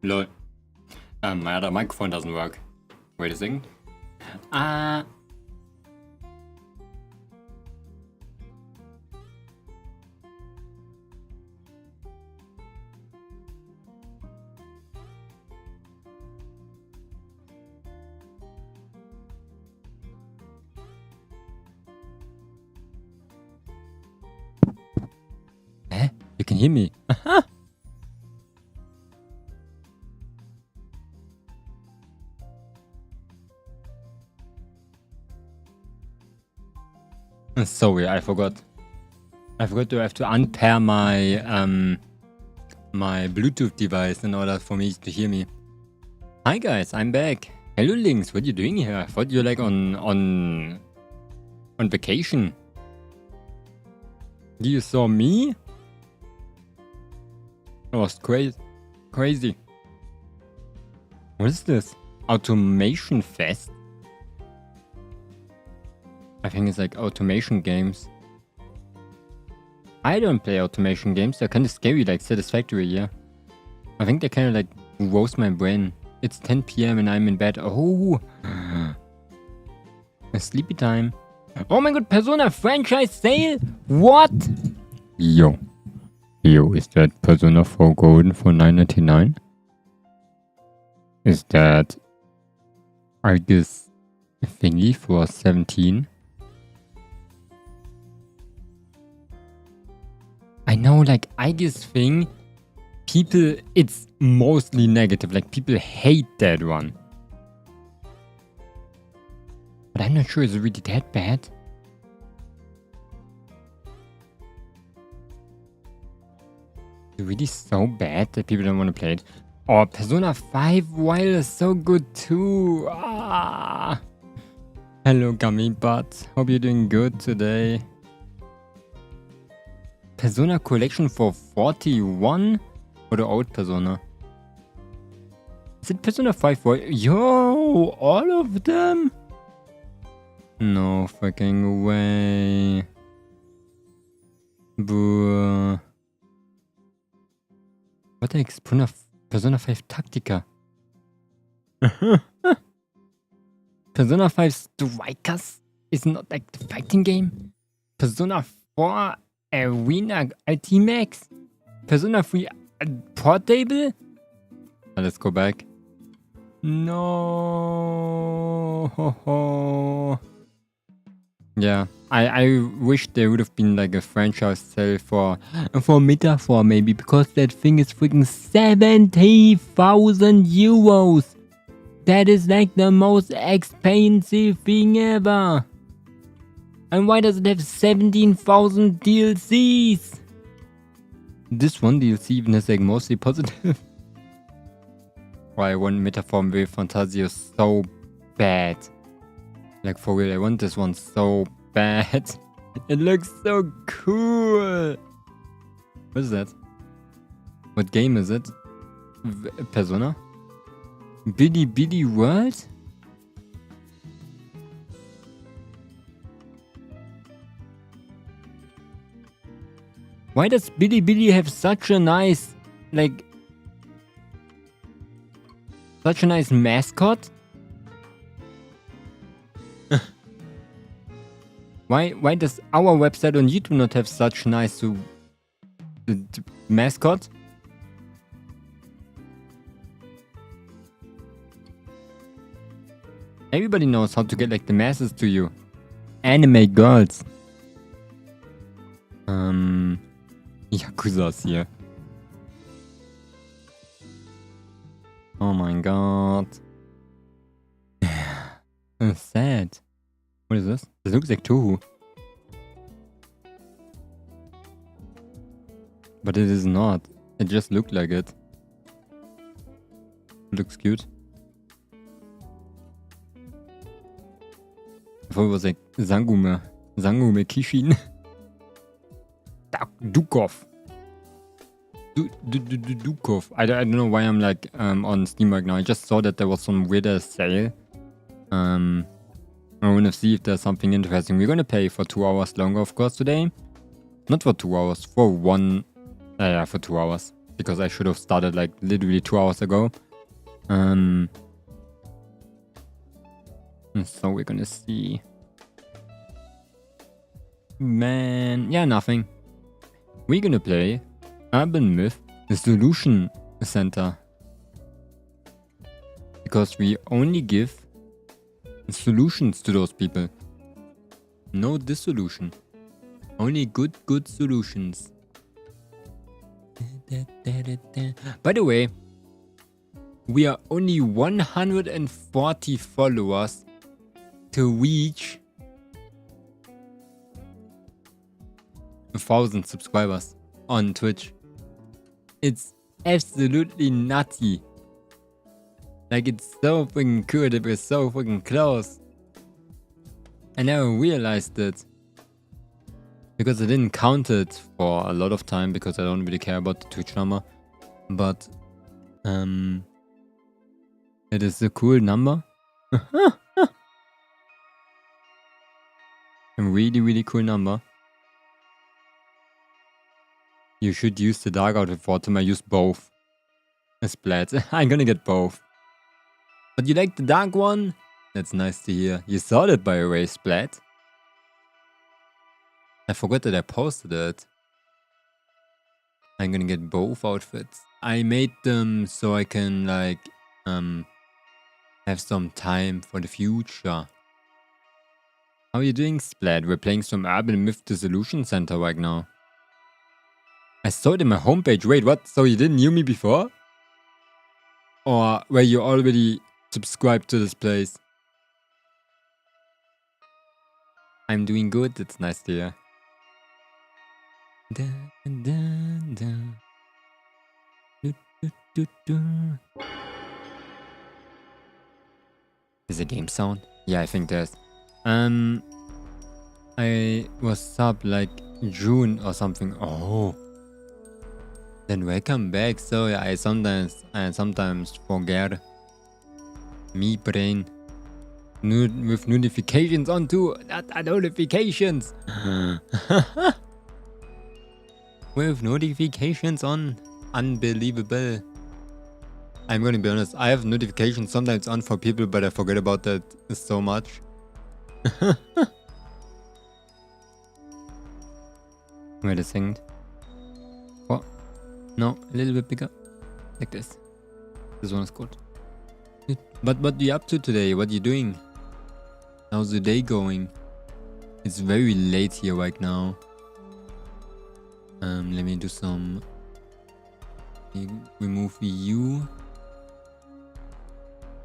Lol. My other microphone doesn't work. Wait a second. You can hear me. Sorry, I forgot. I forgot to have to unpair my my Bluetooth device in order for me to hear me. Hi guys, I'm back. Hello Links, what are you doing here? I thought you're like on vacation. You saw me? That was crazy. What is this? Automation Fest? I think it's like automation games. I don't play automation games. They're kind of scary, like Satisfactory, yeah. I think they kind of like roast my brain. It's 10 PM and I'm in bed. Oh! A sleepy time. Oh my god, Persona franchise sale? What? Yo, is that Persona 4 Golden for $9.99? Is that Argus thingy for 17? I know, like, Argus thing, people, it's mostly negative. Like, people hate that one. But I'm not sure it's really that bad. It's really so bad that people don't want to play it. Oh, Persona 5 Wild is so good too. Ah. Hello, Gummy Butt. Hope you're doing good today. Persona collection for 41? Or the old Persona? Is it Persona 5 Wild? Yo, all of them? No fucking way. Boo. What the heck? Persona 5 Tactica. Persona 5 Strikers is not like the fighting game. Persona 4 Arena Ultimax. Persona 3 Portable. Let's go back. No. Yeah, I wish there would have been like a franchise sale for Metaphor maybe, because that thing is freaking 70,000 euros. That is like the most expensive thing ever. And why does it have 17,000 DLCs? This one DLC even has like mostly positive. Why I want Metaphor with Fantasio so bad. Like for real, I want this one so bad. It looks so cool. What is that? What game is it? Persona? Billy World? Why does Billy have such a nice, like, such a nice mascot? Why does our website on YouTube not have such nice mascot? Everybody knows how to get like the masses to you. Anime girls. Yakuza's here. Oh my god. Sad. What is this? This looks like Touhou. But it is not. It just looked like it. Looks cute. I thought it was like Zangume Kishin. Dukov. Dukov. I don't know why I'm like on Steam right now. I just saw that there was some weird sale. I want to see if there's something interesting. We're gonna pay for 2 hours longer, of course, today. Not for 2 hours, for 1... yeah, for 2 hours. because I should have started like literally 2 hours ago. So we're gonna see. Man, yeah, nothing. We're gonna play Urban Myth Dissolution Center. Because we only give solutions to those people. No dissolution. Only good solutions. By the way, we are only 140 followers to reach 1,000 subscribers on Twitch. It's absolutely nutty. Like, it's so freaking cool that we're so freaking close. I never realized it. Because I didn't count it for a lot of time because I don't really care about the Twitch number. But, it is a cool number. A really, really cool number. You should use the dark outfit for them. I use both. A splat. I'm gonna get both. But you like the dark one? That's nice to hear. You saw that, by the way, Splat. I forgot that I posted it. I'm gonna get both outfits. I made them so I can, like, have some time for the future. How are you doing, Splat? We're playing some Urban Myth Dissolution Center right now. I saw it in my homepage. Wait, what? So you didn't know me before? Or were you already subscribed to this place? I'm doing good. It's nice to hear. Is a game sound? Yeah, I think there's. I was sub like June or something. Oh. Then welcome back. So yeah, I sometimes forget. Me brain. With notifications on too. Not notifications. With notifications on. Unbelievable. I'm gonna be honest. I have notifications sometimes on for people, but I forget about that so much. Wait a second. What? No, a little bit bigger. Like this. This one is good. But what are you up to today? What are you doing? How's the day going? It's very late here right now. Let me do some... remove you.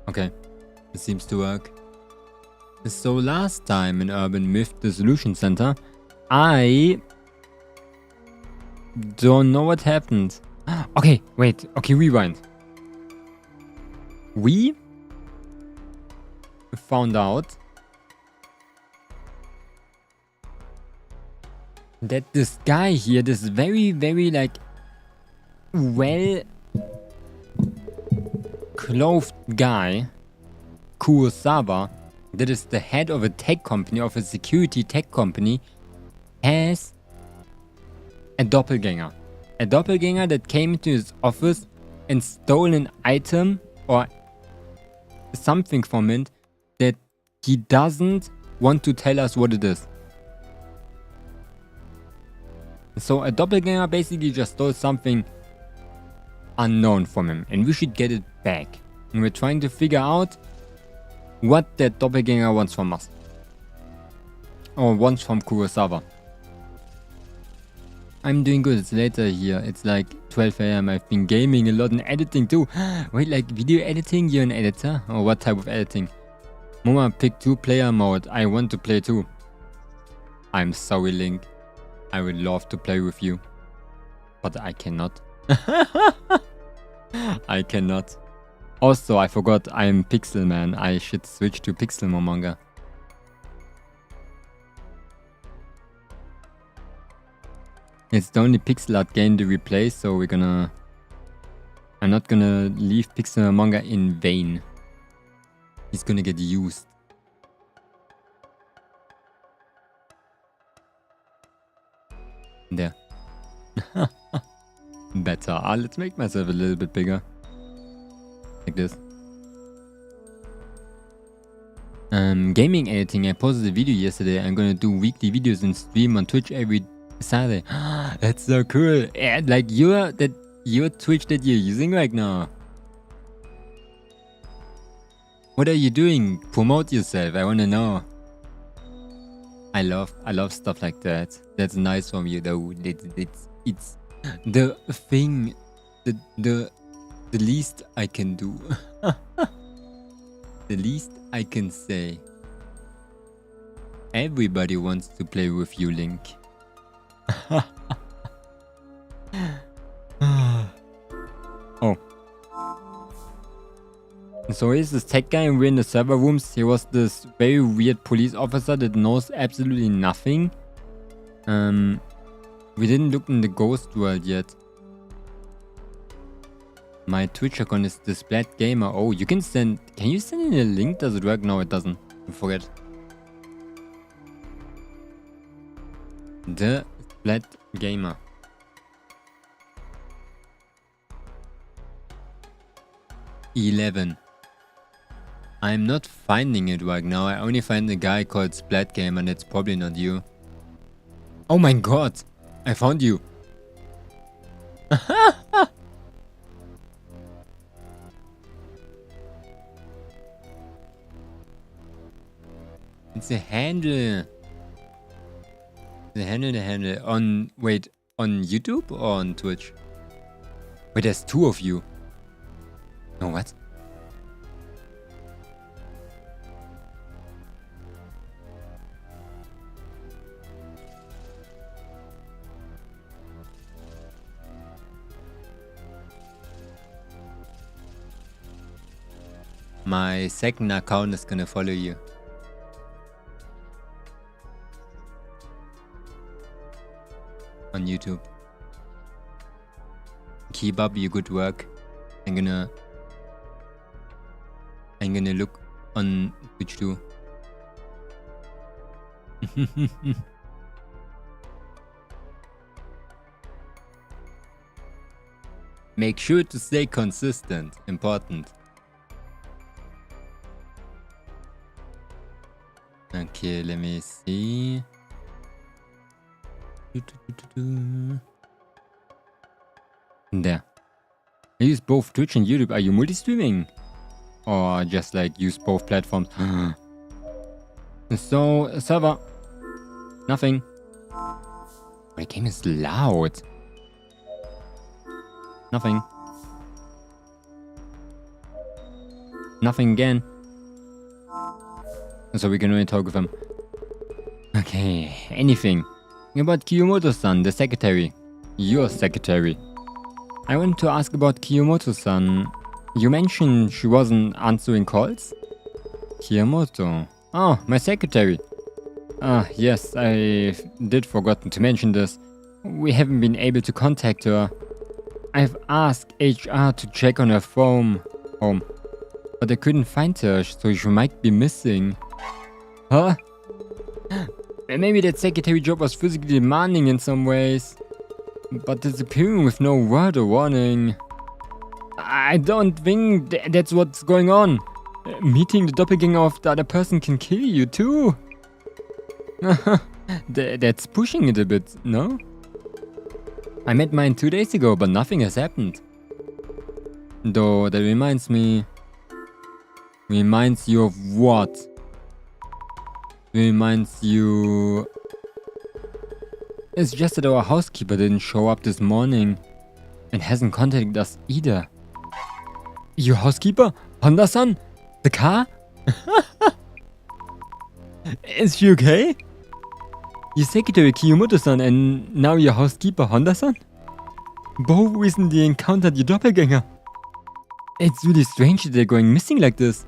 Okay. It seems to work. So last time in Urban Myth Dissolution Center, I don't know what happened. Okay, wait. Okay, rewind. We found out that this guy here, this very, very like well clothed guy, Kurosawa, that is the head of a tech company, of a security tech company, has a doppelganger. A doppelganger that came into his office and stole an item or something from it that he doesn't want to tell us what it is. So a doppelganger basically just stole something unknown from him, and we should get it back. And we're trying to figure out what that doppelganger wants from us. Or wants from Kurosawa. I'm doing good. It's later here. It's like 12 AM. I've been gaming a lot and editing too. Wait, like video editing? You're an editor? Or what type of editing? Mama, pick 2-player mode. I want to play too. I'm sorry, Link. I would love to play with you. But I cannot. I cannot. Also, I forgot I'm Pixel Man. I should switch to Pixel Momonga. It's the only pixel art game to replace, so we're gonna... I'm not gonna leave Pixel Momonga in vain. He's gonna get used. There. better. Let's make myself a little bit bigger. Like this. Gaming editing. I posted a video yesterday. I'm gonna do weekly videos and stream on Twitch every Saturday. That's so cool. Yeah, like your Twitch that you're using right now. What are you doing? Promote yourself. I wanna know. I love stuff like that. That's nice from you though. It's the thing, the least I can do. The least I can say. Everybody wants to play with you, Link. Oh. So he's this tech guy and we're in the server rooms. He was this very weird police officer that knows absolutely nothing. We didn't look in the ghost world yet. My Twitch account is the Splat Gamer. Oh, you can send... Can you send in a link? Does it work? No, it doesn't. I forget. The Splat Gamer. $11. I'm not finding it right now. I only find a guy called Splat Gamer and it's probably not you. Oh my god! I found you! It's a handle. The handle. On... Wait, on YouTube or on Twitch? Wait, there's two of you. No, what? My second account is gonna follow you. On YouTube. Keep up your good work. I'm gonna look on Twitch too. Make sure to stay consistent. Important. Okay, let me see. There. I use both Twitch and YouTube. Are you multi-streaming? Or just like use both platforms? So, server. Nothing. My game is loud. Nothing. Nothing again. So we can only talk with him. Okay, anything. About Kiyomoto-san, the secretary. Your secretary. I want to ask about Kiyomoto-san. You mentioned she wasn't answering calls? Kiyomoto. Oh, my secretary. Yes, I did forgotten to mention this. We haven't been able to contact her. I've asked HR to check on her home, but I couldn't find her, so she might be missing. Huh? Maybe that secretary job was physically demanding in some ways, but disappearing with no word or warning. I don't think that's what's going on. Meeting the doppelganger of the other person can kill you too. That's pushing it a bit, no? I met mine 2 days ago, but nothing has happened. Though that reminds me... Reminds you of what? Reminds you... It's just that our housekeeper didn't show up this morning. And hasn't contacted us either. Your housekeeper? Honda-san? The car? Is she okay? Your secretary Kiyomoto-san and now your housekeeper Honda-san? Both recently encountered your doppelganger. It's really strange that they're going missing like this.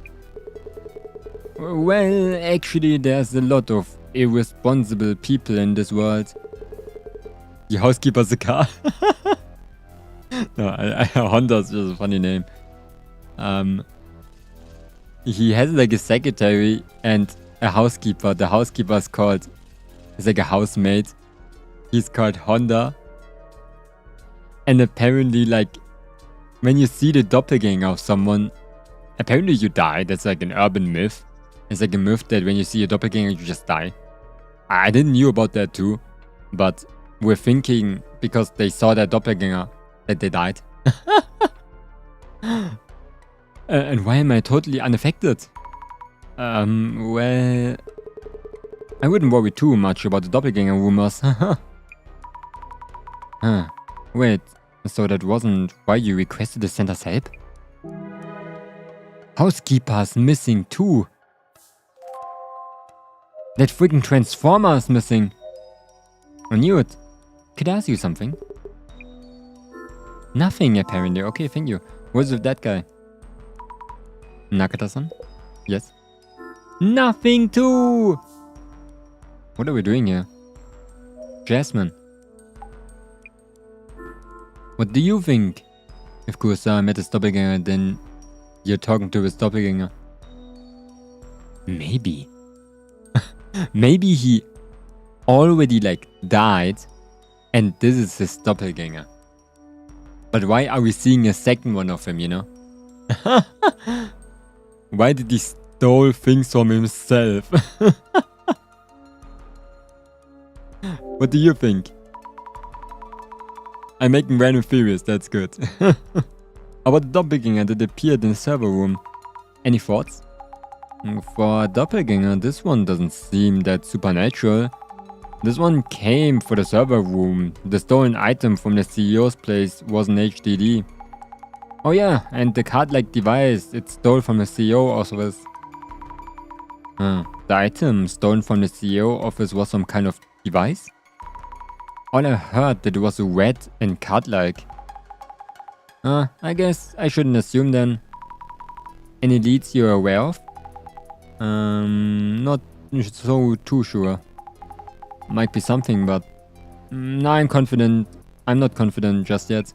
Well, actually there's a lot of irresponsible people in this world. The housekeeper's a car. No, Honda's just a funny name. He has like a secretary and a housekeeper. The housekeeper's called... It's like a housemate. He's called Honda. And apparently, like, when you see the doppelganger of someone, apparently you die. That's like an urban myth. It's like a myth that when you see a doppelganger, you just die. I didn't knew about that too, but we're thinking because they saw their doppelganger that they died. And why am I totally unaffected? Well, I wouldn't worry too much about the doppelganger rumors. Wait, so that wasn't why you requested the center's help? Housekeeper's missing too. That freaking transformer is missing. I knew it. Could I ask you something? Nothing apparently. Okay, thank you. What's with that guy? Nakata-san? Yes. Nothing too! What are we doing here? Jasmine. What do you think? If Kurosawa met his doppelganger, then you're talking to his doppelganger. Maybe. Maybe he already like died and this is his doppelganger. But why are we seeing a second one of him, you know? Why did he stole things from himself? What do you think? I'm making random theories, that's good. About the doppelganger that appeared in the server room. Any thoughts? For a doppelganger, this one doesn't seem that supernatural. This one came for the server room. The stolen item from the CEO's place was an HDD. Oh yeah, and the card-like device it stole from the CEO office. The item stolen from the CEO office was some kind of device? All I heard that it was red and card-like. I guess I shouldn't assume then. Any leads you're aware of? Not so too sure. Might be something, but now I'm confident. I'm not confident just yet.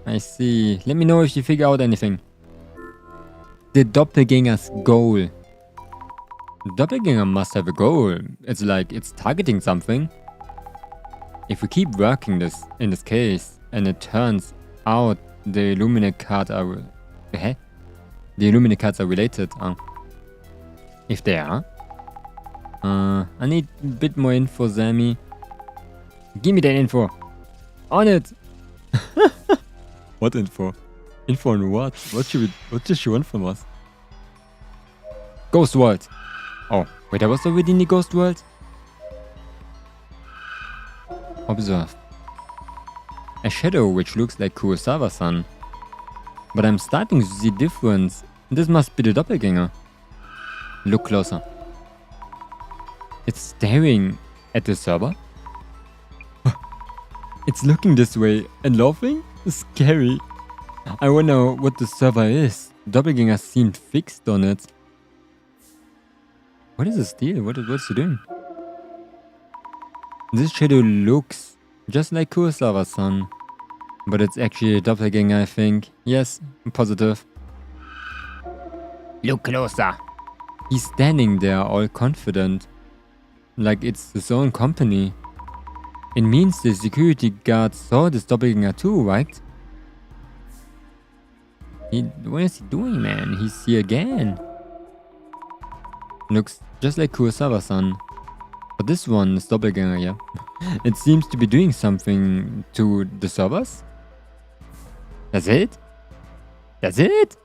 I see. Let me know if you figure out anything. The doppelganger's goal. The doppelganger must have a goal. It's like it's targeting something. If we keep working this in this case, and it turns out the Illuminate card are the Illuminate cards are related. If they are. I need a bit more info, Sammy. Give me that info. On it. What info? Info on what? What does she want from us? Ghost World. Oh, wait, I was already in the Ghost World? Observe. A shadow which looks like Kurosawa-san. But I'm starting to see difference. This must be the doppelganger. Look closer. It's staring at the server. It's looking this way and laughing? Scary. I wonder what the server is. Doppelganger seemed fixed on it. What is this deal? What's he doing? This shadow looks just like Kurosawa-san. But it's actually a doppelganger, I think. Yes, I'm positive. Look closer. He's standing there all confident. Like it's his own company. It means the security guard saw this doppelganger too, right? What is he doing, man? He's here again. Looks just like Kurosawa-san. But this one is doppelganger, yeah. It seems to be doing something to the servers. That's it? That's it?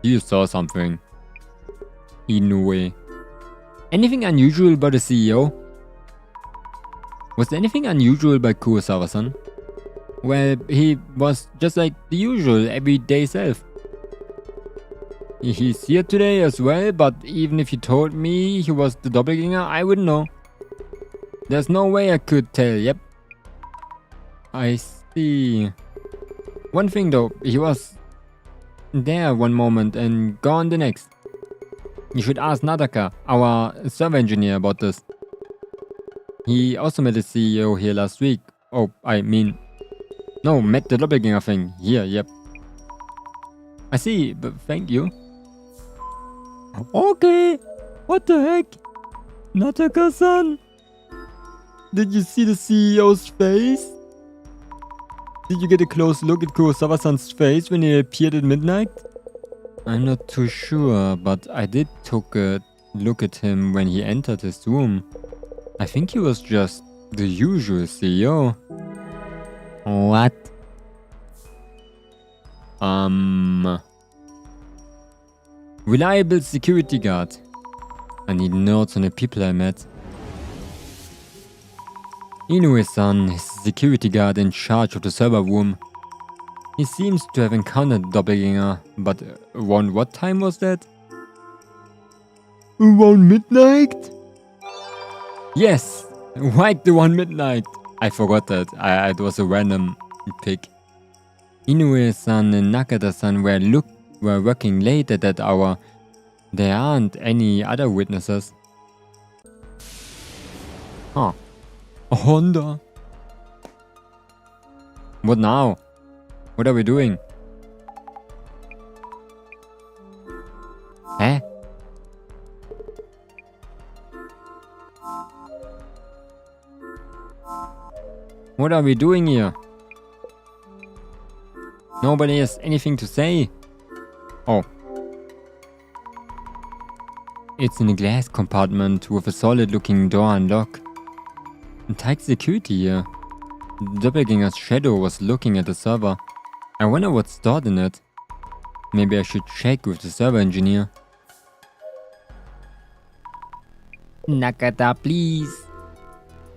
You saw something. Inoue. Anything unusual about the CEO? Was there anything unusual by Kurosawa-san? Well, he was just like the usual everyday self. He's here today as well, but even if you told me he was the doppelganger, I wouldn't know. There's no way I could tell, yep. I see. One thing though, he was there one moment and gone the next. You should ask Nadaka, our server engineer, about this. He also met the CEO here last week. Oh, I mean... No, met the doppelganger thing. Here, yep. I see, but thank you. Okay. What the heck? Nataka-san. Did you see the CEO's face? Did you get a close look at Kurosawa-san's face when he appeared at midnight? I'm not too sure, but I did took a look at him when he entered his room. I think he was just the usual CEO. What? Reliable security guard. I need notes on the people I met. Inoue-san is the security guard in charge of the server room. He seems to have encountered the Doppelganger, but around what time was that? Around midnight? Yes, right around midnight. I forgot that. It was a random pick. Inoue-san and Nakata-san were working late at that hour. There aren't any other witnesses. Huh. A Honda. What now? What are we doing? Huh? What are we doing here? Nobody has anything to say. Oh. It's in a glass compartment with a solid looking door and lock. Tight security here. The Doppelganger's shadow was looking at the server. I wonder what's stored in it. Maybe I should check with the server engineer. Nakata, please.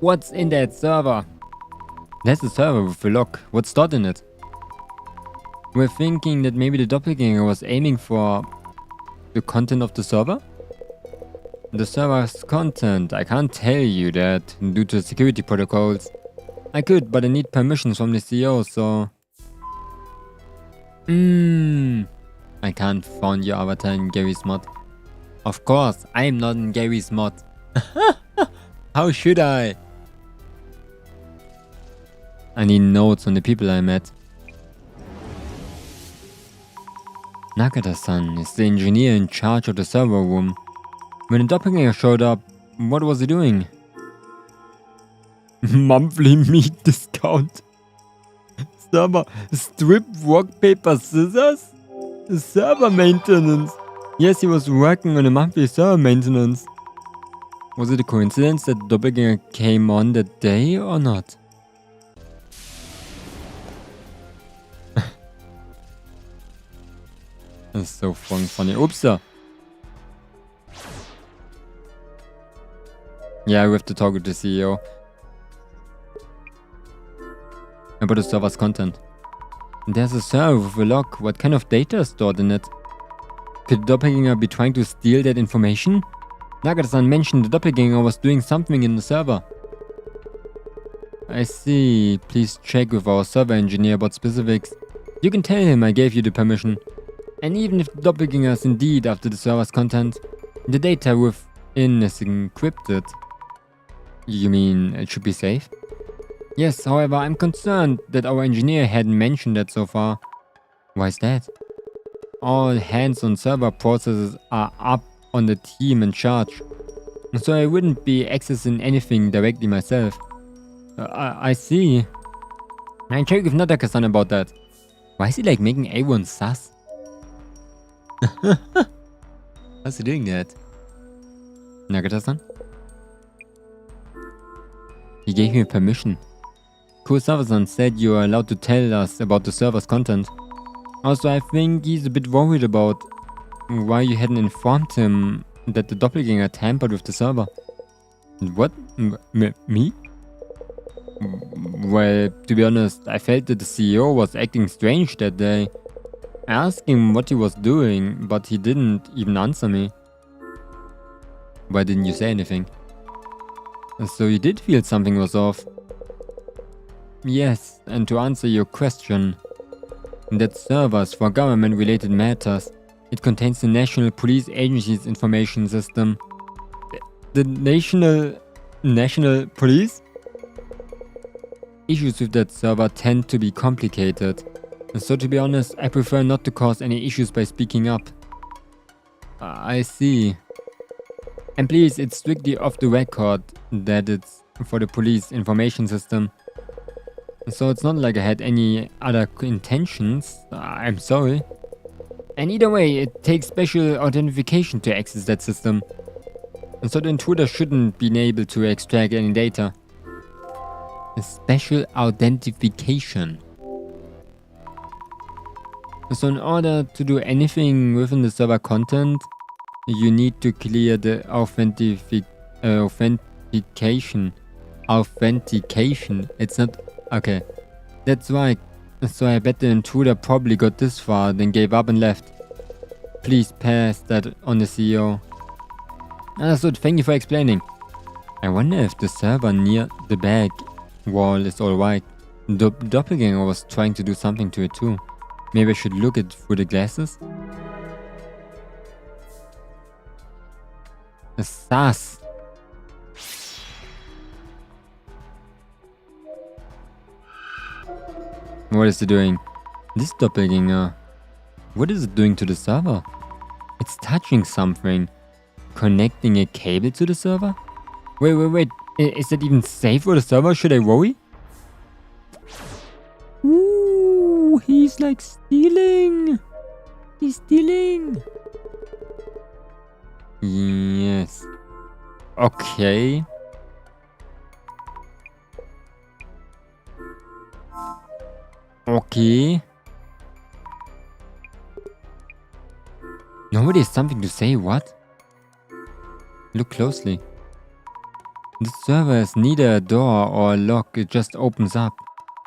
What's in that server? That's a server with a lock. What's stored in it? We're thinking that maybe the Doppelganger was aiming for the content of the server? The server's content, I can't tell you that due to security protocols. I could, but I need permissions from the CEO, so... I can't find your avatar in Gary's mod. Of course, I'm not in Gary's mod. How should I? I need notes on the people I met. Nakata-san is the engineer in charge of the server room. When the Doppelganger showed up, what was he doing? Monthly meat discount. Server strip, rock, paper, scissors? Server maintenance. Yes, he was working on a monthly server maintenance. Was it a coincidence that Doppelganger came on that day or not? That's so fucking funny. Oops. Yeah, we have to talk with the CEO. About the server's content. There's a server with a lock. What kind of data is stored in it? Could the Doppelganger be trying to steal that information? Nakata-san mentioned the Doppelganger was doing something in the server. I see. Please check with our server engineer about specifics. You can tell him I gave you the permission. And even if the Doppelganger is indeed after the server's content, the data within is encrypted. You mean it should be safe? Yes, however, I'm concerned that our engineer hadn't mentioned that so far. Why is that? All hands-on server processes are up on the team in charge, so I wouldn't be accessing anything directly myself. I see. I checked with Nataka-san about that. Why is he like making everyone sus? How's he doing that? Nagata-san? He gave me permission. Kurosawa-san said you are allowed to tell us about the server's content. Also, I think he's a bit worried about why you hadn't informed him that the Doppelganger tampered with the server. What? Me? Well, to be honest, I felt that the CEO was acting strange that day. I asked him what he was doing, but he didn't even answer me. Why didn't you say anything? So you did feel something was off? Yes, and to answer your question, that servers for government-related matters. It contains the National Police Agency's information system. The National Police? Issues with that server tend to be complicated. So to be honest, I prefer not to cause any issues by speaking up. I see. And please, it's strictly off the record that it's for the police information system. So it's not like I had any other intentions. I'm sorry. And either way, it takes special authentication to access that system. And so the intruder shouldn't be able to extract any data. A special authentication. So in order to do anything within the server content, you need to clear the authentication. It's not... Okay. That's why. So I bet the intruder probably got this far, then gave up and left. Please pass that on the CEO. Understood, thank you for explaining. I wonder if the server near the back wall is alright. The Doppelganger was trying to do something to it too. Maybe I should look it through the glasses? Sus. What is it doing? This Doppelganger. What is it doing to the server? It's touching something. Connecting a cable to the server? Wait. Is that even safe for the server? Should I worry? Ooh, he's like stealing. He's stealing. Yes. Okay. Okay. Nobody has something to say, what? Look closely. The server has neither a door or a lock, it just opens up.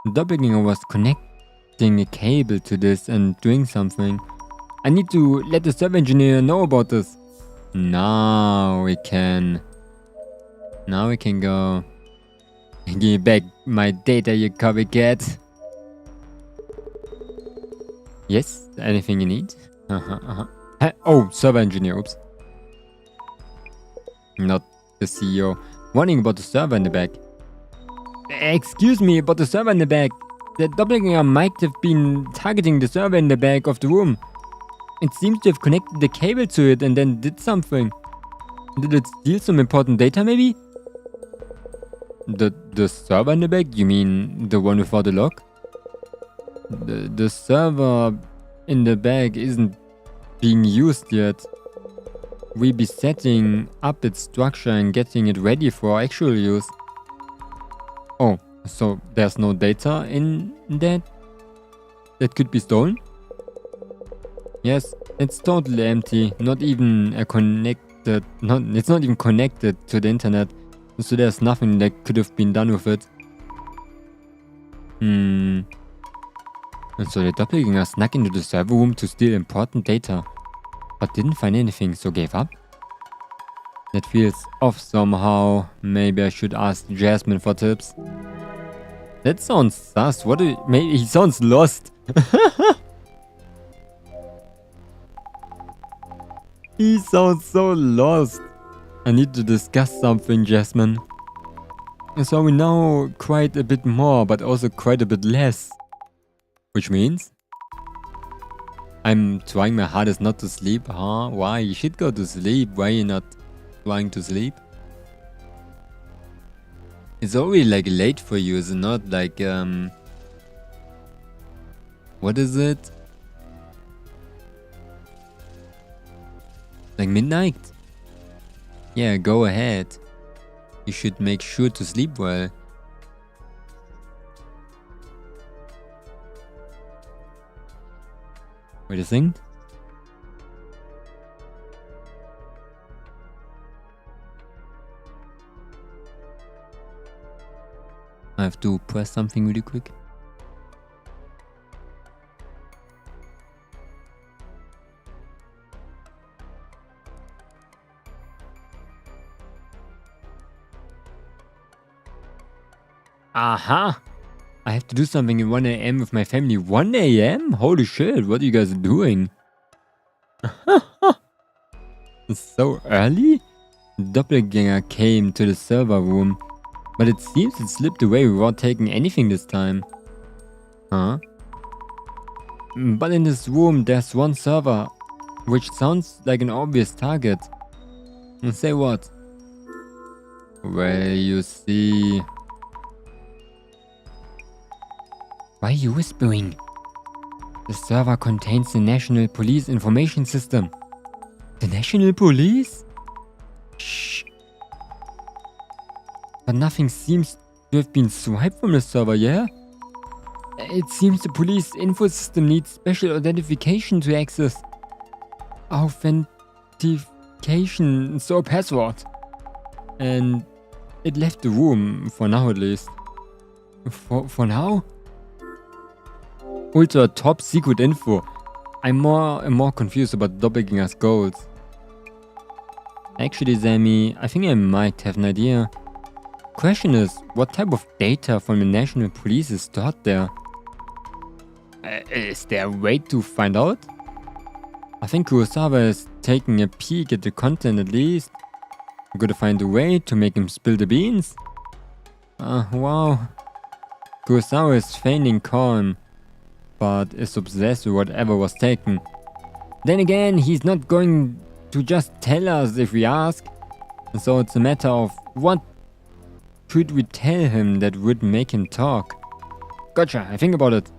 The Doppelganger was connecting a cable to this and doing something. I need to let the server engineer know about this. Now we can go. Give me back my data, you copycat. Yes, anything you need? Oh, server engineer, oops. Not the CEO. Warning about the server in the back. Excuse me, about the server in the back. The Doppelganger might have been targeting the server in the back of the room. It seems to have connected the cable to it and then did something. Did it steal some important data maybe? The server in the back? You mean the one without the lock? The server in the back isn't being used yet. We'll be setting up its structure and getting it ready for actual use. Oh, so there's no data in that? That could be stolen? Yes, it's totally empty. Not even it's not even connected to the internet. So there's nothing that could have been done with it. And so the Doppelganger snuck into the server room to steal important data, but didn't find anything, so gave up? That feels off somehow. Maybe I should ask Jasmine for tips. That sounds sus. Maybe he sounds lost. He sounds so lost. I need to discuss something, Jasmine. So we know quite a bit more, but also quite a bit less. Which means? I'm trying my hardest not to sleep, huh? Why? You should go to sleep. Why are you not trying to sleep? It's already like late for you, is it not? Like, what is it? Like midnight? Yeah, go ahead. You should make sure to sleep well. Wait a second. I have to press something really quick. Aha! I have to do something at 1 AM with my family. 1 AM? Holy shit, what are you guys doing? It's so early? Doppelganger came to the server room, but it seems it slipped away without taking anything this time. Huh? But in this room there's one server, which sounds like an obvious target. Say what? Well, you see... Why are you whispering? The server contains the National Police Information System. The National Police? Shh. But nothing seems to have been swiped from the server, yeah? It seems the police info system needs special identification to access. Authentication, so password. And it left the room, for now at least. For now? Ultra top secret info. I'm more confused about Doppelganger's goals. Actually, Sammy, I think I might have an idea. Question is, what type of data from the National Police is stored there? Is there a way to find out? I think Kurosawa is taking a peek at the content at least. I'm gonna find a way to make him spill the beans. Wow. Kurosawa is feigning calm, but is obsessed with whatever was taken. Then again, he's not going to just tell us if we ask. So it's a matter of what could we tell him that would make him talk. Gotcha, I think about it.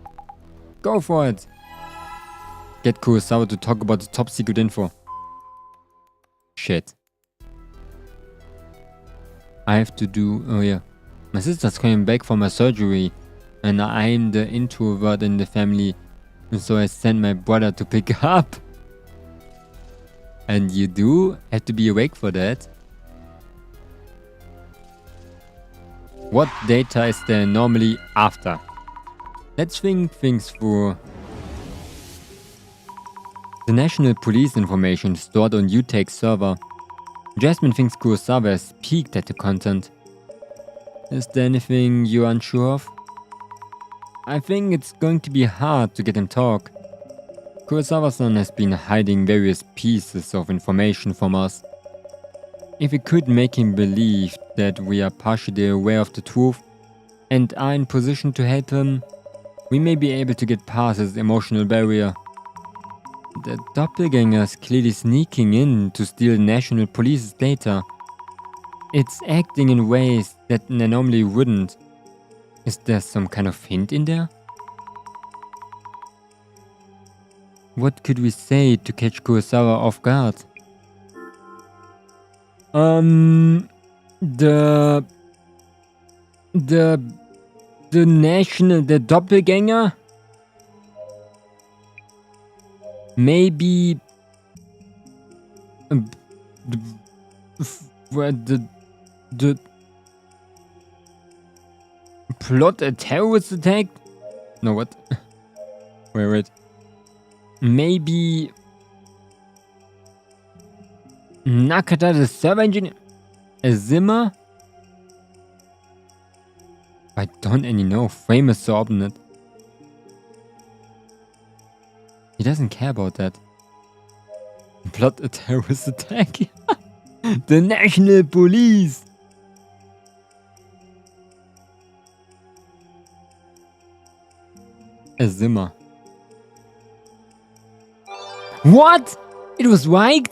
Go for it. Get Kurosawa to talk about the top secret info. Shit. I have to do... Oh yeah. My sister's coming back from her surgery. And I'm the introvert in the family. And so I sent my brother to pick her up. And you do have to be awake for that. What data is there normally after? Let's think things through. The National Police information stored on UTake's server. Jasmine thinks Kurosawa has peeked at the content. Is there anything you're unsure of? I think it's going to be hard to get him talk. Kurosawa-san has been hiding various pieces of information from us. If we could make him believe that we are partially aware of the truth and are in position to help him, we may be able to get past his emotional barrier. The Doppelganger is clearly sneaking in to steal National Police's data. It's acting in ways that normally wouldn't. Is there some kind of hint in there? What could we say to catch Kurosawa off guard? The Doppelganger? Maybe the plot a terrorist attack? No, what? Wait. Maybe Nakata, the server engineer? A Zimmer? I don't any know. Frame is so obstinate. He doesn't care about that. Plot a terrorist attack? The National Police! A Zimmer. What? It was right?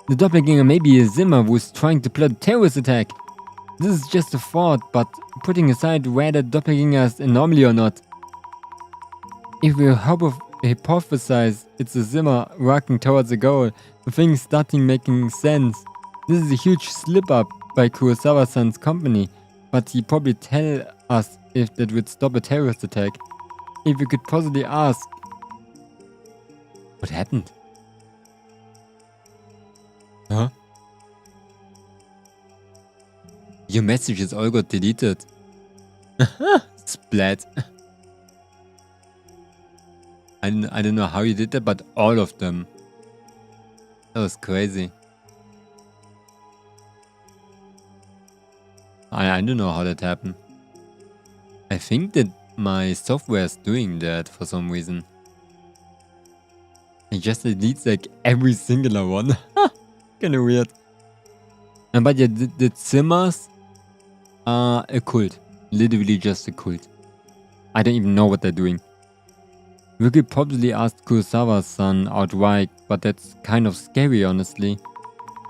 The Doppelganger may be a Zimmer who's trying to plot a terrorist attack. This is just a thought, but putting aside whether Doppelganger is anomaly or not. If we hypothesize it's a Zimmer working towards a goal, the thing's starting making sense. This is a huge slip-up by Kurosawa-san's company, but he probably tell us if that would stop a terrorist attack. If we could possibly ask... What happened? Huh? Your messages all got deleted. Splat. I don't know how you did that, but all of them. That was crazy. I don't know how that happened. I think that my software is doing that for some reason. It just deletes like every singular one. Kinda weird. But yeah, the Zimmers are a cult. Literally just a cult. I don't even know what they're doing. We could probably ask Kurosawa-san outright, but that's kind of scary honestly.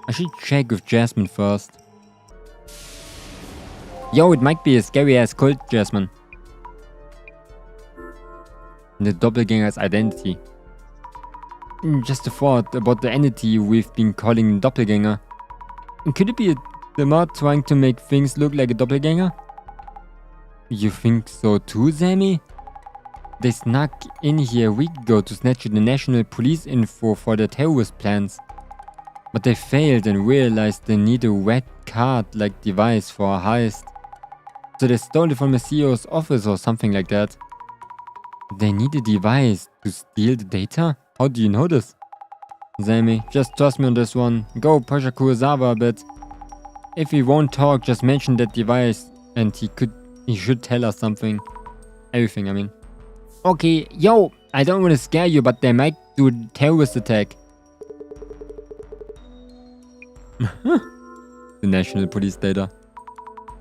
I should check with Jasmine first. Yo, it might be a scary ass cult, Jasmine. The Doppelganger's identity. Just a thought about the entity we've been calling Doppelganger. Could it be a Simmer trying to make things look like a doppelganger? You think so too, Sammy? They snuck in here a week ago to snatch the national police info for their terrorist plans. But they failed and realized they need a red card-like device for a heist. So they stole it from the CEO's office or something like that. They need a device to steal the data? How do you know this? Sammy, just trust me on this one. Go pressure Kurosawa a bit. If he won't talk, just mention that device and he should tell us something. Everything, I mean. Okay, yo, I don't want to scare you, but they might do a terrorist attack. The national police data.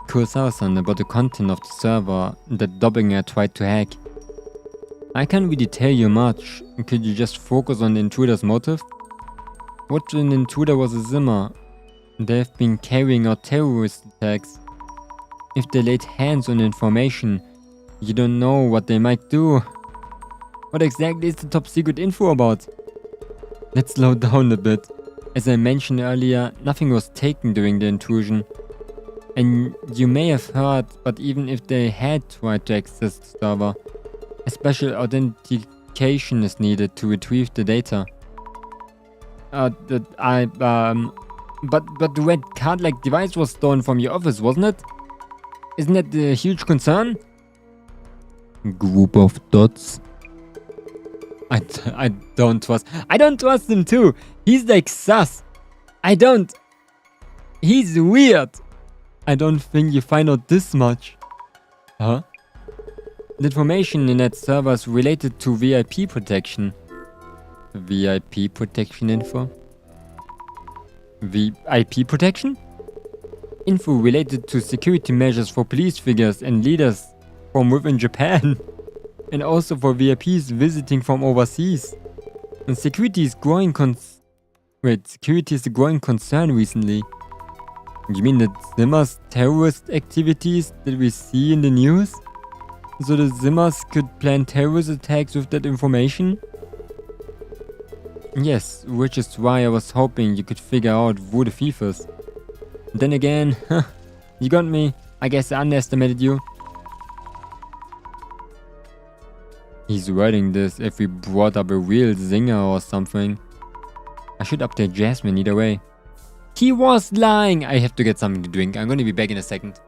Kurosawa-san about the content of the server that Doppelganger tried to hack. I can't really tell you much. Could you just focus on the intruder's motive? What if an intruder was a Zimmer? They've been carrying out terrorist attacks. If they laid hands on information, you don't know what they might do. What exactly is the top secret info about? Let's slow down a bit. As I mentioned earlier, nothing was taken during the intrusion. And you may have heard, but even if they had tried to access the server, a special authentication is needed to retrieve the data. But the red card-like device was stolen from your office, wasn't it? Isn't that a huge concern? Group of dots. I don't trust him too. He's like sus. He's weird. I don't think you find out this much. Huh? The information in that server is related to VIP protection. VIP protection info? VIP protection? Info related to security measures for police figures and leaders from within Japan. And also for VIPs visiting from overseas. And security is a growing concern recently. You mean the Zimmers terrorist activities that we see in the news? So the Zimmers could plan terrorist attacks with that information? Yes, which is why I was hoping you could figure out who the thief is. Then again, you got me. I guess I underestimated you. He's writing this if we brought up a real zinger or something. I should update Jasmine either way. He was lying! I have to get something to drink. I'm gonna be back in a second.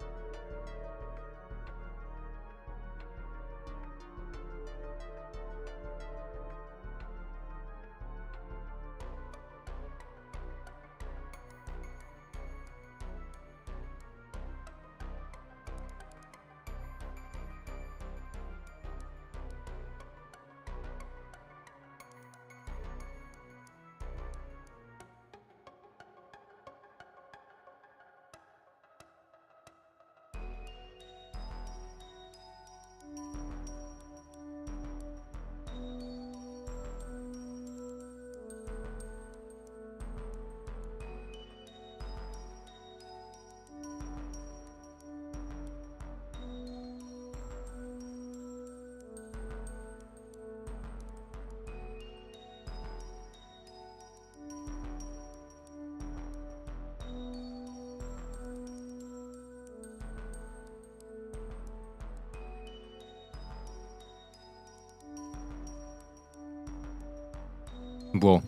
Bro,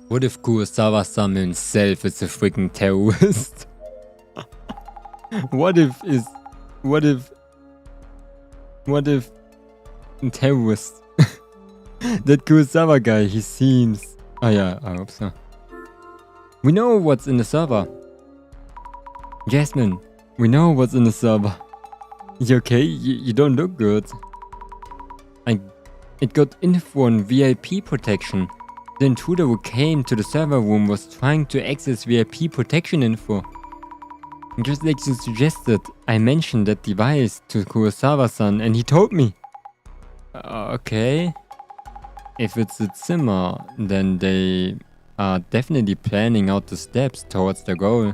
what if Kurosawa-san himself is a freaking terrorist? What if terrorist? That Kurosawa guy, he seems... Oh yeah, I hope so. We know what's in the server. Jasmine, we know what's in the server. You okay? You don't look good. It got info on VIP protection. The intruder who came to the server room was trying to access VIP protection info. Just like you suggested, I mentioned that device to Kurosawa-san and he told me. Okay. If it's a Zimmer, then they are definitely planning out the steps towards the goal.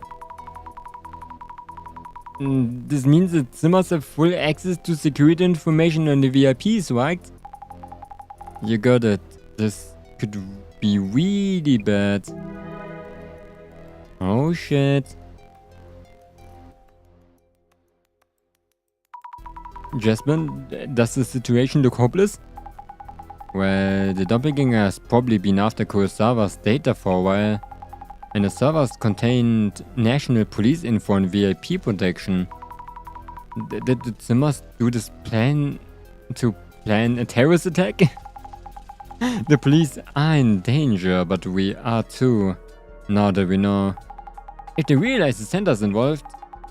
This means that Zimmers have full access to security information on the VIPs, right? You got it. This could be really bad. Oh shit. Jasmine, does the situation look hopeless? Well, the Doppelganger has probably been after Kurosawa's data for a while. And the servers contained national police info and VIP protection. Did the Zimmers do this plan a terrorist attack? The police are in danger, but we are too, now that we know. If they realize the center's involved,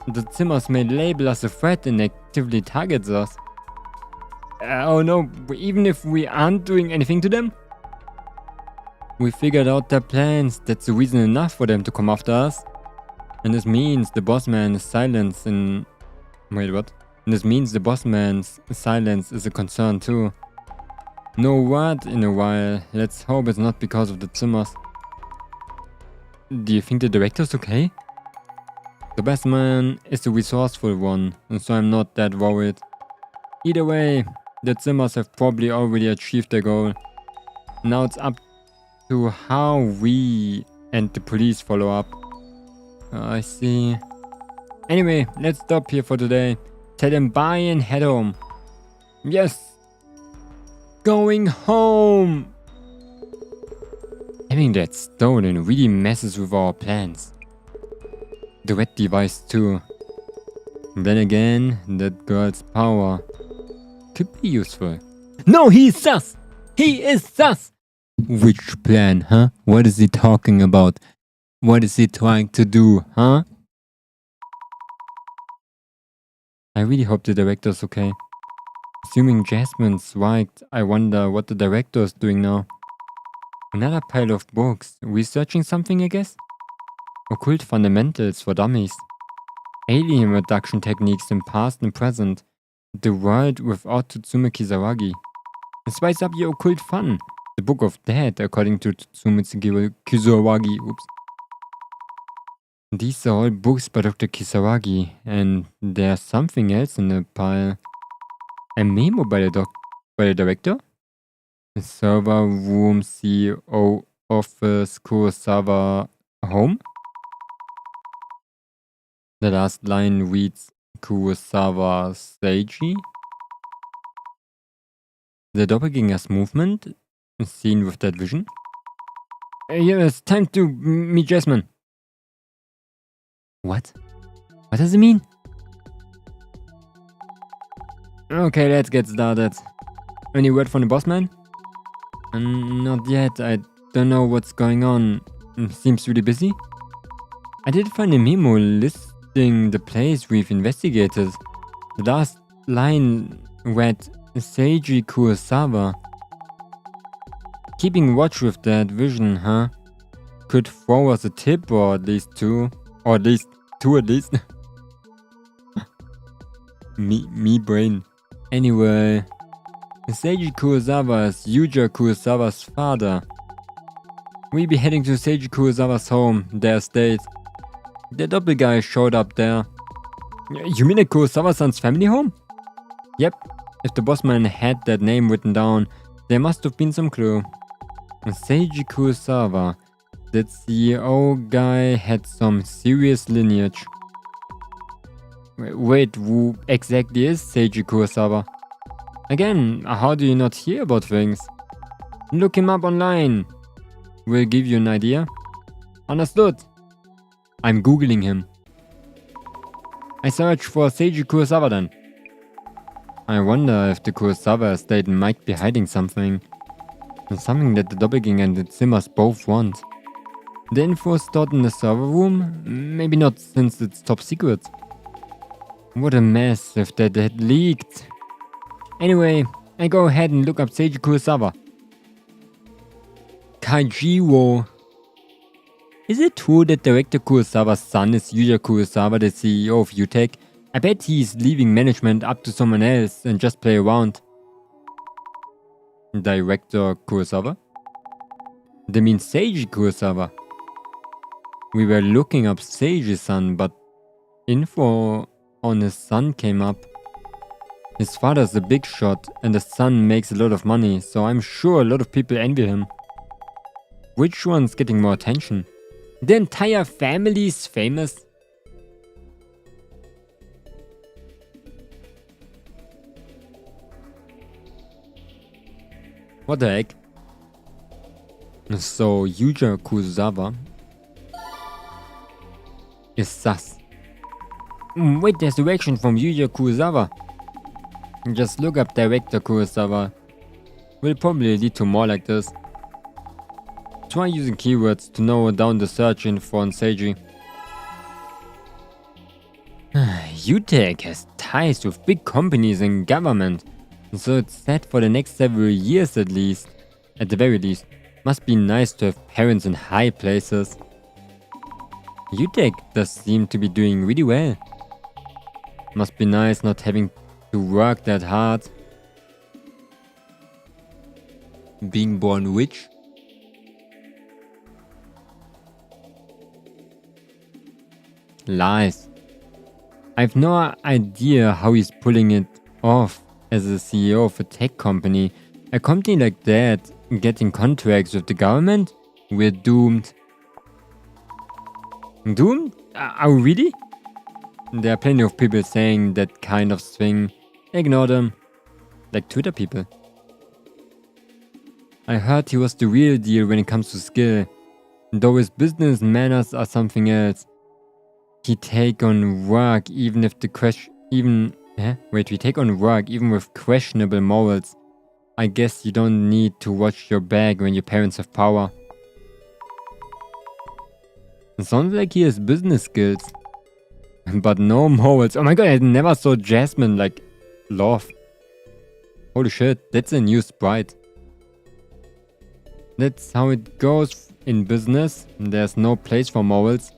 the Zimmers may label us a threat and actively target us. Oh no, even if we aren't doing anything to them? We figured out their plans, that's the reason enough for them to come after us. And this means the bossman's silence in... Wait, what? And this means the bossman's silence is a concern too. No word in a while, let's hope it's not because of the Zimmers. Do you think the director's okay? The best man is the resourceful one, and so I'm not that worried. Either way, the Zimmers have probably already achieved their goal. Now it's up to how we and the police follow up. I see. Anyway, let's stop here for today. Tell them bye and head home. Yes! Going home! Having that stolen really messes with our plans. The red device too. Then again, that girl's power could be useful. No, he's sus! He is sus! Which plan, huh? What is he talking about? What is he trying to do, huh? I really hope the director's okay. Assuming Jasmine's right, I wonder what the director is doing now. Another pile of books. Researching something, I guess? Occult fundamentals for dummies. Alien reduction techniques in past and present. The world without Tsutsumi Kisaragi. Spice up your occult fun. The Book of Dead, according to Tsutsumi Kisaragi. Oops. These are all books by Dr. Kisaragi, and there's something else in the pile. A memo by the director? The server room CEO office Kurosawa home? The last line reads Kurosawa Seiji. The Doppelganger's movement is seen with that vision. Yeah, it's time to meet Jasmine. What? What does it mean? Okay, let's get started. Any word from the boss man? Not yet. I don't know what's going on. Seems really busy. I did find a memo listing the place we've investigated. The last line read Seiji Kurosawa. Keeping watch with that vision, huh? Could throw us a tip, or at least two. Or at least two at least. me brain. Anyway, Seiji Kurosawa is Yuja Kurosawa's father. We'll be heading to Seiji Kurosawa's home, their estate. The doppelganger showed up there. You mean at Kurosawa-san's family home? Yep. If the bossman had that name written down, there must have been some clue. Seiji Kurosawa. That CEO guy had some serious lineage. Wait, who exactly is Seiji Kurosawa? Again, how do you not hear about things? Look him up online. Will give you an idea. Understood. I'm googling him. I search for Seiji Kurosawa then. I wonder if the Kurosawa estate might be hiding something. Something that the Doppelganger and the Zimmers both want. The info is stored in the server room? Maybe not, since it's top secret. What a mess if that had leaked. Anyway, I go ahead and look up Seiji Kurosawa. Kaijiro. Is it true that Director Kurosawa's son is Yuja Kurosawa, the CEO of UTech? I bet he's leaving management up to someone else and just play around. Director Kurosawa? They mean Seiji Kurosawa. We were looking up Seiji's son, but info on his son came up. His father's a big shot and the son makes a lot of money, so I'm sure a lot of people envy him. Which one's getting more attention? The entire family's famous? What the heck? So Yakuza is sus. Wait, there's direction from Yakuza. Just look up Director Kurosawa. Will probably lead to more like this. Try using keywords to narrow down the search info on Seiji. UTech has ties with big companies and government, so it's set for the next several years at least. At the very least. Must be nice to have parents in high places. UTech does seem to be doing really well. Must be nice not having to work that hard. Being born rich? Lies. I've no idea how he's pulling it off as a CEO of a tech company. A company like that getting contracts with the government? We're doomed. Doomed? Are we really? There are plenty of people saying that kind of thing. Ignore them. Like Twitter people. I heard he was the real deal when it comes to skill. Though his business manners are something else. He take on work even if we take on work even with questionable morals. I guess you don't need to watch your back when your parents have power. It sounds like he has business skills. But no morals. Oh my god, I never saw Jasmine like laugh. Holy shit, that's a new sprite. That's how it goes in business. There's no place for morals.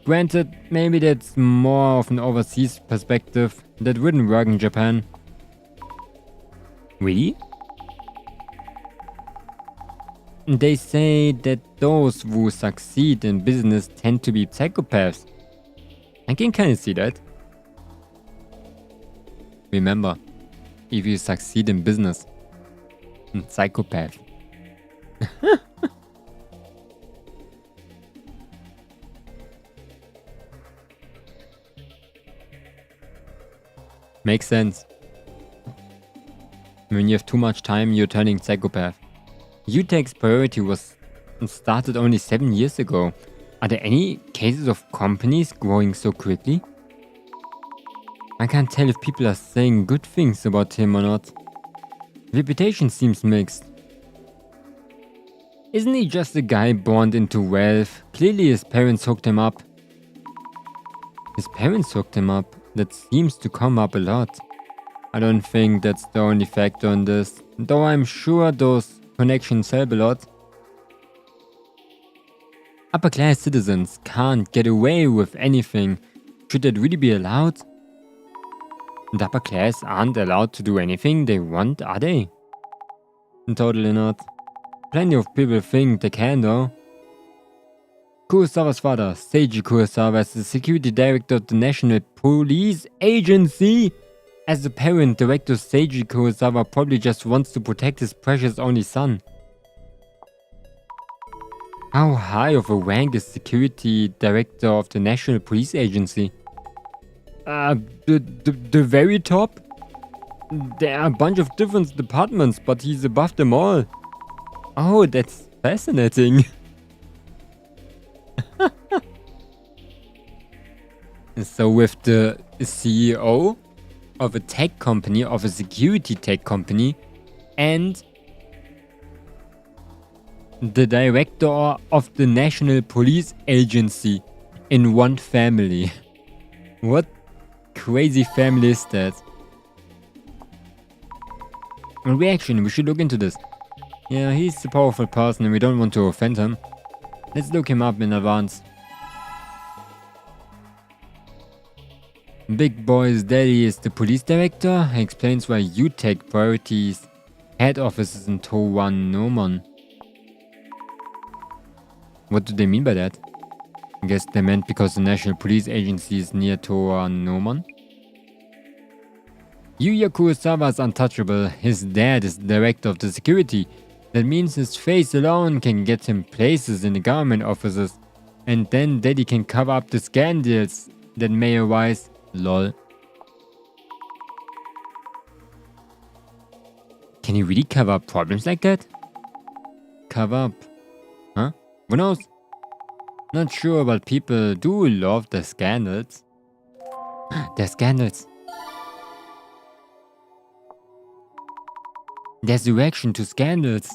Granted, maybe that's more of an overseas perspective. That wouldn't work in Japan. Really? They say that those who succeed in business tend to be psychopaths. I can kinda see that. Remember, if you succeed in business, psychopath. Makes sense. When you have too much time, you're turning psychopath. UTech's priority was started only 7 years ago. Are there any cases of companies growing so quickly? I can't tell if people are saying good things about him or not. Reputation seems mixed. Isn't he just a guy born into wealth? Clearly his parents hooked him up. His parents hooked him up. That seems to come up a lot. I don't think that's the only factor in this, though I'm sure those connections help a lot. Upper class citizens can't get away with anything. Should that really be allowed? The upper class aren't allowed to do anything they want, are they? Totally not. Plenty of people think they can though. Kurosawa's father, Seiji Kurosawa, is the security director of the National Police Agency. As a parent, director Seiji Kurosawa probably just wants to protect his precious only son. How high of a rank is security director of the National Police Agency? The very top? There are a bunch of different departments, but he's above them all. Oh, that's fascinating. So with the CEO of a tech company, of a security tech company, and the director of the National Police Agency in one family. What crazy family is that? A reaction, we should look into this. Yeah, he's a powerful person and we don't want to offend him. Let's look him up in advance. Big Boy's daddy is the police director. He explains why UTech priorities head offices in Towanomon. What do they mean by that? I guess they meant because the National Police Agency is near Towanomon. Yuya Kurosawa is untouchable. His dad is director of the security. That means his face alone can get him places in the government offices. And then daddy can cover up the scandals that may arise. Lol. Can he really cover up problems like that? Cover up. Huh? Who knows? Not sure, but people do love the scandals. The scandals. There's a reaction to scandals.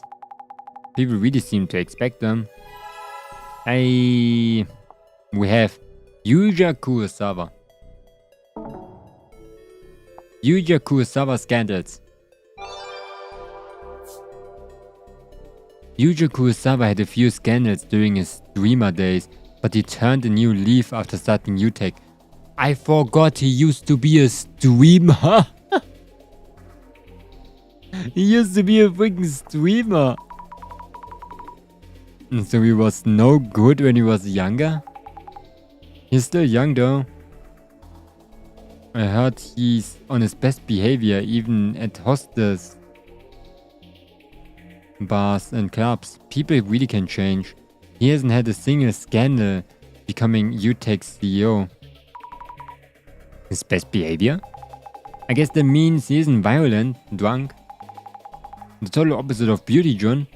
People really seem to expect them. We have Yuya Kurosawa. Yuya Kurosawa scandals. Yuya Kurosawa had a few scandals during his streamer days, but he turned a new leaf after starting UTech. I forgot he used to be a streamer. He used to be a freaking streamer. So he was no good when he was younger? He's still young though. I heard he's on his best behavior even at hostels, bars and clubs. People really can change. He hasn't had a single scandal becoming UTech's CEO. His best behavior? I guess that means he isn't violent, drunk. The total opposite of Beauty John.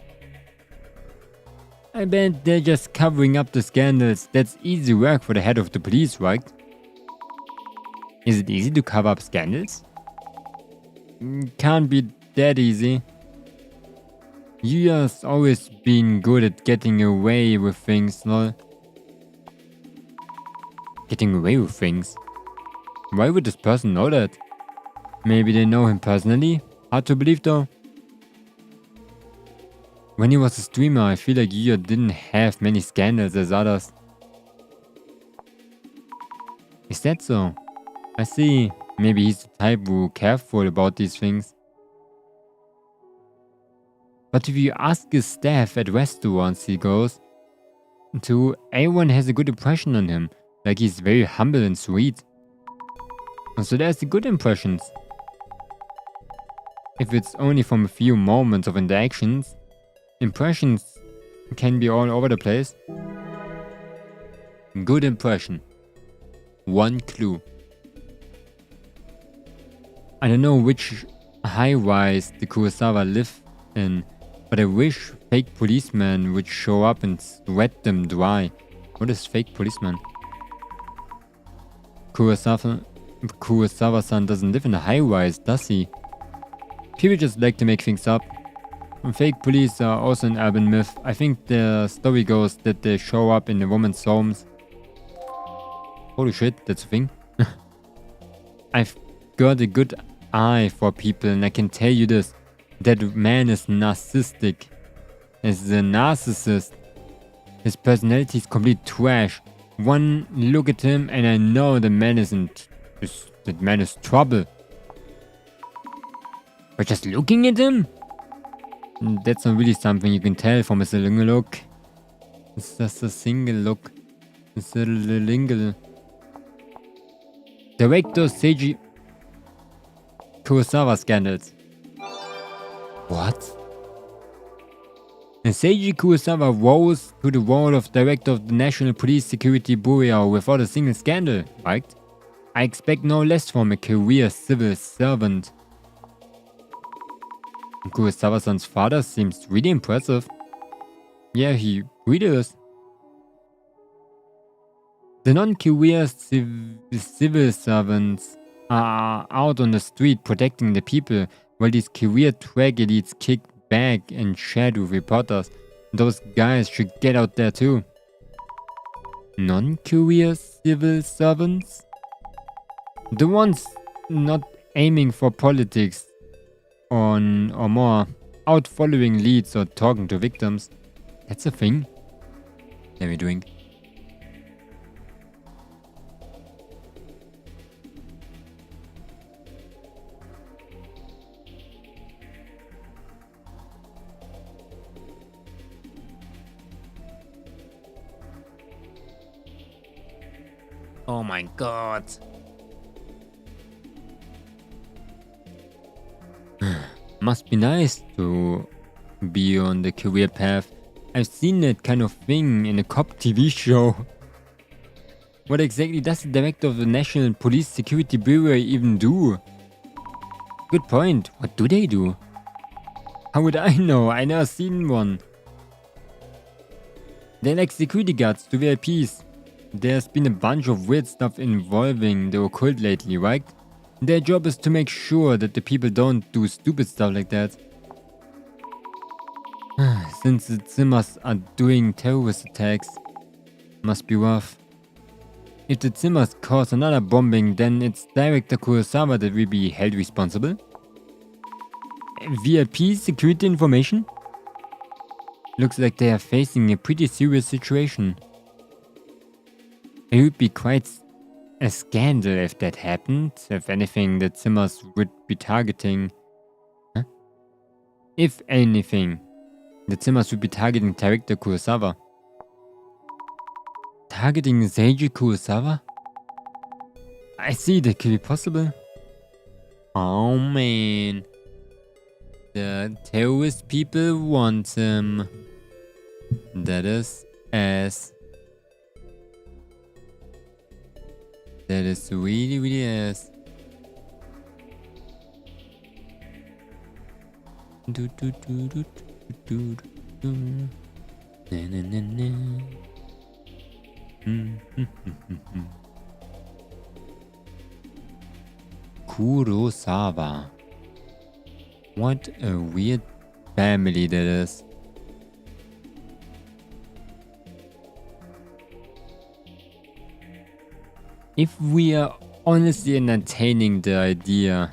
I bet they're just covering up the scandals. That's easy work for the head of the police, right? Is it easy to cover up scandals? Can't be that easy. Yuya's always been good at getting away with things, lol. Getting away with things? Why would this person know that? Maybe they know him personally? Hard to believe though. When he was a streamer, I feel like Yuya didn't have many scandals as others. Is that so? I see. Maybe he's the type who careful about these things. But if you ask his staff at restaurants he goes to, everyone has a good impression on him. Like he's very humble and sweet. So there's the good impressions. If it's only from a few moments of interactions, impressions can be all over the place. Good impression. One clue. I don't know which high-rise the Kurosawa live in, but I wish fake policemen would show up and sweat them dry. What is fake policeman? Kurosawa-san doesn't live in a high-rise, does he? People just like to make things up. Fake police are also an urban myth. I think the story goes that they show up in the women's homes. Holy shit, that's a thing. I've got a good eye for people and I can tell you this. That man is narcissistic. As a narcissist, his personality is complete trash. One look at him and I know the man is trouble. But just looking at him? That's not really something you can tell from a single look. It's just a single look. It's a single. Director Seiji Kurosawa scandals. What? And Seiji Kurosawa rose to the role of director of the National Police Security Bureau without a single scandal, right? I expect no less from a career civil servant. Kurosawa-san's father seems really impressive. Yeah, he really is. The non-career civil servants are out on the street protecting the people, while these career track elites kick back and chat with reporters. Those guys should get out there too. Non-career civil servants? The ones not aiming for politics or more, out following leads or talking to victims. That's a thing. Let me drink. Oh my god. Must be nice to be on the career path. I've seen that kind of thing in a cop TV show. What exactly does the director of the National Police Security Bureau even do? Good point. What do they do? How would I know? I never seen one. They're like security guards to VIPs. There's been a bunch of weird stuff involving the occult lately, right? Their job is to make sure that the people don't do stupid stuff like that. Since the Zimmers are doing terrorist attacks, must be rough. If the Zimmers cause another bombing, then it's Director Kurosawa that will be held responsible. VIP security information? Looks like they are facing a pretty serious situation. It would be quite a scandal if that happened. If anything, the Zimmers would be targeting... Huh? If anything, the Zimmers would be targeting Director Kurosawa. Targeting Seiji Kurosawa? I see, that could be possible. Oh man. The terrorist people want him. That is ass. That is really, really ass. Do do do do do do do. Na na na na. Kurosawa. What a weird family that is. If we are honestly entertaining the idea,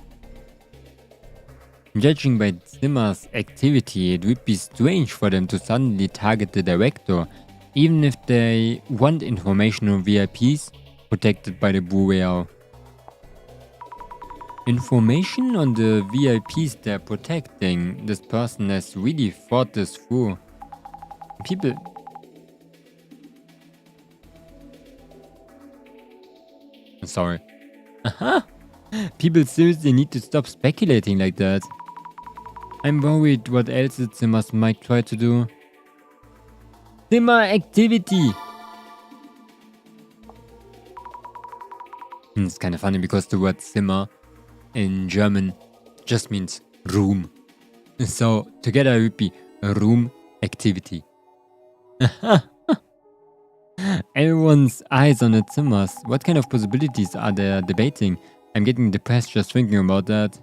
judging by Zimmer's activity, it would be strange for them to suddenly target the director, even if they want information on VIPs protected by the Bureau. Information on the VIPs they're protecting. This person has really thought this through. People... Sorry. People seriously need to stop speculating like that. I'm worried what else the Zimmers might try to do. Zimmer activity! It's kind of funny because the word Zimmer in German just means room. So together it would be a room activity. Everyone's eyes on the Zimmers. What kind of possibilities are they debating? I'm getting depressed just thinking about that.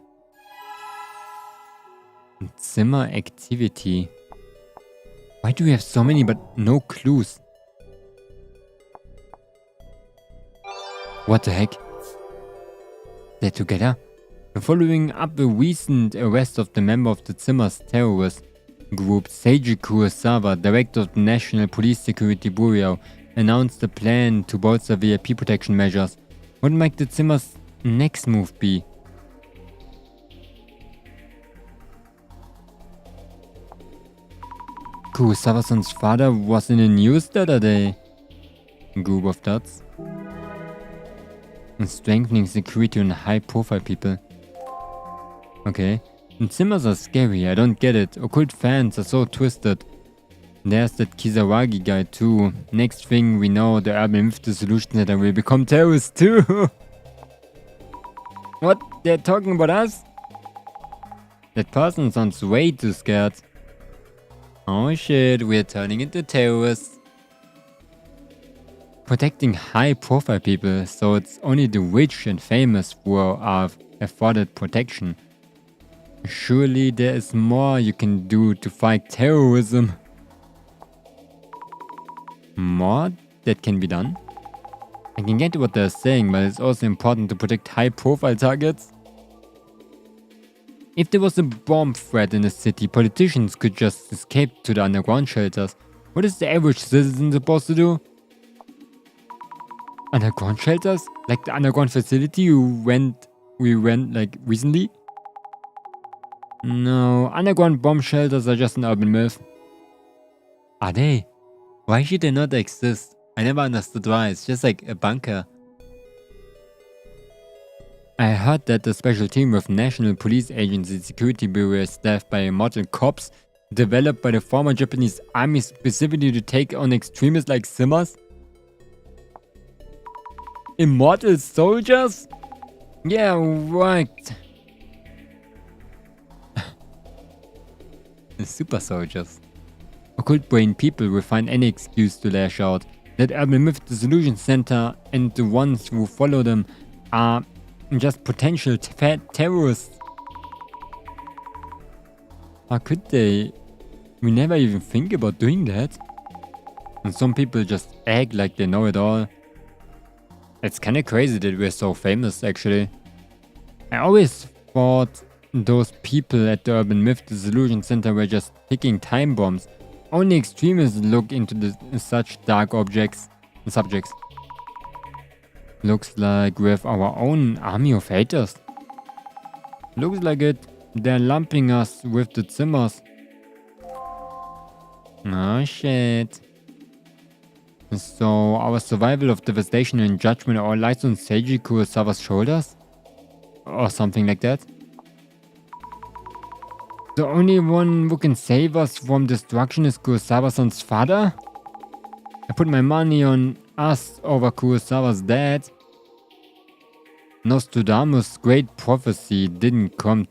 Zimmer activity. Why do we have so many but no clues? What the heck? They're together? Following up a recent arrest of the member of the Zimmers terrorist group, Seiji Kurosawa, director of the National Police Security Bureau, announced a plan to bolster VIP protection measures. What might the Zimmers' next move be? Kurosawa-san's father was in the news the other day. Group of dots. And strengthening security on high-profile people. Okay. And Zimmers are scary, I don't get it. Occult fans are so twisted. There's that Kisaragi guy too. Next thing we know, the urban myth Dissolution Center will become terrorists too. What? They're talking about us? That person sounds way too scared. Oh shit, we're turning into terrorists. Protecting high-profile people, so it's only the rich and famous who are afforded protection. Surely there is more you can do to fight terrorism. More that can be done? I can get what they're saying, but it's also important to protect high-profile targets. If there was a bomb threat in the city, politicians could just escape to the underground shelters. What is the average citizen supposed to do? Underground shelters? Like the underground facility we went like recently? No, underground bomb shelters are just an urban myth. Are they? Why should they not exist? I never understood why. It's just like a bunker. I heard that the special team of National Police Agency Security Bureau is staffed by immortal cops developed by the former Japanese army specifically to take on extremists like Simmers? Immortal soldiers? Yeah, right. Super soldiers. Occult brain people will find any excuse to lash out. That urban myth Dissolution Center and the ones who follow them are just potential terrorists. How could they? We never even think about doing that. And some people just act like they know it all. It's kinda crazy that we're so famous, actually. I always thought those people at the Urban Myth Dissolution Center were just ticking time bombs. Only extremists look into such dark subjects. Looks like we have our own army of haters. Looks like it. They're lumping us with the Zimmers. Oh shit. So our survival of devastation and judgment all lies on Seiji Kurosawa's shoulders? Or something like that? The only one who can save us from destruction is Kurosawa-san's father? I put my money on us over Kurosawa's dad. Nostradamus' great prophecy didn't come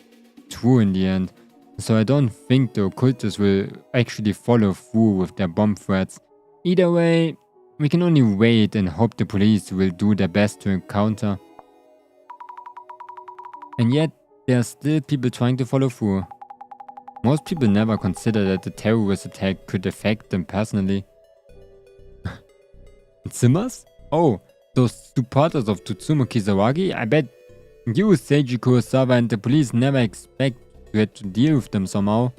true in the end, so I don't think the occultists will actually follow through with their bomb threats. Either way, we can only wait and hope the police will do their best to encounter. And yet, there are still people trying to follow through. Most people never consider that the terrorist attack could affect them personally. Zimmers? Oh, those supporters of Tsutomu Kisaragi? I bet you, Seiji Kurosawa, and the police never expect you had to deal with them somehow.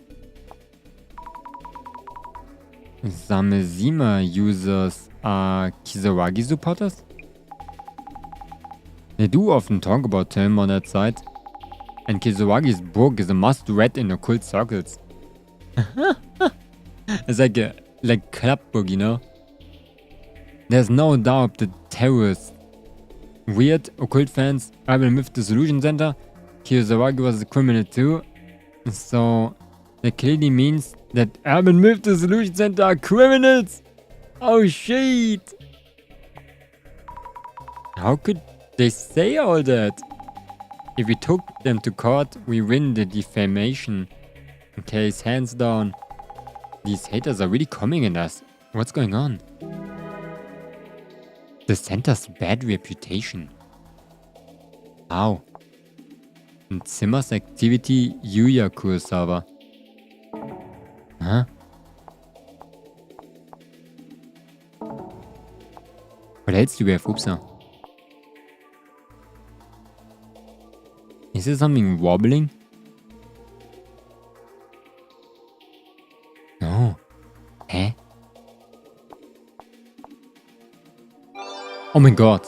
Samezima users are Kisaragi supporters? They do often talk about him on that site. And Kisaragi's book is a must-read in occult circles. It's like a club book, you know? There's no doubt the terrorists. Weird occult fans, Urban Myth Dissolution Center. Kisaragi was a criminal too. So that clearly means that Urban Myth Dissolution Center are criminals. Oh shit. How could they say all that? If we took them to court, we win the defamation case hands down. These haters are really coming at us. What's going on? The center's bad reputation. How? And Zimmer's activity, Yuya Kurosawa. Huh? What else do we have, Upsa? Is there something wobbling? No. Eh? Oh my god.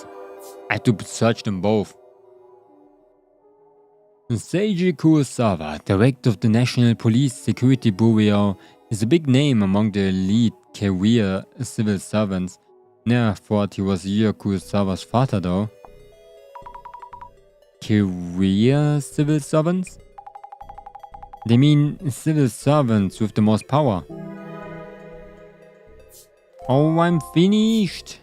I had to search them both. Seiji Kurosawa, director of the National Police Security Bureau, is a big name among the elite career civil servants. Never thought he was Yuya Kurosawa's father though. Career civil servants? They mean civil servants with the most power. Oh, I'm finished!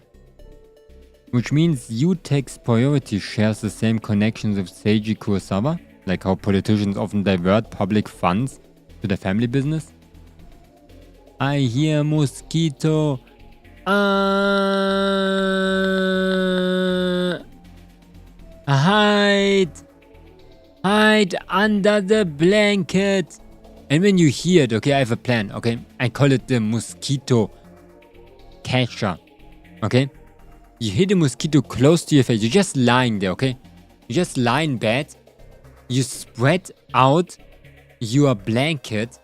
Which means UTEC's priority shares the same connections with Seiji Kurosawa, like how politicians often divert public funds to their family business. I hear mosquito. Hide! Hide under the blanket! And when you hear it, okay, I have a plan, okay? I call it the mosquito catcher, okay? You hit a mosquito close to your face, you're just lying there, okay? You just lie in bed, you spread out your blanket,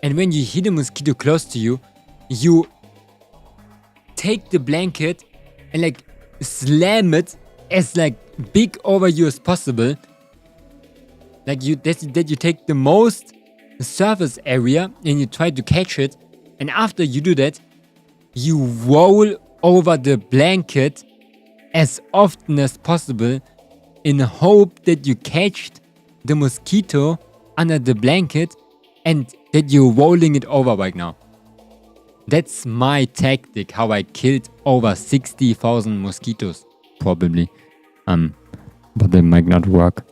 and when you hit a mosquito close to you, you take the blanket and like slam it as like big over you as possible. Like you take the most surface area and you try to catch it, and after you do that, you roll over the blanket as often as possible in hope that you catched the mosquito under the blanket and that you're rolling it over right now. That's my tactic, how I killed over 60,000 mosquitoes, probably. But that might not work.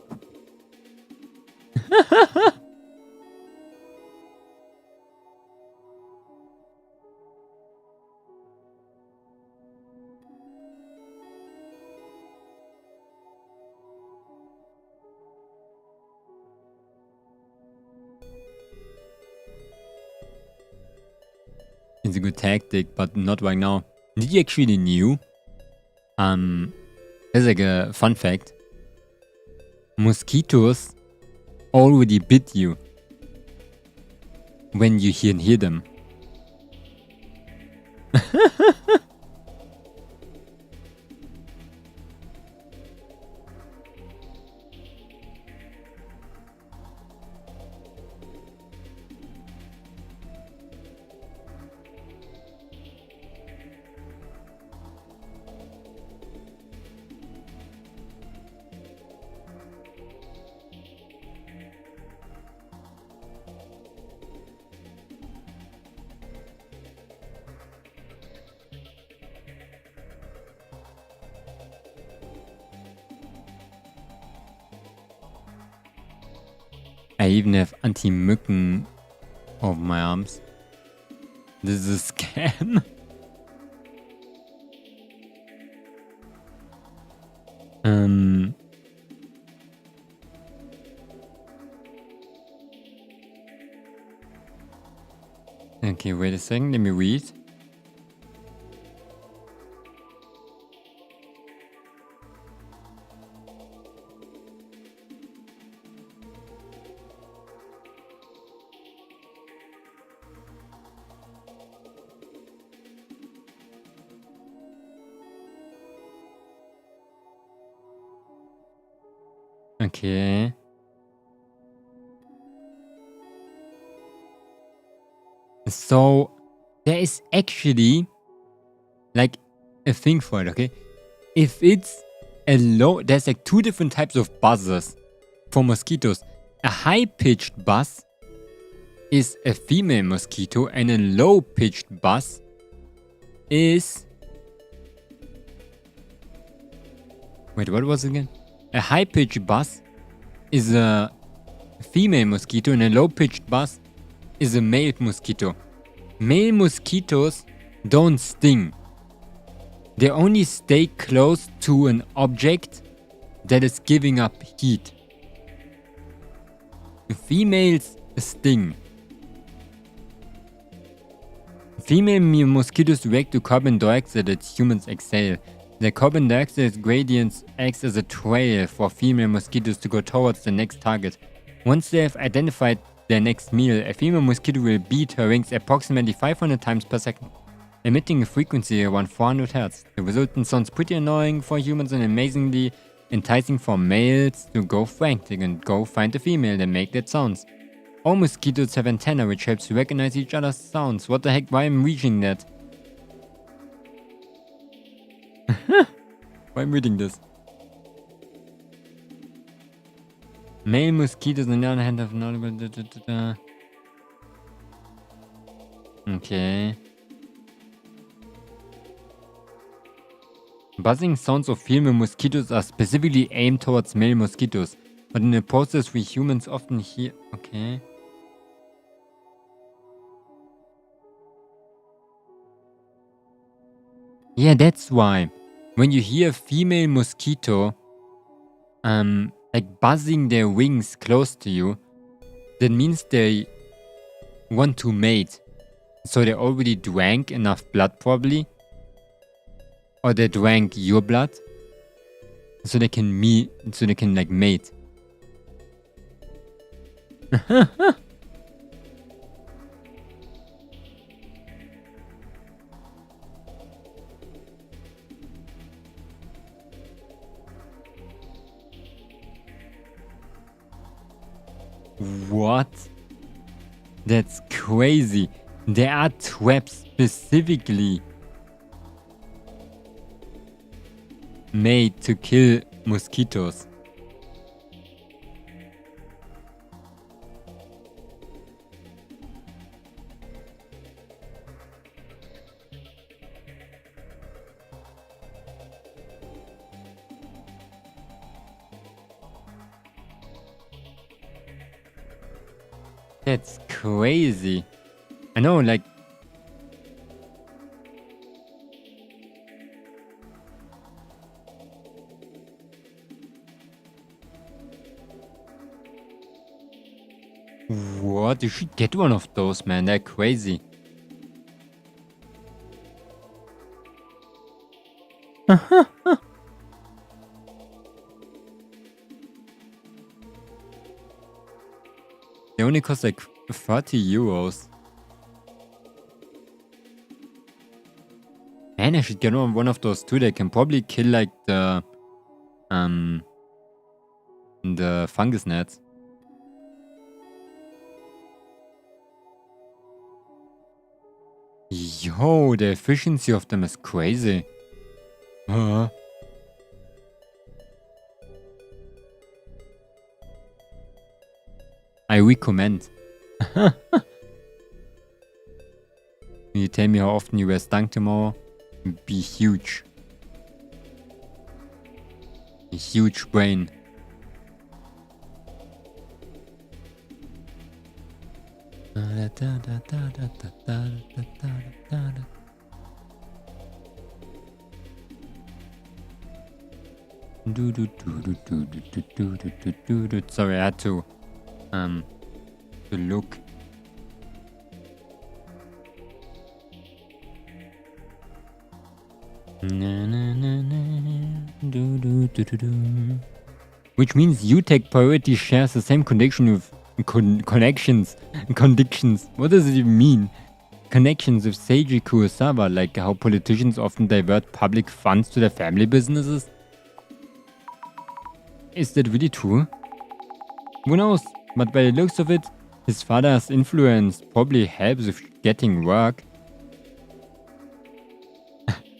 It's a good tactic, but not right now. Did you actually knew? There's like a fun fact. Mosquitoes already bit you when you hear them. I even have anti-Mücken over my arms. This is a scam. Okay, wait a second, let me read. Okay. So, there is actually like a thing for it, okay? If it's a low, there's like two different types of buzzers for mosquitoes. A high-pitched buzz is a female mosquito, and a low-pitched buzz is... Wait, what was it again? A high-pitched buzz is a female mosquito, and a low-pitched buzz is a male mosquito. Male mosquitoes don't sting. They only stay close to an object that is giving up heat. Females sting. Female mosquitoes react to carbon dioxide that humans exhale. The carbon dioxide gradients acts as a trail for female mosquitoes to go towards the next target. Once they have identified their next meal, a female mosquito will beat her wings approximately 500 times per second, emitting a frequency around 400 Hz. The resultant sounds pretty annoying for humans and amazingly enticing for males to go frantic and go find a female that make that sounds. All mosquitoes have antennae which helps to recognize each other's sounds. What the heck, why am I reading that? Why am I reading this? Male mosquitoes on the other hand have not... Okay. Buzzing sounds of female mosquitoes are specifically aimed towards male mosquitoes, but in the process we humans often hear... Okay. Yeah, that's why. When you hear a female mosquito, like buzzing their wings close to you, that means they want to mate. So they already drank enough blood probably. Or they drank your blood. So they can like mate. What? That's crazy. There are traps specifically made to kill mosquitoes. That's crazy. I know, like... What? You should get one of those, man. They're crazy. They only cost like 30 euros. Man, I should get one of those too. They can probably kill like the fungus gnats. Yo, the efficiency of them is crazy. I recommend. You tell me how often you were stung tomorrow? Be huge. A huge brain. Sorry, I had to look. Which means you take priority shares the same connection with connections. What does it even mean? Connections with Seiji Kurosawa, like how politicians often divert public funds to their family businesses? Is that really true? Who knows? But by the looks of it, his father's influence probably helps with getting work.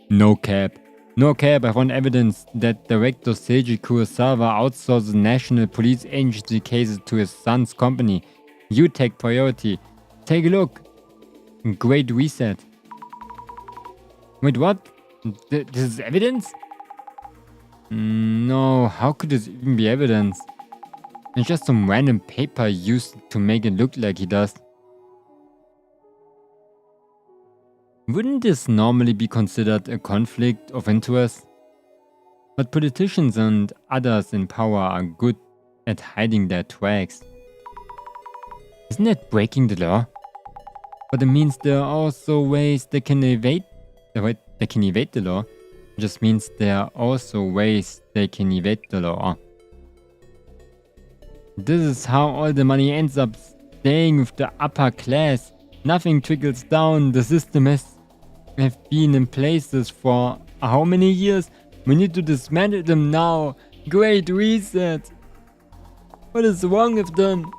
No cap. No cap, I found evidence that director Seiji Kurosawa outsourced national police agency cases to his son's company. You take priority. Take a look. Great reset. Wait, what? This is evidence? No, how could this even be evidence? It's just some random paper used to make it look like he does. Wouldn't this normally be considered a conflict of interest? But politicians and others in power are good at hiding their tracks. Isn't that breaking the law? But it means there are also ways they can evade the law. It just means there are also ways they can evade the law. This is how all the money ends up staying with the upper class. Nothing trickles down. The system have been in places for how many years? We need to dismantle them now. Great reset. What is wrong with them?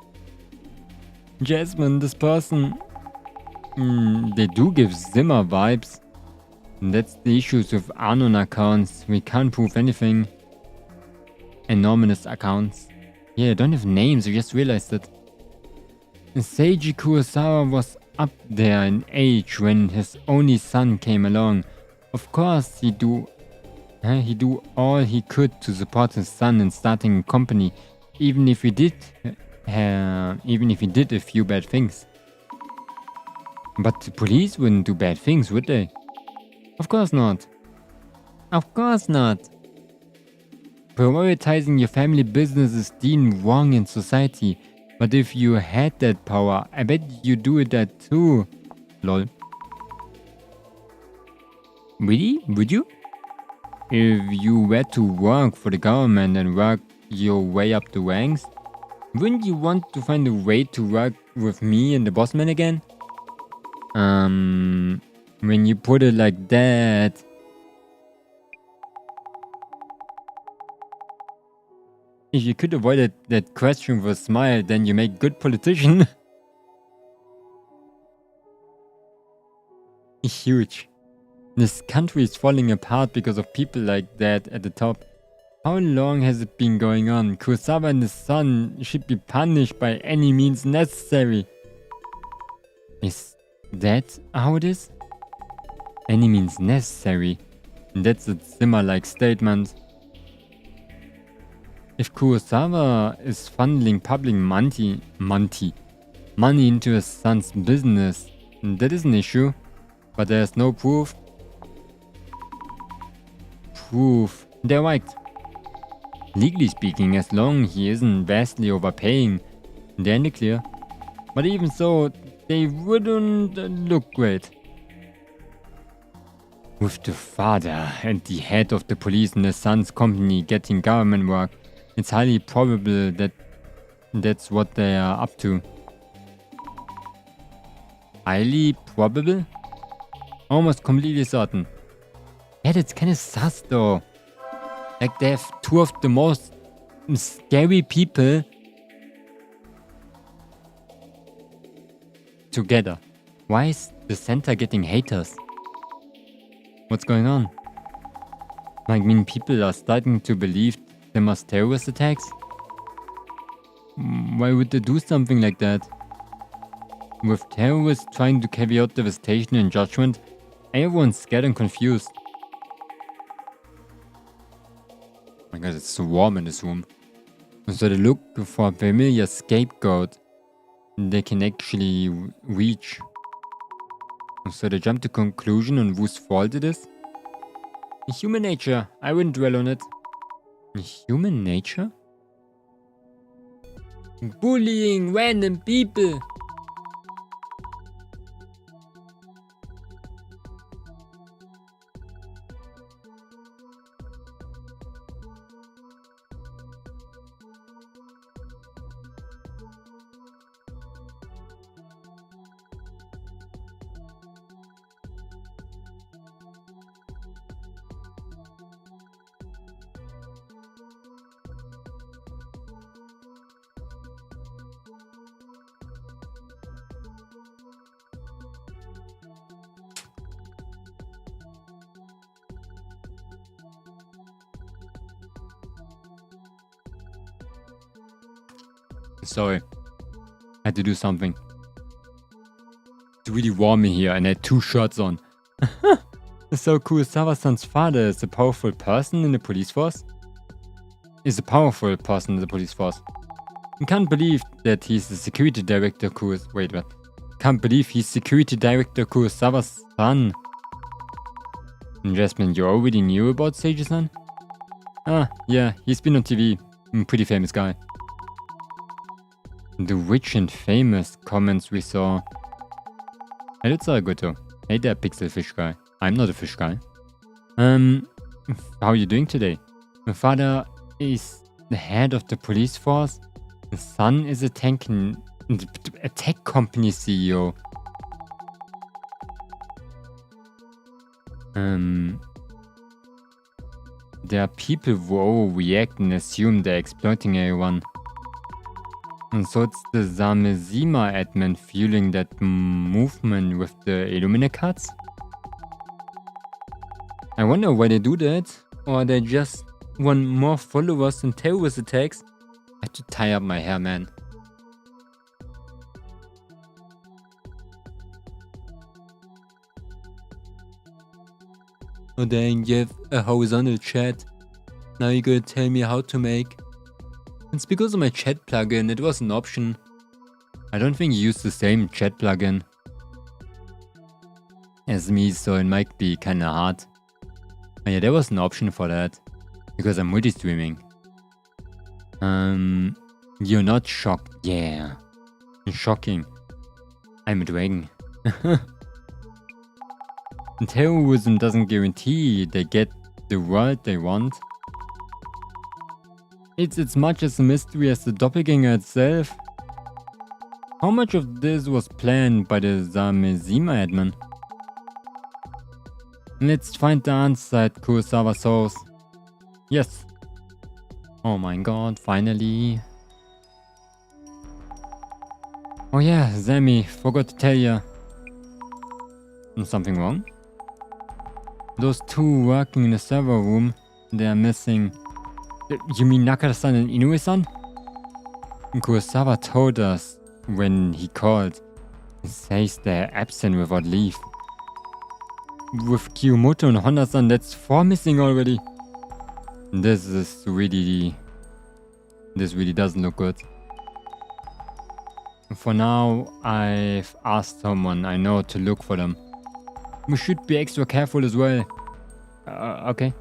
Jasmine, this person... they do give Zimmer vibes. And that's the issues with Anon accounts. We can't prove anything. Anonymous accounts. Yeah, I don't have names, I just realized it. Seiji Kurosawa was up there in age when his only son came along. Of course, he do all he could to support his son in starting a company, even if he did a few bad things. But the police wouldn't do bad things, would they? Of course not. Of course not. Prioritizing your family business is deemed wrong in society. But if you had that power, I bet you do that too. Lol. Really? Would you? If you were to work for the government and work your way up the ranks, wouldn't you want to find a way to work with me and the bossman again? When you put it like that... If you could avoid that question with a smile, then you make good politician. Huge. This country is falling apart because of people like that at the top. How long has it been going on? Kurosawa and his son should be punished by any means necessary. Is that how it is? Any means necessary. That's a Zimmer-like statement. If Kurosawa is funneling public money into his son's business. That is an issue, but there's no proof. They're right. Legally speaking, as long he isn't vastly overpaying, they're in the clear. But even so, they wouldn't look great. With the father and the head of the police in the son's company getting government work, it's highly probable that that's what they are up to. Highly probable? Almost completely certain. Yeah, that's kinda sus though. Like they have two of the most scary people together. Why is the center getting haters? What's going on? I mean, people are starting to believe there must terrorist attacks? Why would they do something like that? With terrorists trying to carry out devastation and judgment, everyone's scared and confused. Oh my god, it's so warm in this room. So they look for a familiar scapegoat they can actually reach. So they jump to conclusion on whose fault it is. Human nature, I wouldn't dwell on it. Human nature? Bullying random people. Sorry, I had to do something. It's really warm in here and I had 2 shirts on. So Kurosawa-san's father is a powerful person in the police force? I can't believe that he's the security director Can't believe he's security director Kurosawa's son. And Jasmine, you already knew about Sage-san? Ah, yeah, he's been on TV. Pretty famous guy. The rich and famous comments we saw. Hey, that's all good though. Hey there, pixel fish guy. I'm not a fish guy. How are you doing today? My father is the head of the police force. The son is a tech company CEO. There are people who overreact and assume they're exploiting everyone. And so it's the Samezima admin fueling that movement with the Illumina cards? I wonder why they do that, or they just want more followers and terrorist attacks. I have to tie up my hair, man. Oh dang, you have a horizontal chat. Now you're gonna tell me how to make. It's because of my chat plugin, it was an option. I don't think you use the same chat plugin as me, so it might be kinda hard. But yeah, there was an option for that, because I'm multi-streaming. You're not shocked? Yeah. Shocking. I'm a dragon. Terrorism doesn't guarantee they get the world they want. It's as much as a mystery as the Doppelganger itself. How much of this was planned by the Samezima admin? Let's find the answer at Kurosawa's house. Yes. Oh my god, finally. Oh yeah, Sammy, forgot to tell ya. Something wrong? Those 2 working in the server room, they are missing. You mean Nakata-san and Inoue-san? Kurosawa told us when he called. He says they're absent without leave. With Kiyomoto and Honda-san, that's 4 missing already. This really doesn't look good. For now, I've asked someone I know to look for them. We should be extra careful as well. Okay.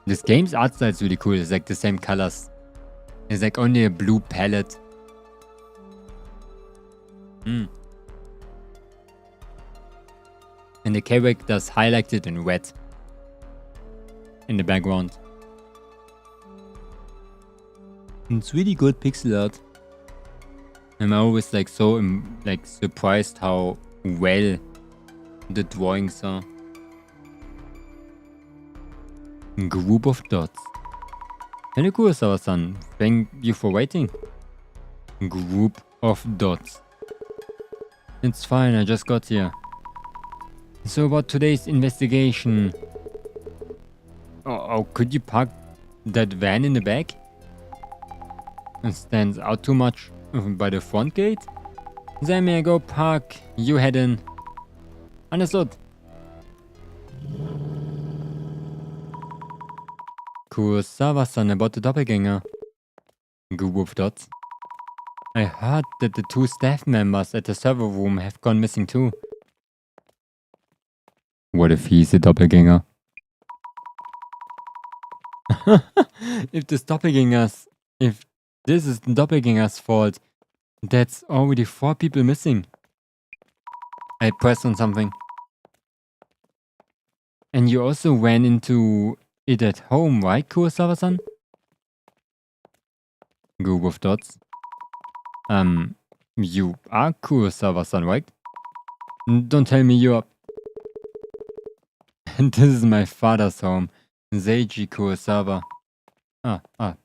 This game's art style is really cool. It's like the same colors. It's like only a blue palette. And the characters highlighted in red in the background. It's really good pixel art. I'm always like so surprised how well the drawings are. Group of dots. Hello Kurosawa-san, thank you for waiting. Group of dots. It's fine, I just got here. So about today's investigation. Oh, could you park that van in the back? It stands out too much by the front gate? Then may I go park, you head in. Understood. Kurosawa-san about the doppelganger. Group of dots. I heard that the 2 staff members at the server room have gone missing too. What if he's a doppelganger? If this is the doppelganger's fault, that's already 4 people missing. I pressed on something. And you also ran into it at home, right, Kurosawa-san? Group of dots. You are Kurosawa-san, right? Don't tell me you're... This is my father's home, Seiji Kurosawa.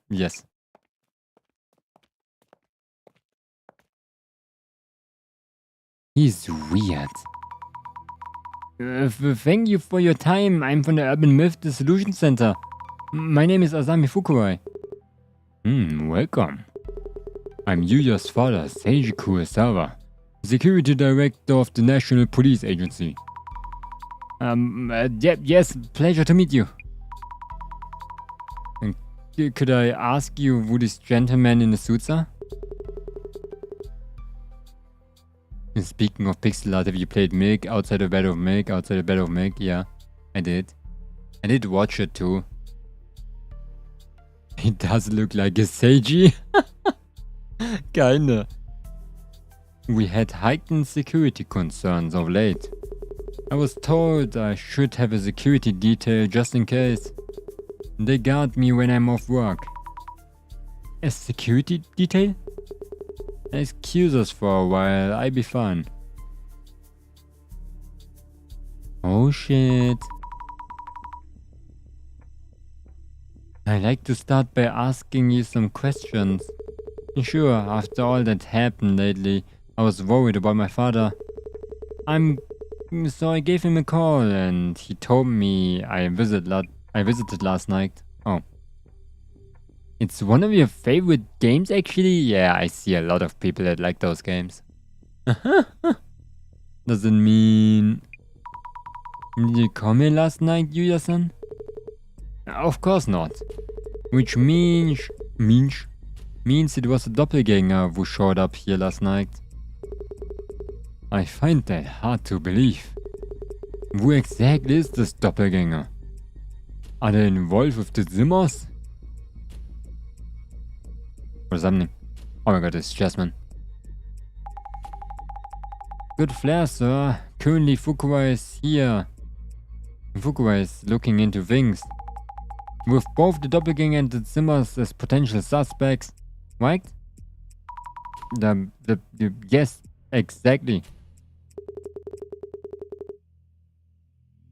Yes. He's weird. Thank you for your time. I'm from the Urban Myth Dissolution Center. My name is Asami Fukurai. Welcome. I'm Yuya's father, Seiji Kurosawa, Security Director of the National Police Agency. Yes, pleasure to meet you. Could I ask you who these gentlemen in the suits are? Speaking of pixel art, have you played Milk Outside of Battle of Milk? Outside of Battle of Milk? Yeah, I did. I did watch it too. It does look like a Seiji. Kinda. We had heightened security concerns of late. I was told I should have a security detail just in case. They guard me when I'm off work. A security detail? Excuse us for a while, I be fine. Oh shit. I like to start by asking you some questions. Sure, after all that happened lately, I was worried about my father. So I gave him a call and he told me I visited last night. Oh. It's one of your favorite games actually? Yeah, I see a lot of people that like those games. Doesn't mean... Did you come here last night, Yuya-san? Of course not. Which means it was a doppelganger who showed up here last night. I find that hard to believe. Who exactly is this doppelganger? Are they involved with the Zimmers? What's happening? Oh my god, it's Jasmine. Good flair, sir. Currently Fukurai is here. Fukurai is looking into things. With both the doppelganger and the Zimmers as potential suspects, right? Yes, exactly.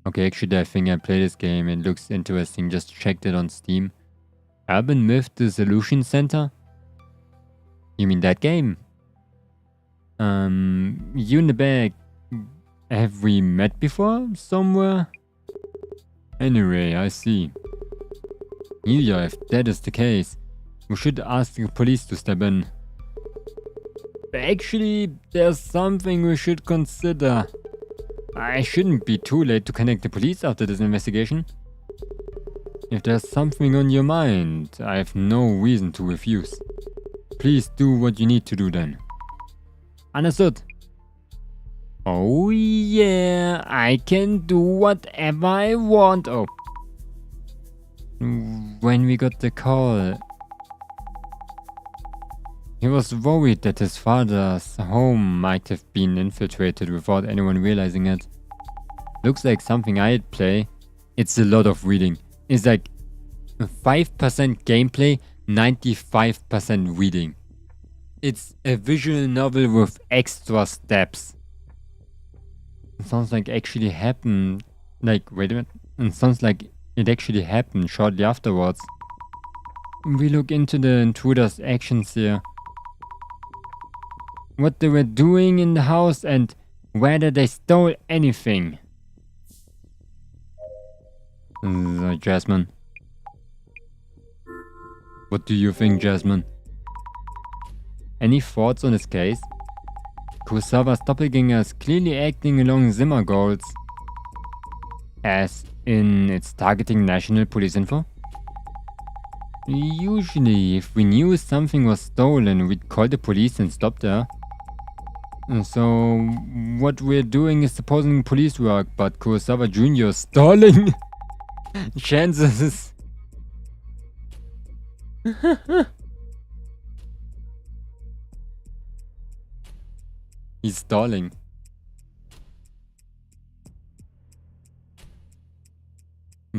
Okay, actually I think I played this game. It looks interesting. Just checked it on Steam. Urban Myth Dissolution Center? You mean that game? You in the back. Have we met before? Somewhere? Anyway, I see. Yuya, if that is the case, we should ask the police to step in. Actually, there's something we should consider. I shouldn't be too late to connect the police after this investigation. If there's something on your mind, I have no reason to refuse. please do what you need to do then. Understood. Oh yeah, I can do whatever I want. Oh. When we got the call, he was worried that his father's home might have been infiltrated without anyone realizing it. Looks like something I'd play. It's a lot of reading. It's like 5% gameplay, 95% reading. It's a visual novel with extra steps. It sounds like actually happened. Like, wait a minute. It sounds like it actually happened shortly afterwards. We look into the intruders' actions here. What they were doing in the house and whether they stole anything. Jasmine. What do you think, Jasmine? Any thoughts on this case? Kurosawa's doppelganger is clearly acting along Zimmer goals. As in, it's targeting national police info? Usually, if we knew something was stolen, we'd call the police and stop there. So, what we're doing is supposing police work, but Kurosawa Jr. is stalling. Chances. He's stalling.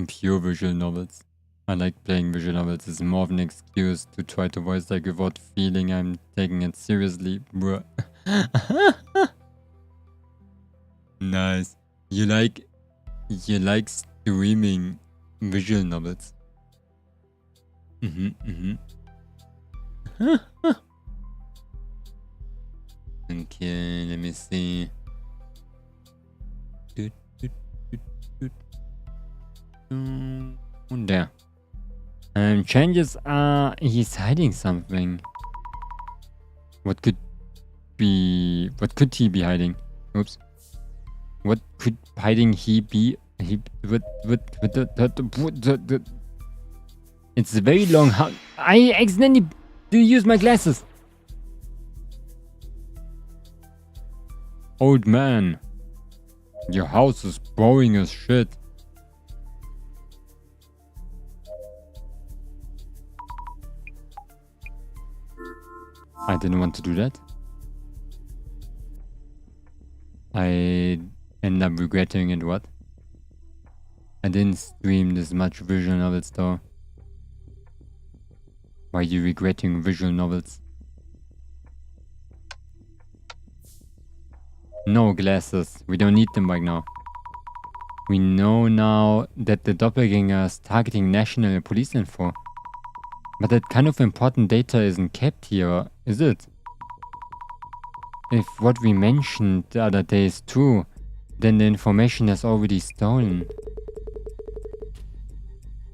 Pure visual novels. I like playing visual novels. It's more of an excuse to try to voice like without feeling I'm taking it seriously. Bruh. Nice. You like streaming visual novels. Okay, let me see. There. Changes are he's hiding something. What could he be hiding? Oops. What could hiding he be? It's a very long. I accidentally use my glasses. Old man, your house is boring as shit. I didn't want to do that. I end up regretting it, what? I didn't stream this much visual novels though. Why are you regretting visual novels? No glasses, we don't need them right now. We know now that the doppelganger is targeting national police info. But that kind of important data isn't kept here, is it? If what we mentioned the other day is true, then the information is already stolen.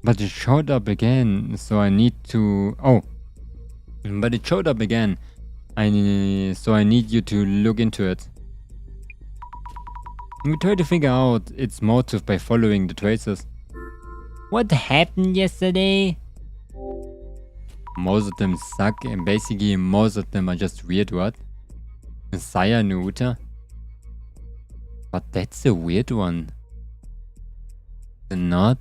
But it showed up again, so I need to... Oh! But it showed up again, so I need you to look into it. We try to figure out its motive by following the traces. What happened yesterday? Most of them suck, and basically most of them are just weird, what? Saya Nuta? But that's a weird one. The not?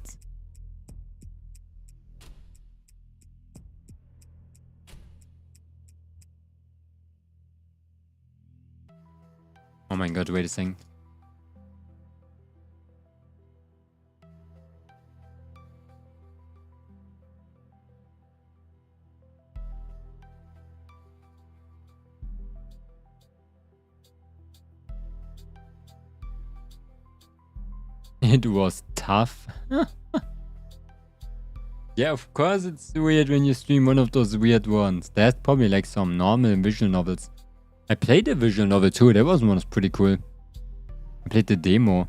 Oh my god, wait a second. It was tough. Yeah, of course it's weird when you stream one of those weird ones. There's probably like some normal visual novels. I played a visual novel too, that one was pretty cool. I played the demo.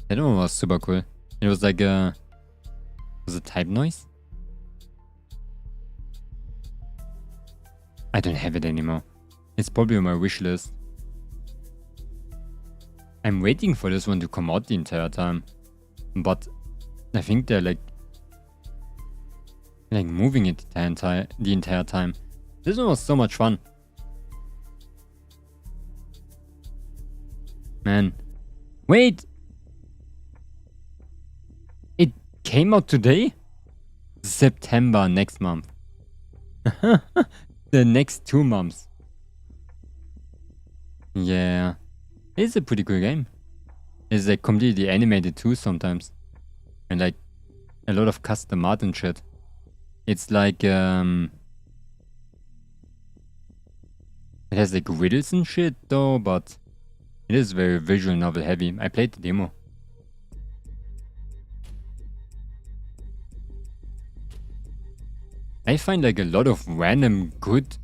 That one was super cool. It was like a... Was it type noise? I don't have it anymore. It's probably on my wish list. I'm waiting for this one to come out the entire time. But I think they're like Like moving it the entire time. This one was so much fun. Man. Wait! It came out today? September next month. The next 2 months. Yeah. It's a pretty cool game. It's like completely animated too sometimes. And like a lot of custom art and shit. It's like it has like riddles and shit though, but it is very visual novel heavy. I played the demo. I find like a lot of random good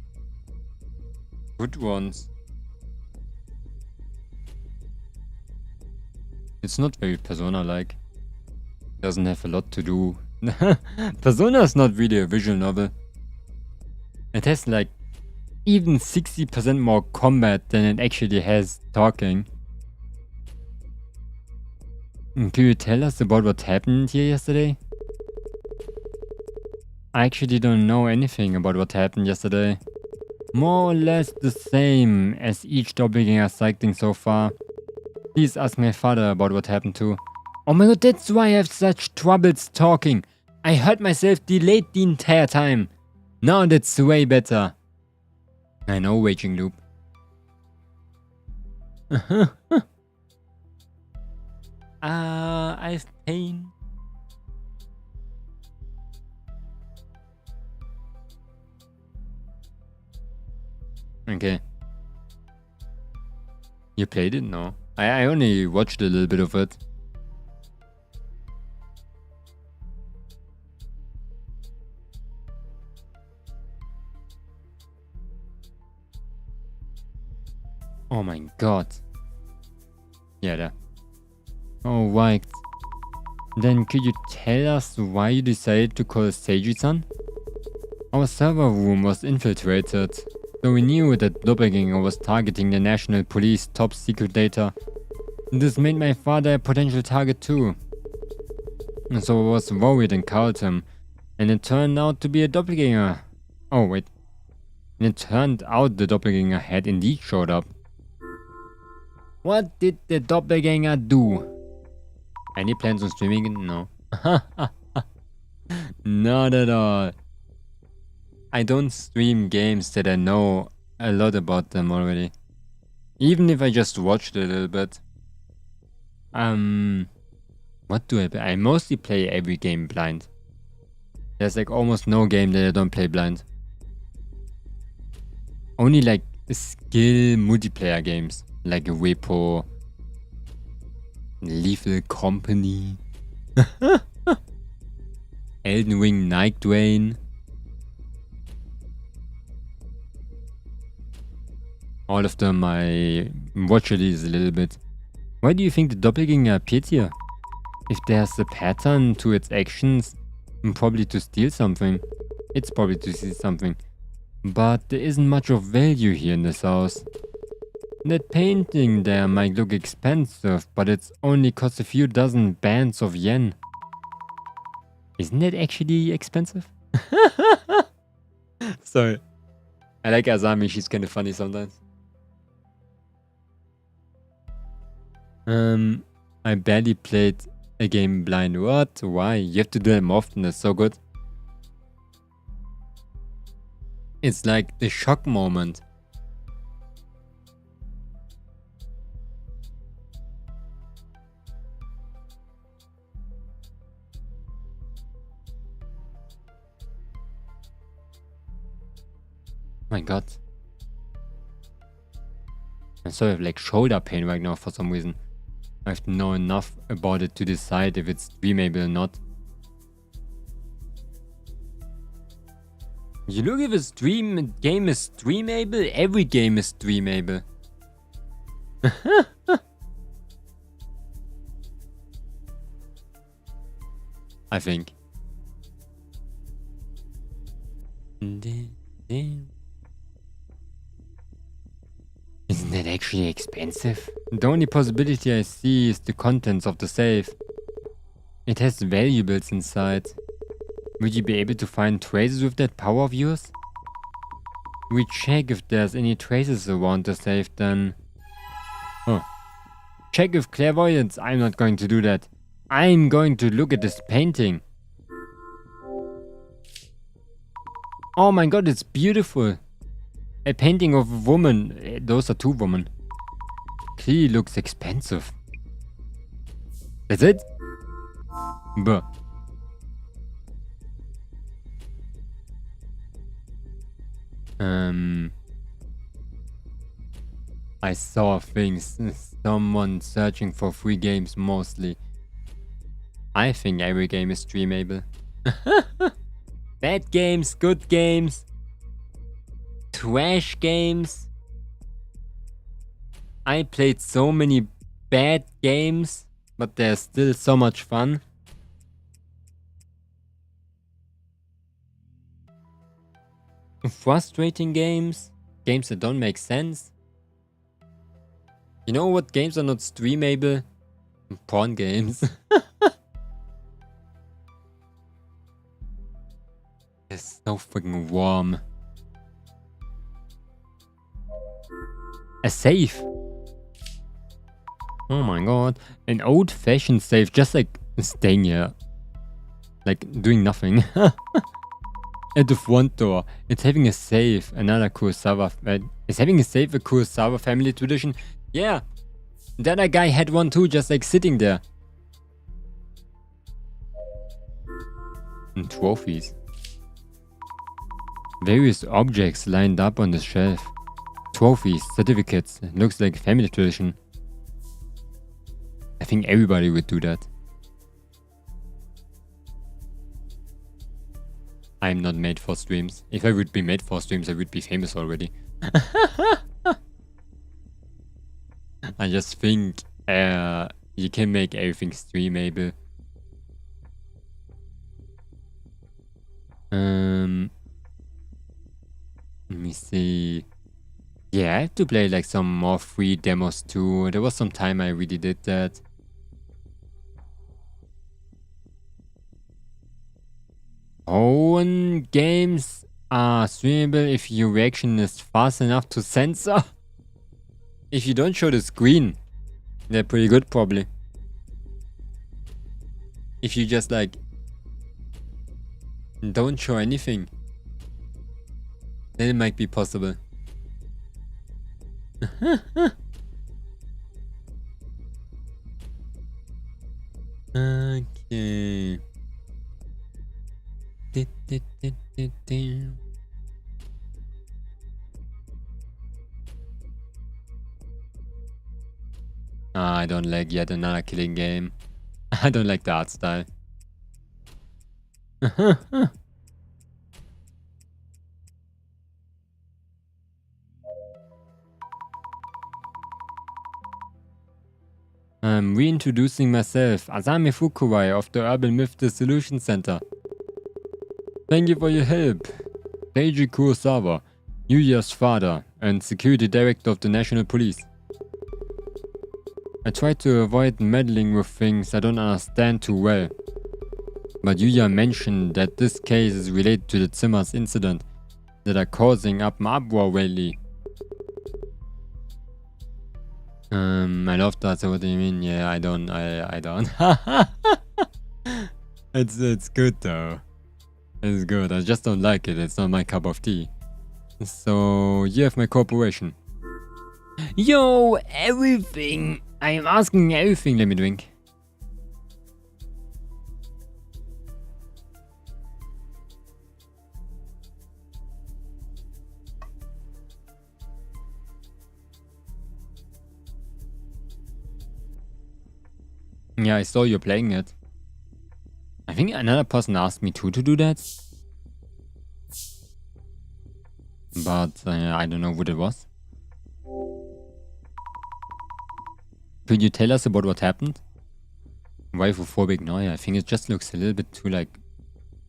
ones. It's not very Persona-like. Doesn't have a lot to do. Persona is not really a visual novel. It has like even 60% more combat than it actually has talking. Can you tell us about what happened here yesterday? I actually don't know anything about what happened yesterday. More or less the same as each Doppelganger sighting so far. Please ask my father about what happened too. Oh my god, that's why I have such troubles talking. I heard myself delayed the entire time. Now that's way better. I know, waging loop. I have pain. Okay. You played it? No. I only watched a little bit of it. Oh my god. Yeah, there. Oh, right. Then could you tell us why you decided to call Seiji-san? Our server room was infiltrated, so we knew that Doppelganger was targeting the national police top secret data. This made my father a potential target too. So I was worried and called him, and it turned out to be a Doppelganger. Oh wait. And it turned out the Doppelganger had indeed showed up. What did the Doppelganger do? Any plans on streaming it? No. Not at all. I don't stream games that I know a lot about them already. Even if I just watched a little bit. What do I play? I mostly play every game blind. There's like almost no game that I don't play blind. Only like skill multiplayer games. Like Repo, Lethal Company, Elden Ring Night Drain. All of them I watch at least a little bit. Why do you think the Doppelganger appeared here? If there's a pattern to its actions, probably to steal something. It's probably to steal something. But there isn't much of value here in this house. That painting there might look expensive, but it's only cost a few dozen bands of yen. Isn't that actually expensive? Sorry. I like Azami, she's kinda funny sometimes. I barely played a game blind. What? Why? You have to do them often, that's so good. It's like the shock moment. My god. I'm sorry, I have like shoulder pain right now for some reason. I have to know enough about it to decide if it's streamable or not. You look if a game is streamable, every game is streamable. I think. Isn't that actually expensive? The only possibility I see is the contents of the safe. It has valuables inside. Would you be able to find traces with that power of yours? We check if there's any traces around the safe then. Oh. Check with clairvoyance. I'm not going to do that. I'm going to look at this painting. Oh my god, it's beautiful. A painting of a woman. Those are two women. Clearly looks expensive. That's it? Buh. I saw things. Someone searching for free games mostly. I think every game is streamable. Bad games, good games, trash games. I played so many bad games, but they're still so much fun. Frustrating games, games that don't make sense. You know what games are not streamable? Porn games. It's so freaking warm. A safe. Oh my god. An old-fashioned safe, just like staying here. Like doing nothing. At the front door. It's having a safe. Another Kurosawa. Is having a safe a Kurosawa family tradition? Yeah. The other guy had one too, just like sitting there. And trophies. Various objects lined up on the shelf. Trophies, certificates. Looks like a family tradition. I think everybody would do that. I'm not made for streams. If I would be made for streams, I would be famous already. I just think you can make everything streamable. Let me see. Yeah, I have to play like some more free demos too. There was some time I really did that. Own games are streamable if your reaction is fast enough to censor. If you don't show the screen, they're pretty good probably. If you just like don't show anything, then it might be possible. Okay. I don't like yet another killing game. I don't like the art style. I'm reintroducing myself, Asami Fukurai of the Urban Myth Dissolution Center. Thank you for your help. Seiji Kurosawa, Yuya's father and security director of the National Police. I try to avoid meddling with things I don't understand too well. But Yuya mentioned that this case is related to the Zimmers incident that are causing up an uproar lately. I love that, so what do you mean? Yeah, I don't. It's good though. It's good, I just don't like it, it's not my cup of tea. So, you have my cooperation. Yo, everything! I am asking everything, let me drink. Yeah, I saw you playing it. I think another person asked me too to do that. But I don't know what it was. Could you tell us about what happened? Waifu-phobic? No, yeah, I think it just looks a little bit too like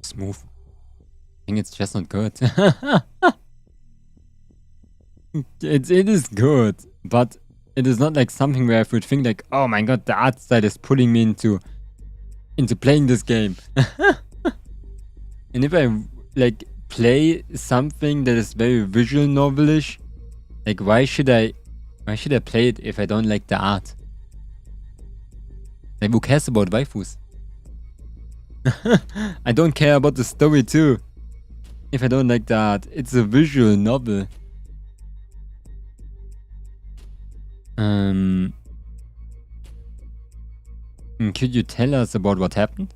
smooth. I think it's just not good. It is good, but it is not like something where I would think like, oh my god, the art style is pulling me into playing this game. And if I like play something that is very visual novelish, like why should I play it if I don't like the art? Like who cares about waifus? I don't care about the story too. If I don't like the art, it's a visual novel. Could you tell us about what happened?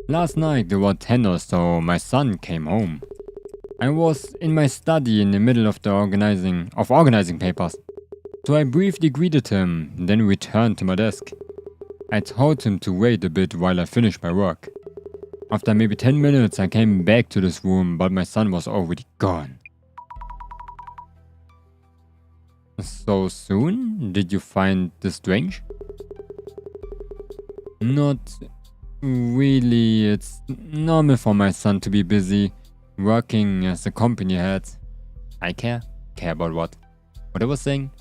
Last night, about 10 or so, my son came home. I was in my study in the middle of organizing papers. So I briefly greeted him, then returned to my desk. I told him to wait a bit while I finished my work. After maybe 10 minutes, I came back to this room, but my son was already gone. So soon? Did you find this strange? Not really. It's normal for my son to be busy working as a company head. I care. Care about what? What I was saying?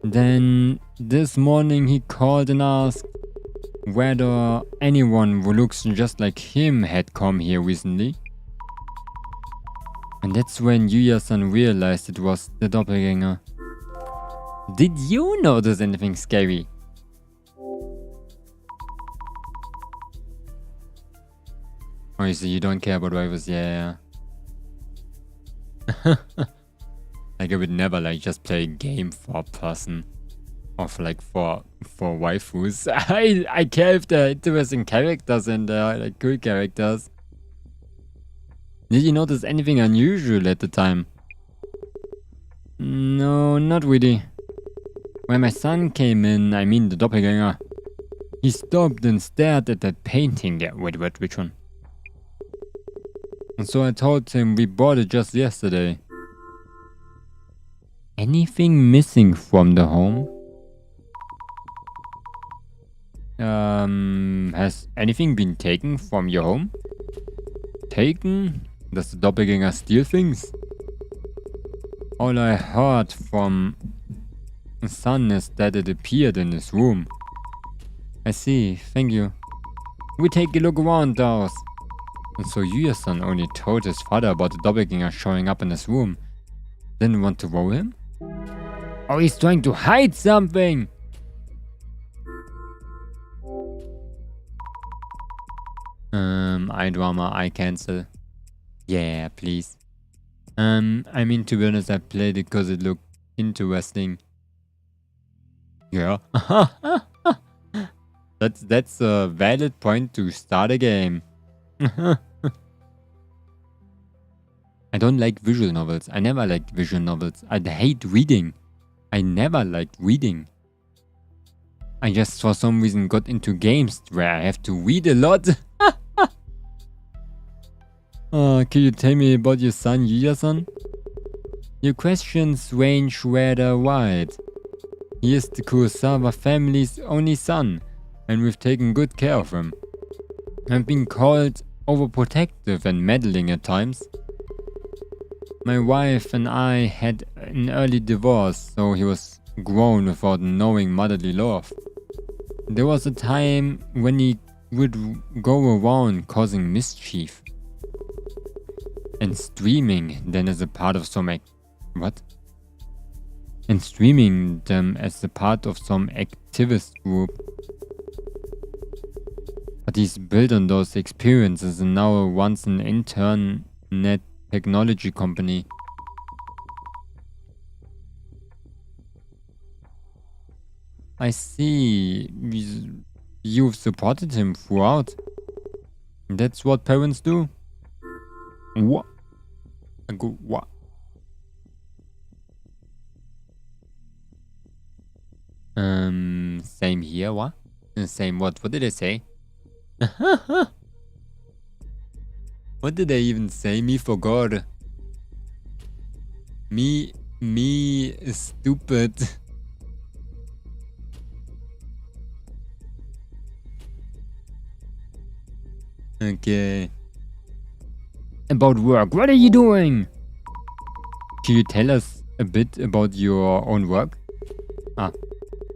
Then this morning he called and asked whether anyone who looks just like him had come here recently. And that's when Yuya-san realized it was the doppelganger. Did you notice anything scary? Oh, you see, you don't care about waifus, yeah. Like I would never like just play a game for a person. Or for waifus. I care if they're interesting characters and like cool characters. Did you notice anything unusual at the time? No, not really. When my son came in, I mean the doppelganger, he stopped and stared at that painting. Yeah, wait, which one? And so I told him we bought it just yesterday. Anything missing from the home? Has anything been taken from your home? Taken? Does the doppelganger steal things? All I heard from son is that it appeared in his room. I see, thank you. We take a look around ours. And so Yuya-san only told his father about the doppelganger showing up in his room. Didn't want to roll him? Oh, he's trying to hide something! Eye drama, I cancel. Yeah, please. I mean, to be honest, I played it because it looked interesting. Yeah. That's a valid point to start a game. I don't like visual novels. I never liked visual novels. I hate reading. I never liked reading. I just for some reason got into games where I have to read a lot. Can you tell me about your son, Yuya-san? Your questions range rather wide. He is the Kurosawa family's only son, and we've taken good care of him. I've been called overprotective and meddling at times. My wife and I had an early divorce, so he was grown without knowing motherly love. There was a time when he would go around causing mischief and streaming them as a part of some activist group. But he's built on those experiences and now runs an internet technology company. I see. You've supported him throughout. That's what parents do. What? I go, what? Same here, what? Same what? What did I say? What did I even say? Me forgot. Me stupid. Okay. About work, what are you doing? Can you tell us a bit about your own work?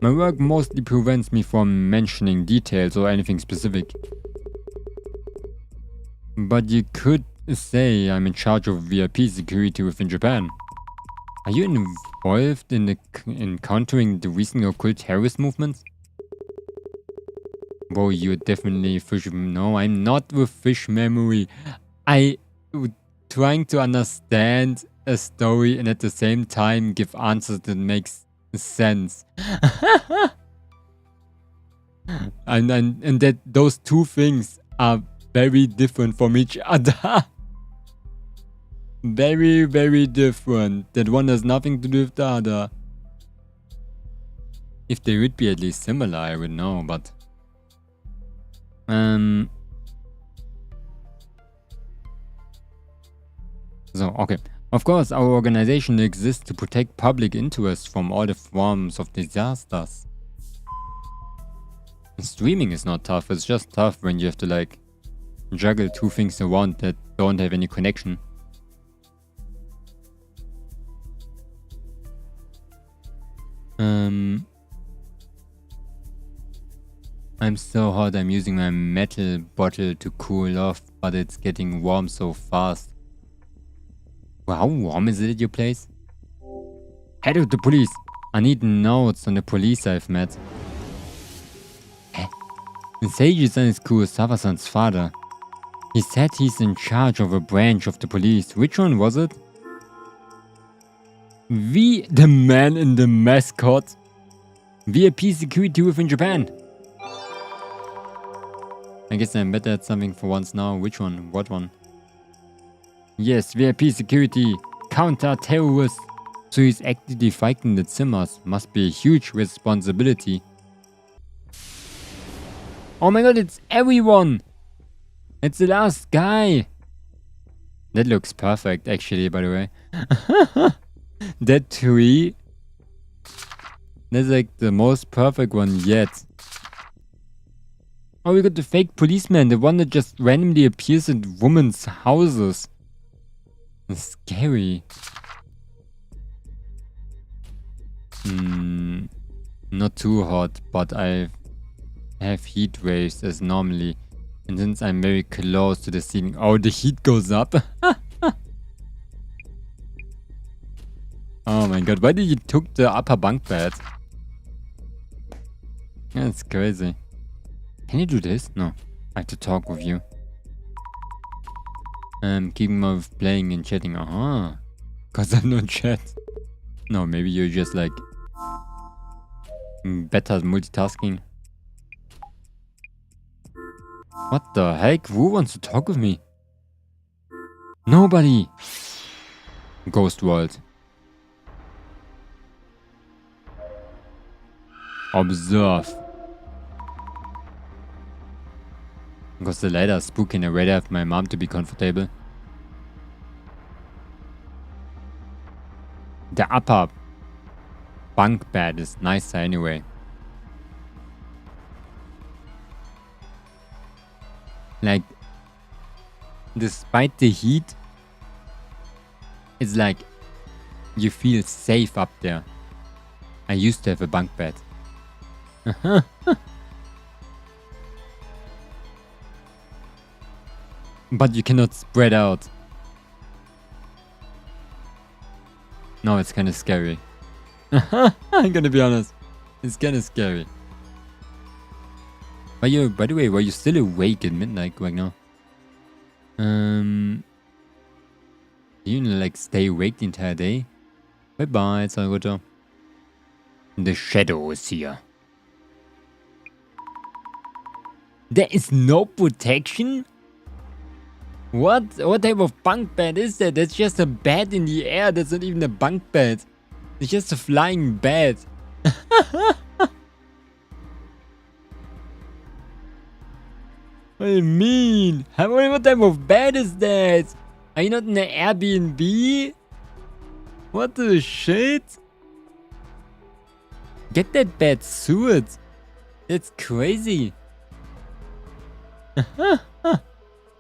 My work mostly prevents me from mentioning details or anything specific. But you could say I'm in charge of VIP security within Japan. Are you involved in countering the recent occult terrorist movements? Bro, you're definitely fish. No, I'm not with fish memory. I trying to understand a story and at the same time give answers that makes sense. and that those two things are very different from each other. Very, very different. That one has nothing to do with the other. If they would be at least similar, I would know, but... So, okay. Of course, our organization exists to protect public interest from all the forms of disasters. Streaming is not tough, it's just tough when you have to like juggle two things around that don't have any connection. I'm so hot, I'm using my metal bottle to cool off, but it's getting warm so fast. Well, how warm is it at your place? Head of the police. I need notes on the police I've met. Seiji-san is Kurosawa-san's father. He said he's in charge of a branch of the police. Which one was it? The man in the mascot. VIP security within Japan. I guess I'm better at something for once now. Which one? What one? Yes, VIP security. Counter-terrorists. So he's actively fighting the Zimmers. Must be a huge responsibility. Oh my god, it's everyone! It's the last guy! That looks perfect, actually, by the way. That tree. That's like the most perfect one yet. Oh, we got the fake policeman, the one that just randomly appears in women's houses. That's scary. Not too hot, but I have heat waves as normally. And since I'm very close to the ceiling... Oh, the heat goes up. Oh my god, why did you took the upper bunk bed? That's crazy. Can you do this? No. I have to talk with you. Keeping on playing and chatting. Cause I'm not chat. No, maybe you're just like... better at multitasking. What the heck? Who wants to talk with me? Nobody! Ghost world. Observe. Because the ladder is spooky and I'd rather have my mom to be comfortable. The upper bunk bed is nicer anyway. Like, despite the heat, it's like you feel safe up there. I used to have a bunk bed. But you cannot spread out. No, it's kind of scary. I'm gonna be honest. It's kind of scary. By the way, were you still awake at midnight right now? Do you like stay awake the entire day? Bye bye, Salvatore. The shadow is here. There is no protection? What? What type of bunk bed is that? That's just a bed in the air. That's not even a bunk bed. It's just a flying bed. What do you mean? What type of bed is that? Are you not in an Airbnb? What the shit? Get that bed sued. That's crazy.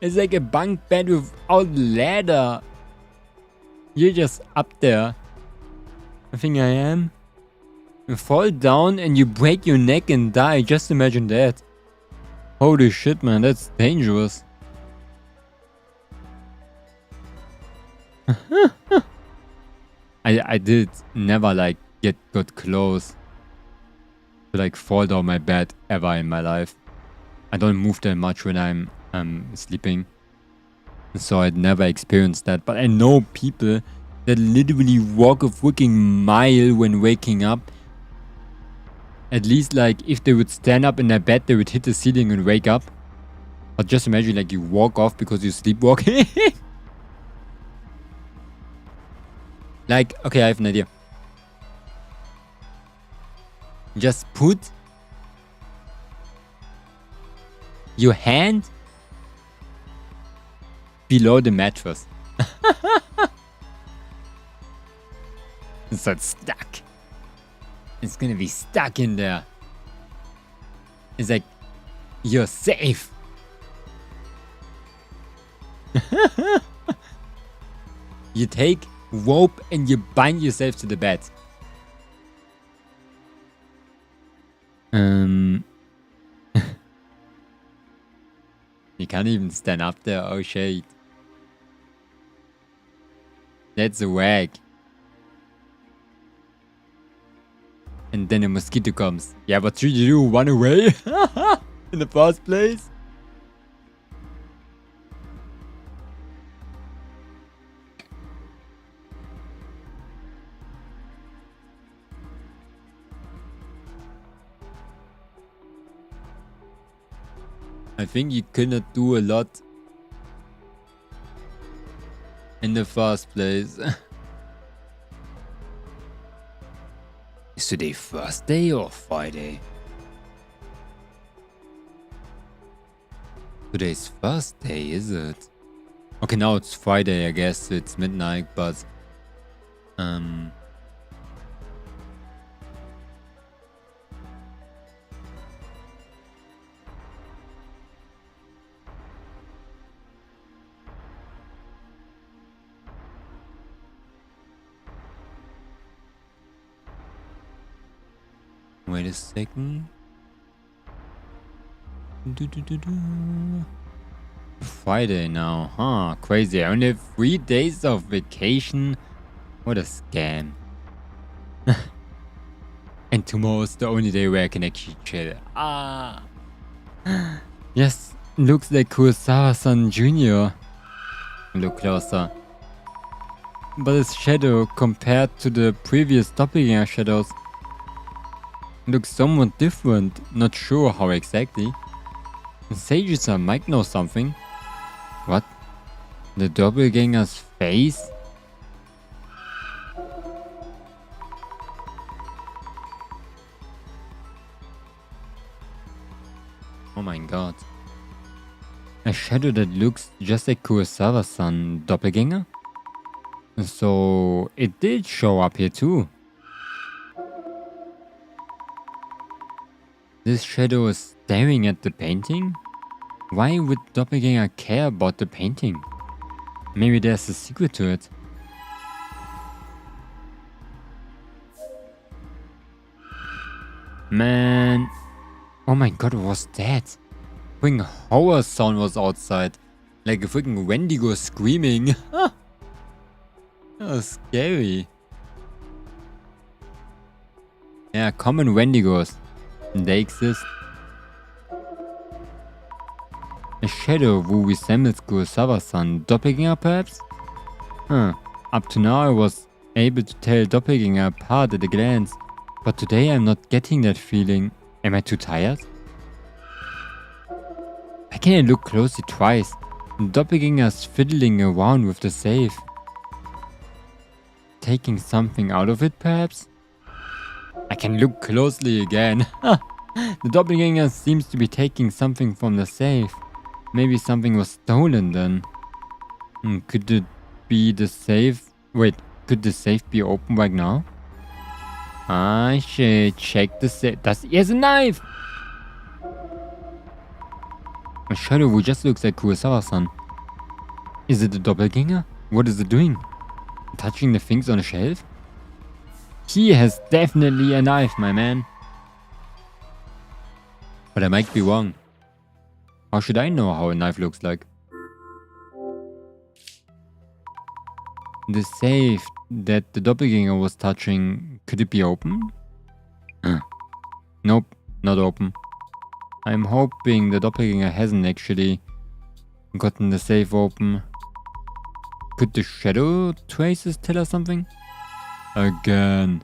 It's like a bunk bed without ladder. You're just up there. I think I am. You fall down and you break your neck and die. Just imagine that. Holy shit, man. That's dangerous. I did never like got close to like fall down my bed ever in my life. I don't move that much when I'm sleeping. So I'd never experienced that. But I know people that literally walk a freaking mile when waking up. At least like if they would stand up in their bed, they would hit the ceiling and wake up. But just imagine like you walk off because you're sleepwalking. Like, okay, I have an idea. Just put your hand below the mattress. So it's stuck. It's gonna be stuck in there. It's like, you're safe. You take rope and you bind yourself to the bed. You can't even stand up there. Oh shit. That's a wag. And then a mosquito comes. Yeah, what should you do? Run away? In the first place? I think you cannot do a lot in the first place. Is today Thursday or Friday? Today's Thursday, is it? Okay, now it's Friday, I guess. It's midnight, but... Wait a second. Friday now, huh? Crazy. I only have 3 days of vacation. What a scam. And tomorrow's the only day where I can actually chill. Ah. Yes, looks like Kurosawa-san Jr. Look closer. But his shadow compared to the previous Doppelganger shadows looks somewhat different, not sure how exactly. Sages might know something. What? The Doppelganger's face? Oh my god. A shadow that looks just like Kurosawa-san Doppelganger? So it did show up here too. This shadow is staring at the painting? Why would Doppelganger care about the painting? Maybe there's a secret to it. Man. Oh my god, what was that? Freaking horror sound was outside. Like a freaking Wendigo screaming. That was scary. Yeah, common Wendigos. They exist. A shadow who resembles Kurosawa-san Doppelganger perhaps? Huh. Up to now I was able to tell Doppelganger apart at a glance. But today I'm not getting that feeling. Am I too tired? Why can't I look closely twice? Doppelganger's fiddling around with the safe. Taking something out of it perhaps? I can look closely again. The Doppelganger seems to be taking something from the safe. Maybe something was stolen then. Could it be the safe? Wait, could the safe be open right now? I should check the safe. He has a knife! A shadow who just looks like Kurosawa-san. Is it a Doppelganger? What is it doing? Touching the things on a shelf? He has definitely a knife, my man. But I might be wrong. How should I know how a knife looks like? The safe that the doppelganger was touching, could it be open? Nope, not open. I'm hoping the doppelganger hasn't actually gotten the safe open. Could the shadow traces tell us something? Again.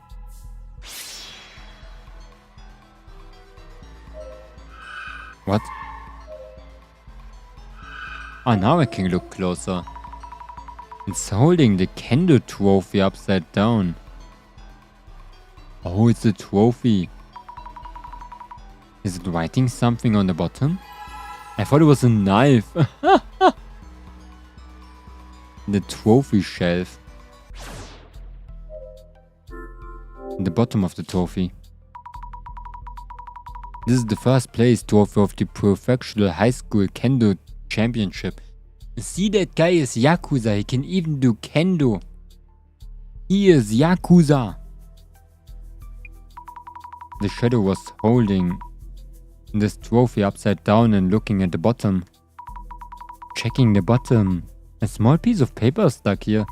What? Ah, now I can look closer. It's holding the Kendo trophy upside down. Oh, it's a trophy. Is it writing something on the bottom? I thought it was a knife. The trophy shelf. The bottom of the trophy. This is the first place trophy of the Professional High School Kendo Championship. See, that guy is Yakuza. He can even do Kendo. He is Yakuza. The shadow was holding this trophy upside down and looking at the bottom. Checking the bottom. A small piece of paper stuck here.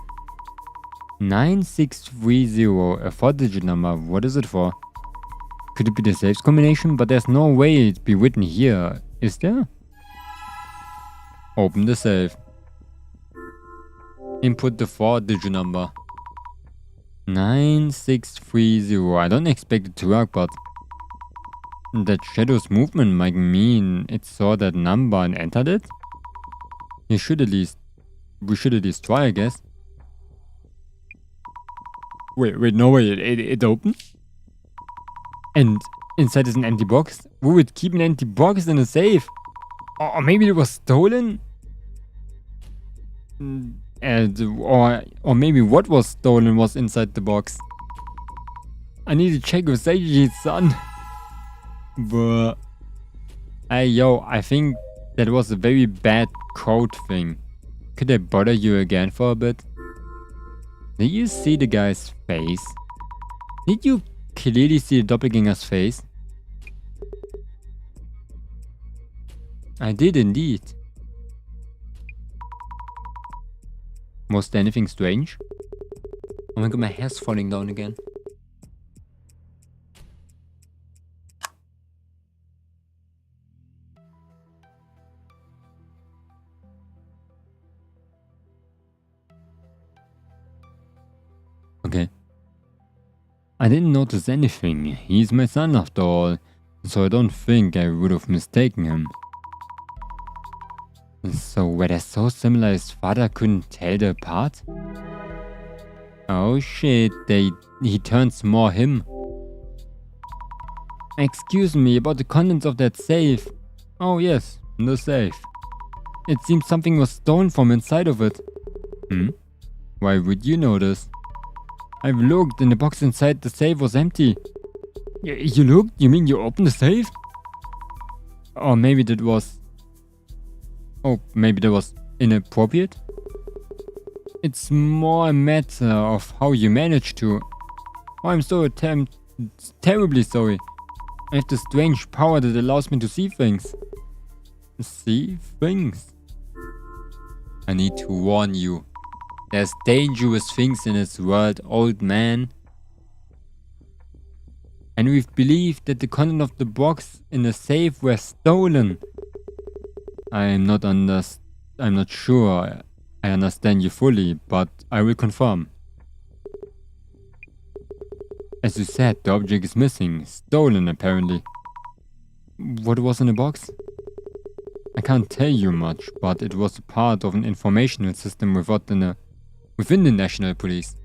9630, a 4-digit number. What is it for? Could it be the safe's combination? But there's no way it'd be written here. Is there? Open the safe. Input the 4-digit number. 9630. I don't expect it to work, but that shadow's movement might mean it saw that number and entered it. We should at least try, I guess. Wait, no way, it opened? And inside is an empty box? Who would keep an empty box in a safe? Or maybe it was stolen? Or maybe what was stolen was inside the box. I need to check with Seiji-san. But hey yo, I think that was a very bad code thing. Could I bother you again for a bit? Did you see the guy's face? Did you clearly see the doppelganger's face? I did indeed. Was there anything strange? Oh my god, my hair's falling down again. Okay. I didn't notice anything. He's my son after all, so I don't think I would have mistaken him. So were they so similar his father couldn't tell them apart? Oh shit, he turns more him. Excuse me, about the contents of that safe. Oh yes, the safe. It seems something was stolen from inside of it. Why would you know this? I've looked and the box inside the safe was empty. You looked? You mean you opened the safe? Or maybe that was... Oh, maybe that was inappropriate? It's more a matter of how you managed to... Oh, I'm so terribly sorry. I have this strange power that allows me to see things. See things? I need to warn you. There's dangerous things in this world, old man. And we've believed that the content of the box in the safe were stolen. I'm not sure I understand you fully, but I will confirm. As you said, the object is missing, stolen apparently. What was in the box? I can't tell you much, but it was a part of an informational system within the National Police.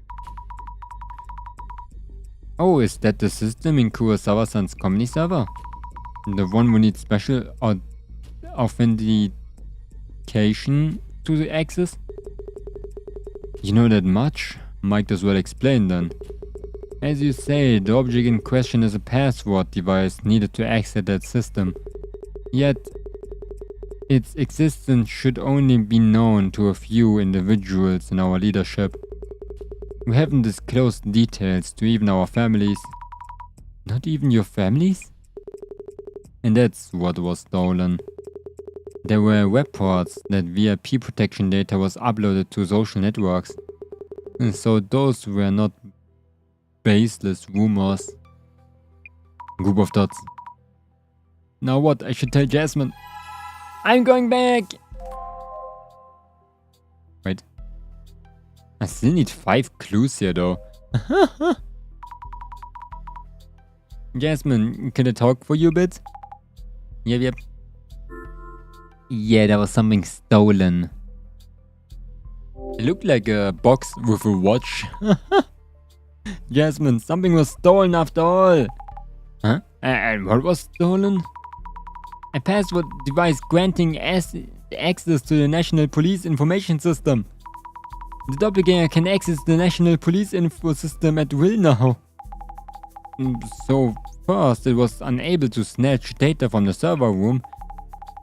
Oh, is that the system in Kurosawa-san's comedy server? The one we need special authentication to access? You know that much? Might as well explain then. As you say, the object in question is a password device needed to access that system. Yet, its existence should only be known to a few individuals in our leadership. We haven't disclosed details to even our families. Not even your families? And that's what was stolen. There were web ports that VIP protection data was uploaded to social networks. And so those were not baseless rumors. Group of dots. Now what? I should tell Jasmine. I'm going back! Wait. I still need 5 clues here though. Jasmine, can I talk for you a bit? Yep. Yeah, there was something stolen. It looked like a box with a watch. Jasmine, something was stolen after all. Huh? And what was stolen? A password device granting access to the National Police Information System. The Doppelganger can access the National Police Info System at will now. So first it was unable to snatch data from the server room,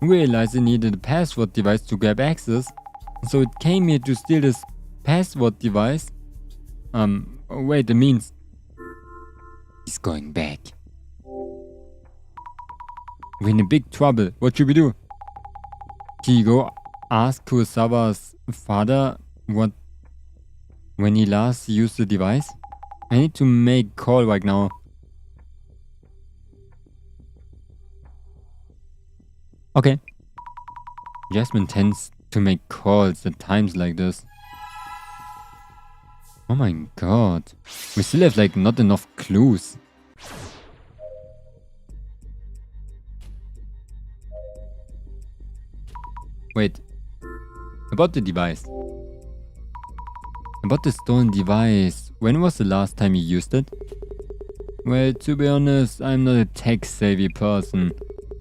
realized it needed a password device to grab access, so it came here to steal this password device. Wait, it means he's going back. We're in a big trouble. What should we do? Can you go ask Kurosawa's father when he last used the device? I need to make a call right now. Okay. Jasmine tends to make calls at times like this. Oh my god. We still have like not enough clues. Wait. About the device. About the stolen device. When was the last time you used it? Well, to be honest, I'm not a tech-savvy person.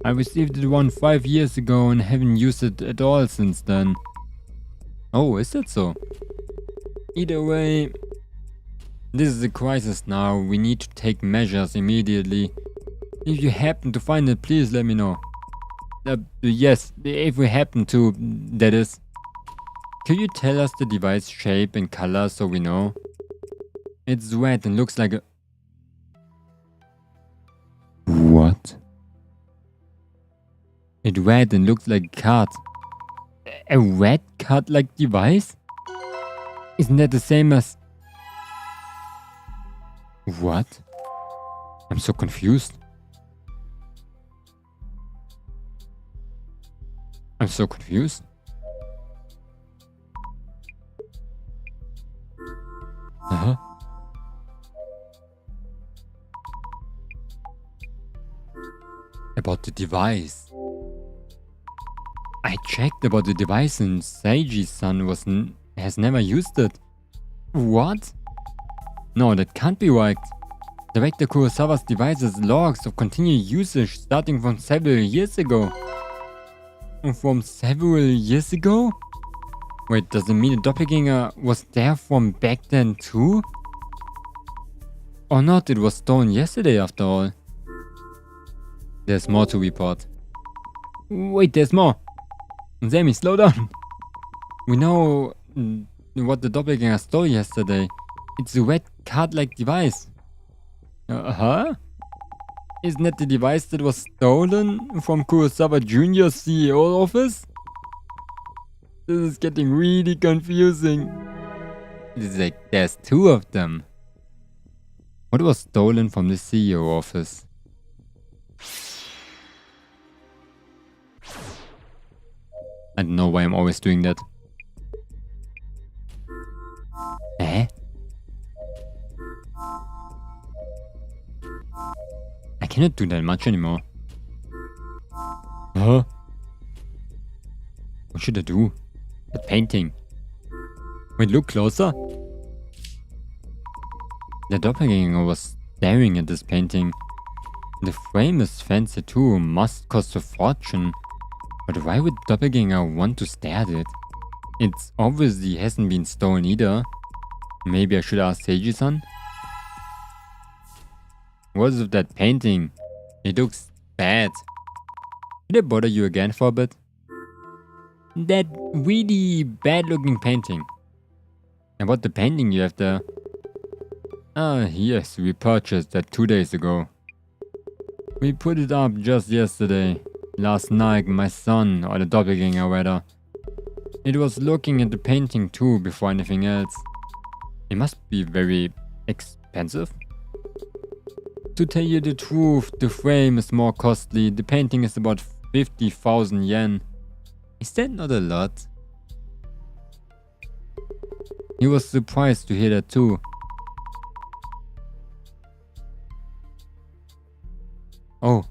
I received it 5 years ago and haven't used it at all since then. Oh, is that so? Either way, this is a crisis now. We need to take measures immediately. If you happen to find it, please let me know. Yes, if we happen to, that is. Could you tell us the device shape and color so we know? It's red and looks like a... What? It's red and looks like a card. A red card-like device? Isn't that the same as... What? I'm so confused. I'm so confused. Uh-huh. About the device. I checked about the device and Seiji-san has never used it. What? No, that can't be right. Director Kurosawa's device has logs of continued usage starting from several years ago. From several years ago? Wait, does it mean the Doppelganger was there from back then too? Or not, it was stolen yesterday after all. There's more to report. Wait, there's more. Sammy, slow down. We know what the Doppelganger stole yesterday. It's a red card-like device. Huh? Isn't that the device that was stolen from Kurosawa Jr.'s CEO office? This is getting really confusing. It's like there's 2 of them. What was stolen from the CEO office? I don't know why I'm always doing that. Eh? I cannot do that much anymore. Huh? What should I do? The painting. Wait, look closer. The Doppelganger was staring at this painting. The frame is fancy too, must cost a fortune. But why would Doppelganger want to stare at it? It's obviously hasn't been stolen either. Maybe I should ask Seiji-san? What is with that painting? It looks bad. Did I bother you again for a bit? That really bad looking painting. About the painting you have there. Ah, yes, we purchased that 2 days ago. We put it up just yesterday. Last night, my son, or the doppelganger rather, it was looking at the painting too before anything else. It must be very expensive. To tell you the truth, the frame is more costly. The painting is about 50,000 yen. Is that not a lot? He was surprised to hear that too. Oh,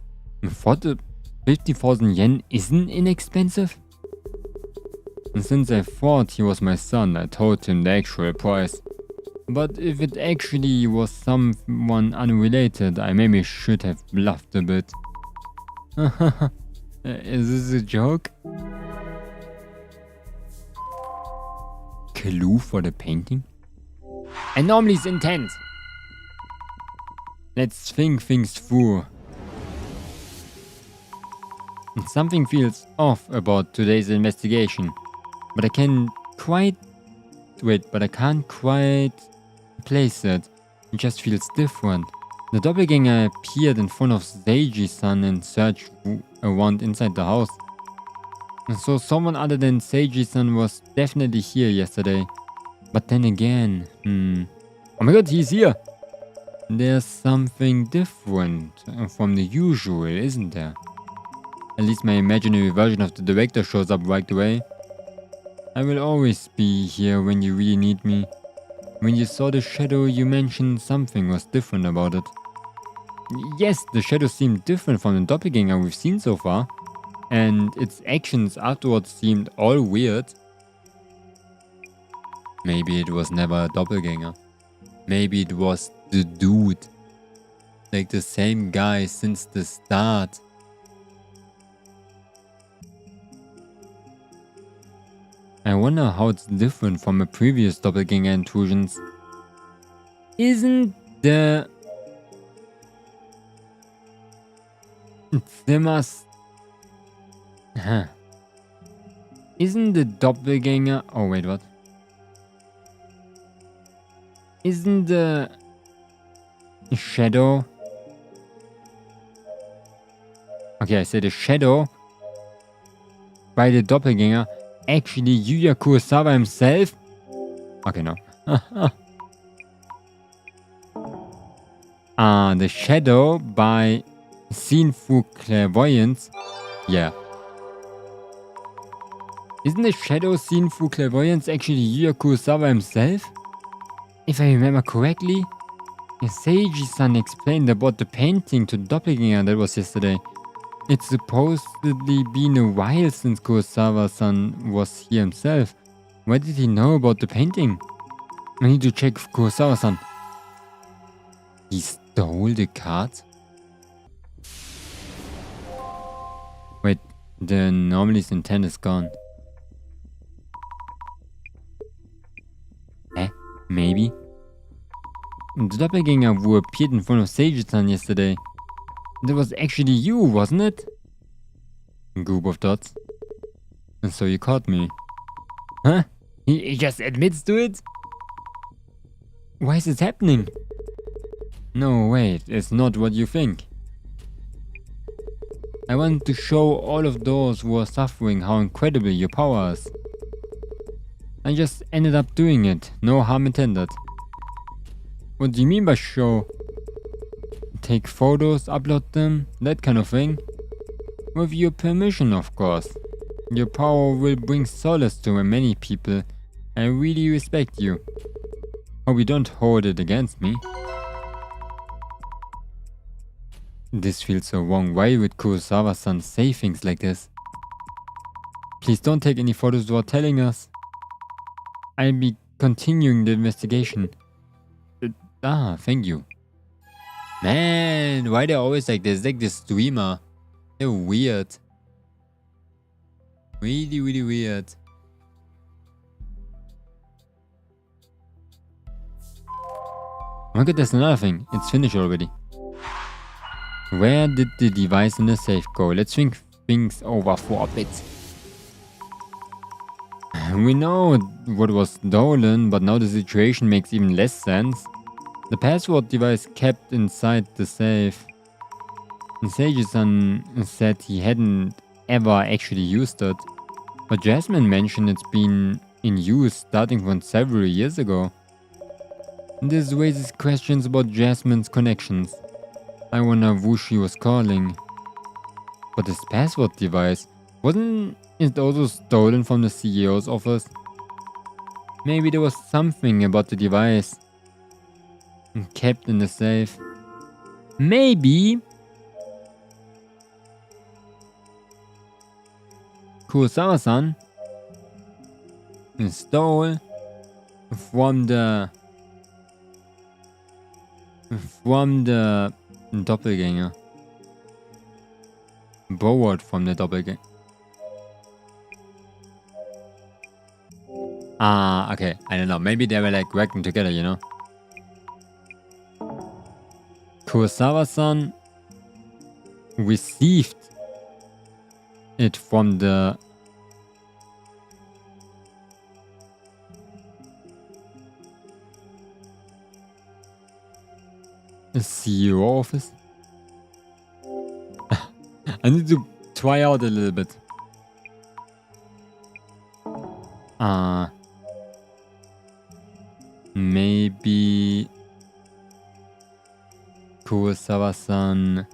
I thought the 50,000 yen isn't inexpensive? And since I thought he was my son, I told him the actual price. But if it actually was someone unrelated, I maybe should have bluffed a bit. Is this a joke? Clue for the painting? Anomalies intent! Let's think things through. Something feels off about today's investigation, but I can't quite place it. It just feels different. The doppelganger appeared in front of Seiji-san and searched around inside the house. So someone other than Seiji-san was definitely here yesterday. But then again, oh my god, he's here! There's something different from the usual, isn't there? At least my imaginary version of the director shows up right away. I will always be here when you really need me. When you saw the shadow, you mentioned something was different about it. Yes, the shadow seemed different from the doppelganger we've seen so far. And its actions afterwards seemed all weird. Maybe it was never a doppelganger. Maybe it was the dude. Like the same guy since the start. I wonder how it's different from the previous doppelganger intrusions. Isn't the... Isn't the doppelganger... Oh wait, what? Isn't the... shadow... Okay, I said the shadow by the doppelganger actually Yuya Kurosawa himself? Okay, no. The shadow by seen through clairvoyance? Yeah. Isn't the shadow seen through clairvoyance actually Yuya Kurosawa himself? If I remember correctly, Seiji-san explained about the painting to the doppelganger that was yesterday. It's supposedly been a while since Kurosawa-san was here himself. Why did he know about the painting? I need to check Kurosawa-san. He stole the card? Wait, the anomalies intent is gone. Maybe? The doppelganger who appeared in front of Seiji-san yesterday. That was actually you, wasn't it? Group of dots. And so you caught me. Huh? He just admits to it? Why is this happening? No, wait, it's not what you think. I want to show all of those who are suffering how incredible your power is. I just ended up doing it, no harm intended. What do you mean by show? Take photos, upload them, that kind of thing? With your permission, of course. Your power will bring solace to many people. I really respect you. Hope you don't hold it against me. This feels so wrong. Why would Kurosawa-san say things like this? Please don't take any photos without telling us. I'll be continuing the investigation. Thank you. Man, why they always like this? Like this streamer. They're weird. Really, really weird. Oh my god, there's another thing. It's finished already. Where did the device in the safe go? Let's think things over for a bit. We know what was stolen, but now the situation makes even less sense. The password device kept inside the safe. Sage-san said he hadn't ever actually used it, but Jasmine mentioned it's been in use starting from several years ago. This raises questions about Jasmine's connections. I wonder who she was calling. But this password device, wasn't it also stolen from the CEO's office? Maybe there was something about the device kept in the safe. Maybe Kurosawa-san stole from the Doppelganger. Borrowed from the Doppelganger. Ah, okay. I don't know. Maybe they were like working together, you know? Kurosawa-san received it from the CEO office. I need to try out a little bit. Maybe Kurosawa-san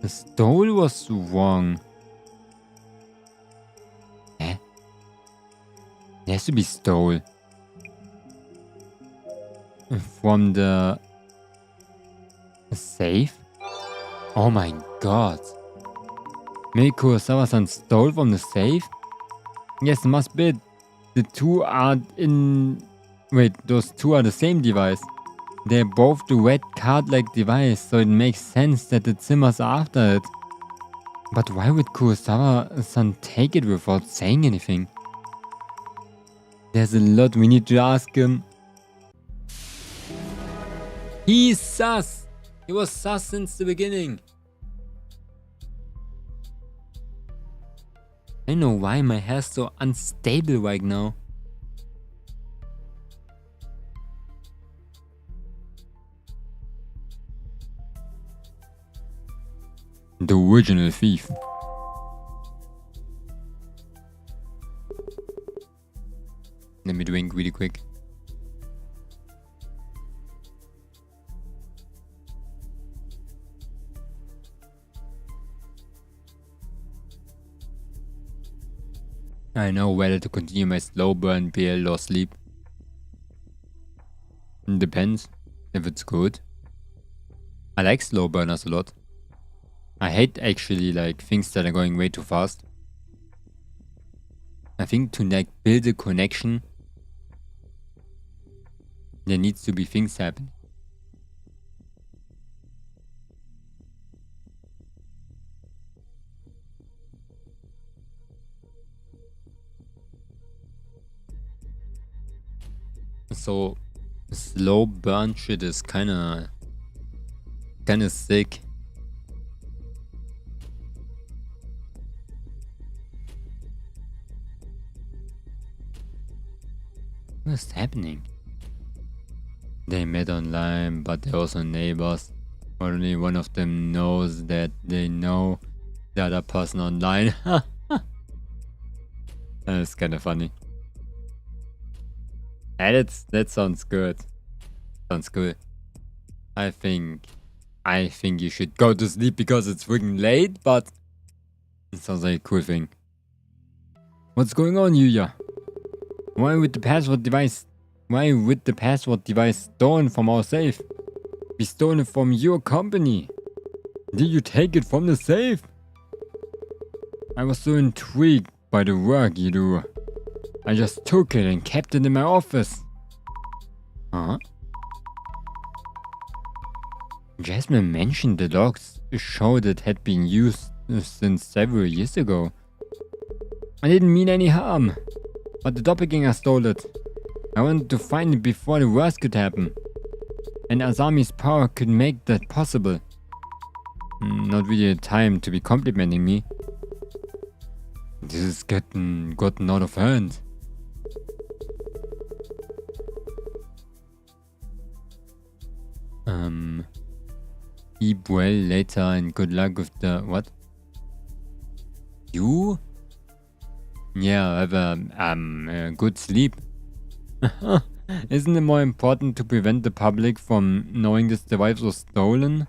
stole was wrong. Eh? It has to be stole from the safe? Oh my god. Maybe Kurosawa-san stole from the safe? Yes, must be. The two are in... Wait, those two are the same device. They're both the red card-like device, so it makes sense that the Zimmers are after it. But why would Kurosawa-san take it without saying anything? There's a lot we need to ask him. He's sus! He was sus since the beginning. I know why my hair's so unstable right now. The original thief. Let me drink really quick. I know whether to continue my slow burn BL or sleep. Depends if it's good. I like slow burners a lot. I hate actually like things that are going way too fast. I think to like build a connection, there needs to be things happening. So slow burn shit is kinda sick. What's happening? They met online, but they're also neighbors. Only one of them knows that they know the other person online. That's kinda funny. That sounds good. Sounds good. I think you should go to sleep because it's freaking late, but it sounds like a cool thing. What's going on, Yuya? Why would the password device stolen from our safe be stolen from your company? Did you take it from the safe? I was so intrigued by the work you do. I just took it and kept it in my office. Huh? Jasmine mentioned the logs showed it had been used since several years ago. I didn't mean any harm, but the Doppelganger stole it. I wanted to find it before the worst could happen. And Asami's power could make that possible. Not really a time to be complimenting me. This is gotten out of hand. Keep well later and good luck with the... What? You? Yeah, have a good sleep. Isn't it more important to prevent the public from knowing this device was stolen?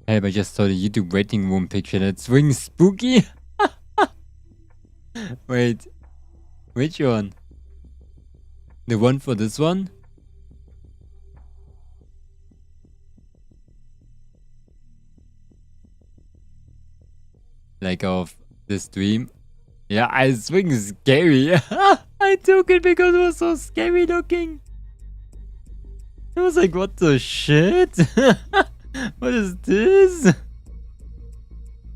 Hey, I just saw the YouTube waiting room picture. That's swing spooky. Wait, which one? The one for this one? Like of the stream? Yeah, I swing scary. I took it because it was so scary looking. I was like, what the shit? What is this?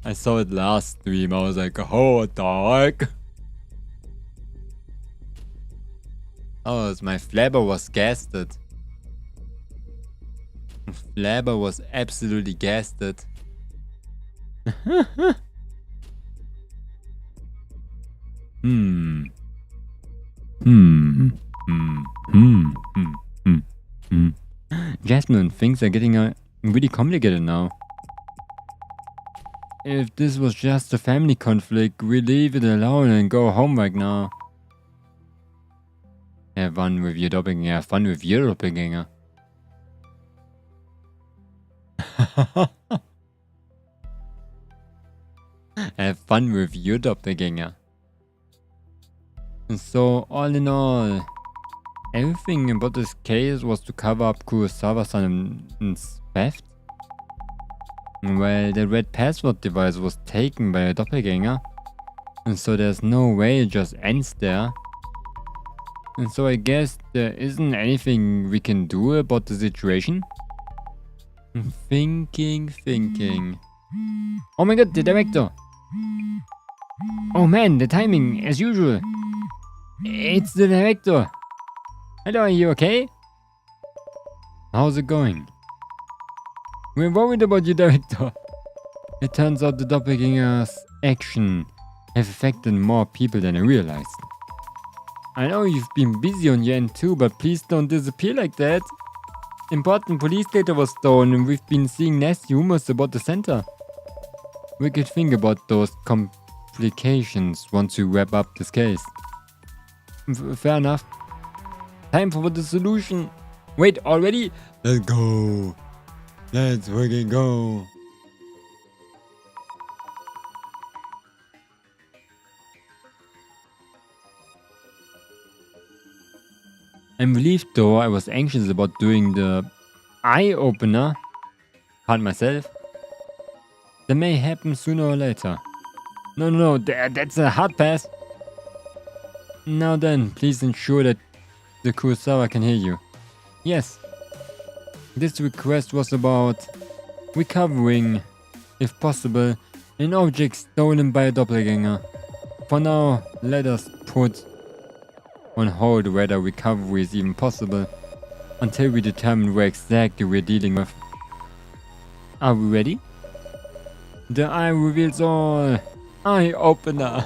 I saw it last stream. I was like, oh, dark. Oh, my flabber was gasted. Flabber was absolutely gasted. Jasmine, things are getting really complicated now. If this was just a family conflict, we leave it alone and go home right now. Have fun with your doppelganger. Have fun with your doppelganger. Have fun with your doppelganger. So, all in all, everything about this case was to cover up Kurosawa-san's theft. Well, the red password device was taken by a doppelganger, and so there's no way it just ends there. And so I guess there isn't anything we can do about the situation. Thinking. Oh my god, the director! Oh man, the timing, as usual. It's the director. Hello, are you okay? How's it going? We're worried about you, director. It turns out the doppelganger's action have affected more people than I realized. I know you've been busy on your end too, but please don't disappear like that. Important police data was stolen and we've been seeing nasty rumors about the center. We could think about those complications once we wrap up this case. Fair enough. Time for the dissolution. Wait, already? Let's go. Let's fucking go. I'm relieved though. I was anxious about doing the eye-opener part myself. That may happen sooner or later. No, that's a hard pass. Now then, please ensure that the Kurosawa can hear you. Yes. This request was about recovering, if possible, an object stolen by a doppelganger. For now, let us put on hold whether recovery is even possible, until we determine where exactly we're dealing with. Are we ready? The eye reveals all. Eye opener.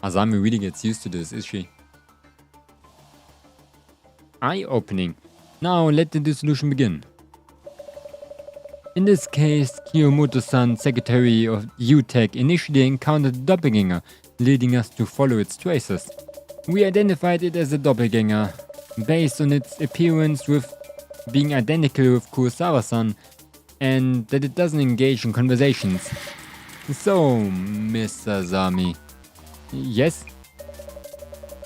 Asami really gets used to this, is she? Eye opening. Now let the dissolution begin. In this case, Kiyomoto-san, secretary of UTech, initially encountered a doppelganger, leading us to follow its traces. We identified it as a doppelganger, based on its appearance with being identical with Kurosawa-san, and that it doesn't engage in conversations. So, Mr. Asami. Yes?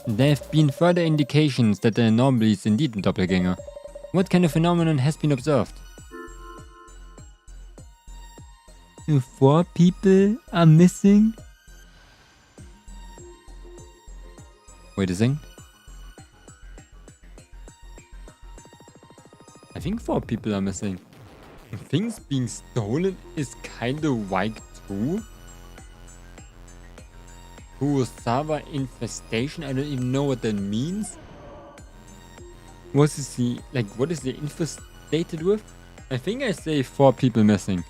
There have been further indications that the anomaly is indeed a doppelganger. What kind of phenomenon has been observed? 4 people are missing? Wait a second. I think 4 people are missing. Things being stolen is kinda whack too. Kurosawa infestation? I don't even know what that means. What is he infestated with? I think I say 4 people missing.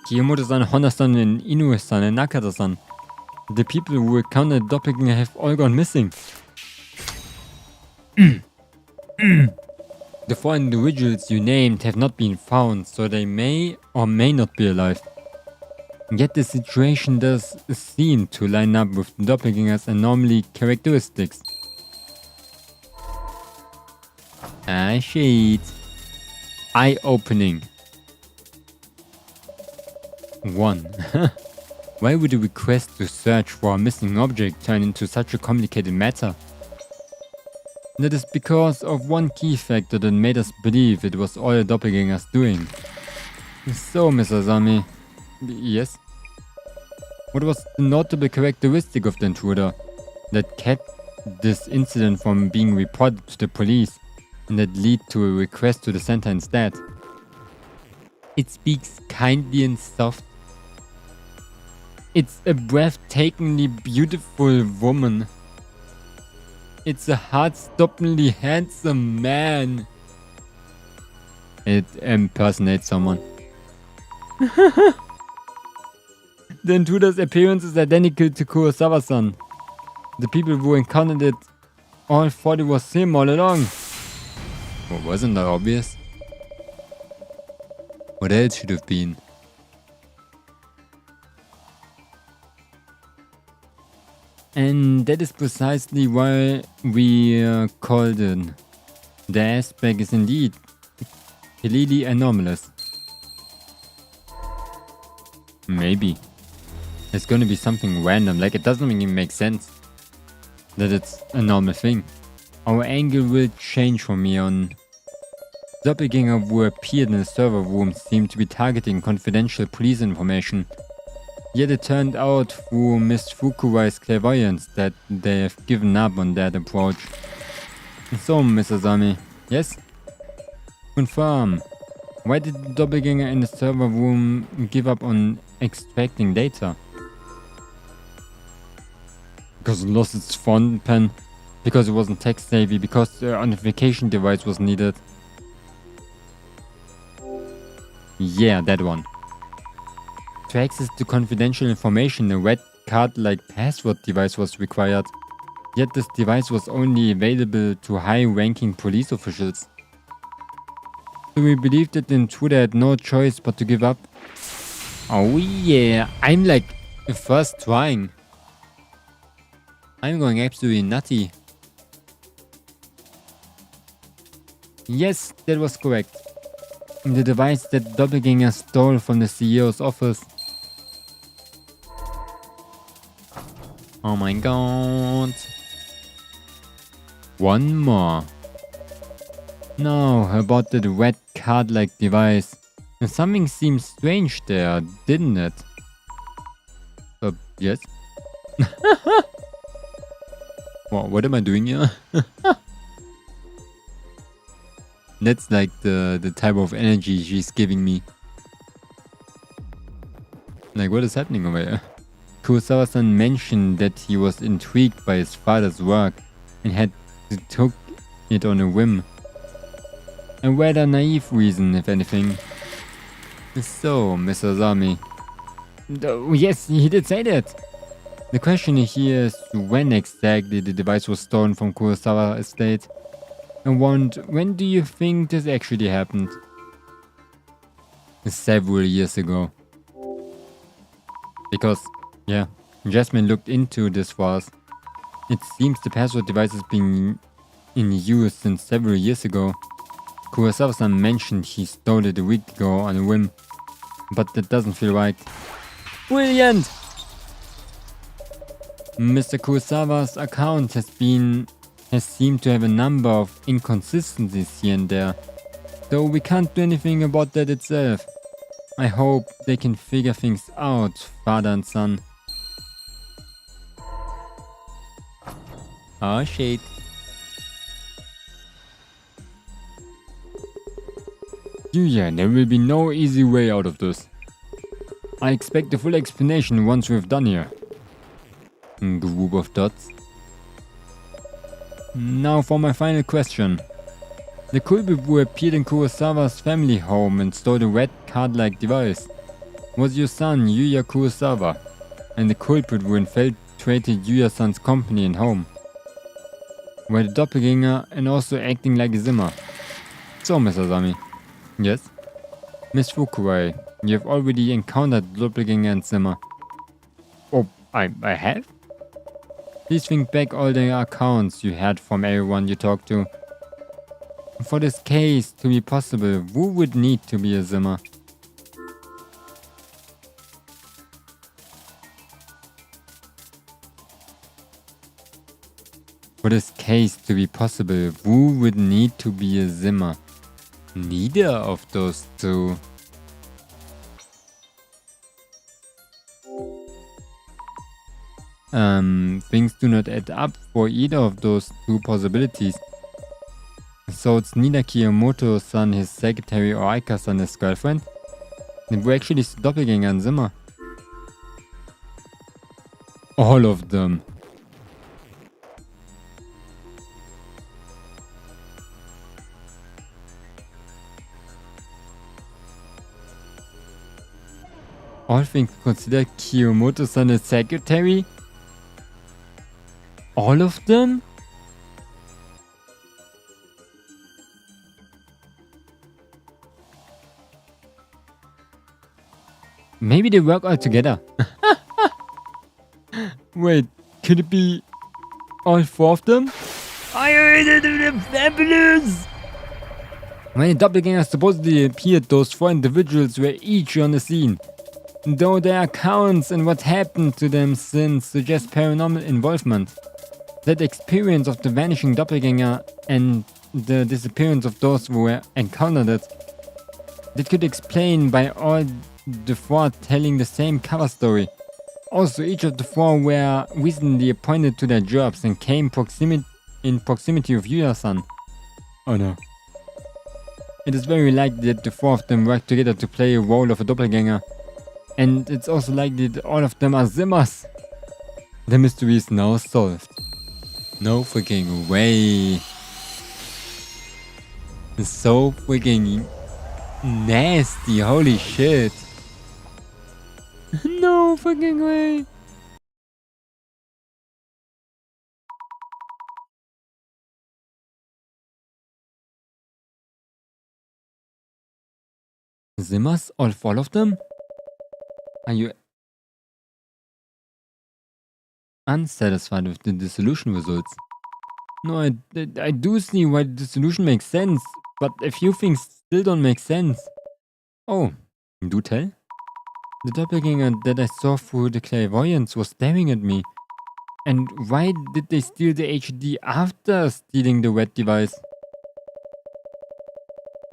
Kiyomoto-san, Honda-san, and Inoue-san, and Nakata-san. The people who encountered Doppelganger have all gone missing. The 4 individuals you named have not been found, so they may or may not be alive. Yet the situation does seem to line up with the Doppelganger's anomaly characteristics. Ah shit. Eye-opening. 1. Why would a request to search for a missing object turn into such a complicated matter? That is because of one key factor that made us believe it was all the Doppelganger's doing. So, Miss Asami. Yes? What was the notable characteristic of the intruder that kept this incident from being reported to the police and that led to a request to the center instead? It speaks kindly and soft. It's a breathtakingly beautiful woman. It's a heart-stoppingly handsome man. It impersonates someone. The intruder's appearance is identical to Kurosawa-san. The people who encountered it all thought it was him all along. Well, wasn't that obvious? What else should have been? And that is precisely why we called it. The aspect is indeed clearly anomalous. Maybe. It's gonna be something random, like it doesn't even make sense that it's a normal thing. Our angle will change from here on. Doppelganger who appeared in the server room seemed to be targeting confidential police information. Yet it turned out through Miss Fukuwai's clairvoyance that they have given up on that approach. So, Miss Asami, yes? Confirm. Why did the Doppelganger in the server room give up on extracting data? Because it lost its font pen, because it wasn't tech savvy, because the identification device was needed. Yeah, that one. To access to confidential information, a red card-like password device was required. Yet this device was only available to high-ranking police officials. So we believe that the intruder had no choice but to give up. Oh yeah, I'm like first trying. I'm going absolutely nutty. Yes, that was correct. The device that Doppelganger stole from the CEO's office. Oh my god. One more. No, about that red card-like device. Something seems strange there, didn't it? Yes? What am I doing here? That's like the type of energy she's giving me. Like, what is happening over here? Kurosawa-san mentioned that he was intrigued by his father's work and had took it on a whim. A rather naive reason, if anything. So, Miss Asami. Oh, yes, he did say that. The question here is when exactly the device was stolen from Kurosawa estate. And when do you think this actually happened? Several years ago. Because, yeah, Jasmine looked into this for us. It seems the password device has been in use since several years ago. Kurosawa-san mentioned he stole it a week ago on a whim. But that doesn't feel right. Brilliant! Mr. Kurosawa's account has seemed to have a number of inconsistencies here and there. Though we can't do anything about that itself. I hope they can figure things out, father and son. Oh shit. Yeah, there will be no easy way out of this. I expect a full explanation once we've done here. Group of dots. Now for my final question. The culprit who appeared in Kurosawa's family home and stole the red card-like device was your son, Yuya Kurosawa, and the culprit who infiltrated Yuya-san's company and home were the Doppelganger and also acting like a Zimmer. So, Mr. Asami. Yes? Miss Fukuai, you have already encountered Doppelganger and Zimmer. Oh, I have? Please think back all the accounts you had from everyone you talked to. For this case to be possible, who would need to be a Zimmer? For this case to be possible, who would need to be a Zimmer? Neither of those two. Things do not add up for either of those two possibilities. So it's neither Kiyomoto-san, his secretary, or Aika-san, his girlfriend. They were actually Doppelganger and Zimmer. All of them. All things considered, Kiyomoto-san, his secretary? All of them? Maybe they work all together. Wait, could it be all four of them? I heard it fabulous! When the Doppelganger supposedly appeared, those four individuals were each on the scene. Though their accounts and what happened to them since suggest paranormal involvement. That experience of the vanishing Doppelganger and the disappearance of those who were encountered it, that could explain by all the four telling the same cover story. Also, each of the four were recently appointed to their jobs and came in proximity of Yuya-san. Oh no. It is very likely that the four of them work together to play a role of a Doppelganger. And it's also likely that all of them are Zimmers. The mystery is now solved. No freaking way. It's so freaking nasty, holy shit. No freaking way. Zimmers? All four of them? Are you unsatisfied with the dissolution results? No, I do see why the dissolution makes sense, but a few things still don't make sense. Oh, do tell? The Doppelganger that I saw through the clairvoyance was staring at me. And why did they steal the HD after stealing the red device?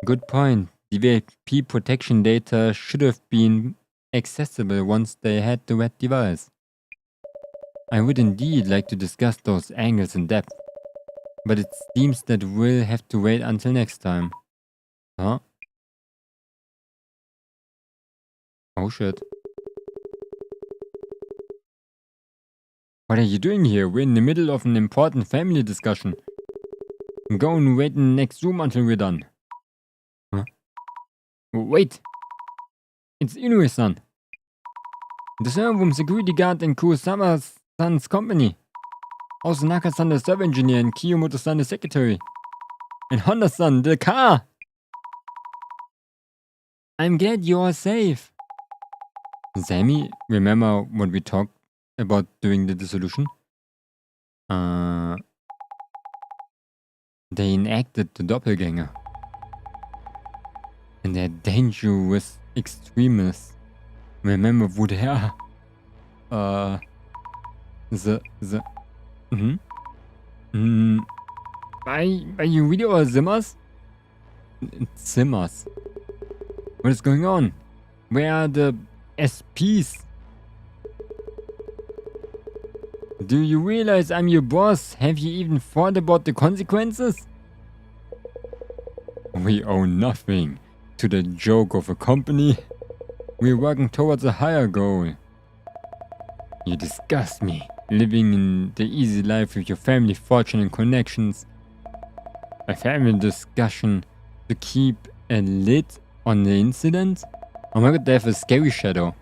Good point. The VIP protection data should have been accessible once they had the red device. I would indeed like to discuss those angles in depth, but it seems that we'll have to wait until next time. Huh? Oh shit. What are you doing here? We're in the middle of an important family discussion. Go and wait in the next room until we're done. Huh? Wait! It's Inoue-san. The server room security guard in Kurosawa-san's company. Also Naka-san, the server engineer, and Kiyomoto-san, the secretary. And Honda-san, the car! I'm glad you're all safe. Sammy, remember what we talked about during the dissolution? They enacted the Doppelganger. And they're dangerous extremists. Remember who they are. Are you really all Zimmers? Zimmers. What is going on? Where are the SPs? Do you realize I'm your boss? Have you even thought about the consequences? We owe nothing to the joke of a company. We're working towards a higher goal. You disgust me, living in the easy life with your family, fortune and connections. a family discussion to keep a lid on the incident? Oh my god, they have a scary shadow.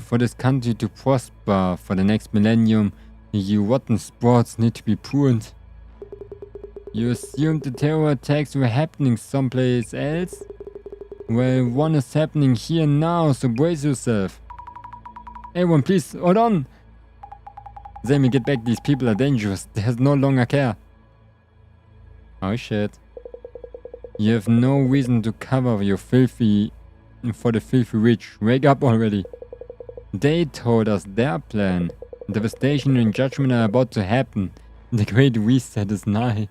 For this country to prosper for the next millennium, you rotten sports need to be pruned. You assumed the terror attacks were happening someplace else? Well, one is happening here now, so brace yourself. Everyone, please, hold on! Sammy, get back, these people are dangerous. There's no longer care. Oh shit. You have no reason to cover your filthy... for the filthy rich. Wake up already. They told us their plan. Devastation and judgment are about to happen. The great reset is nigh.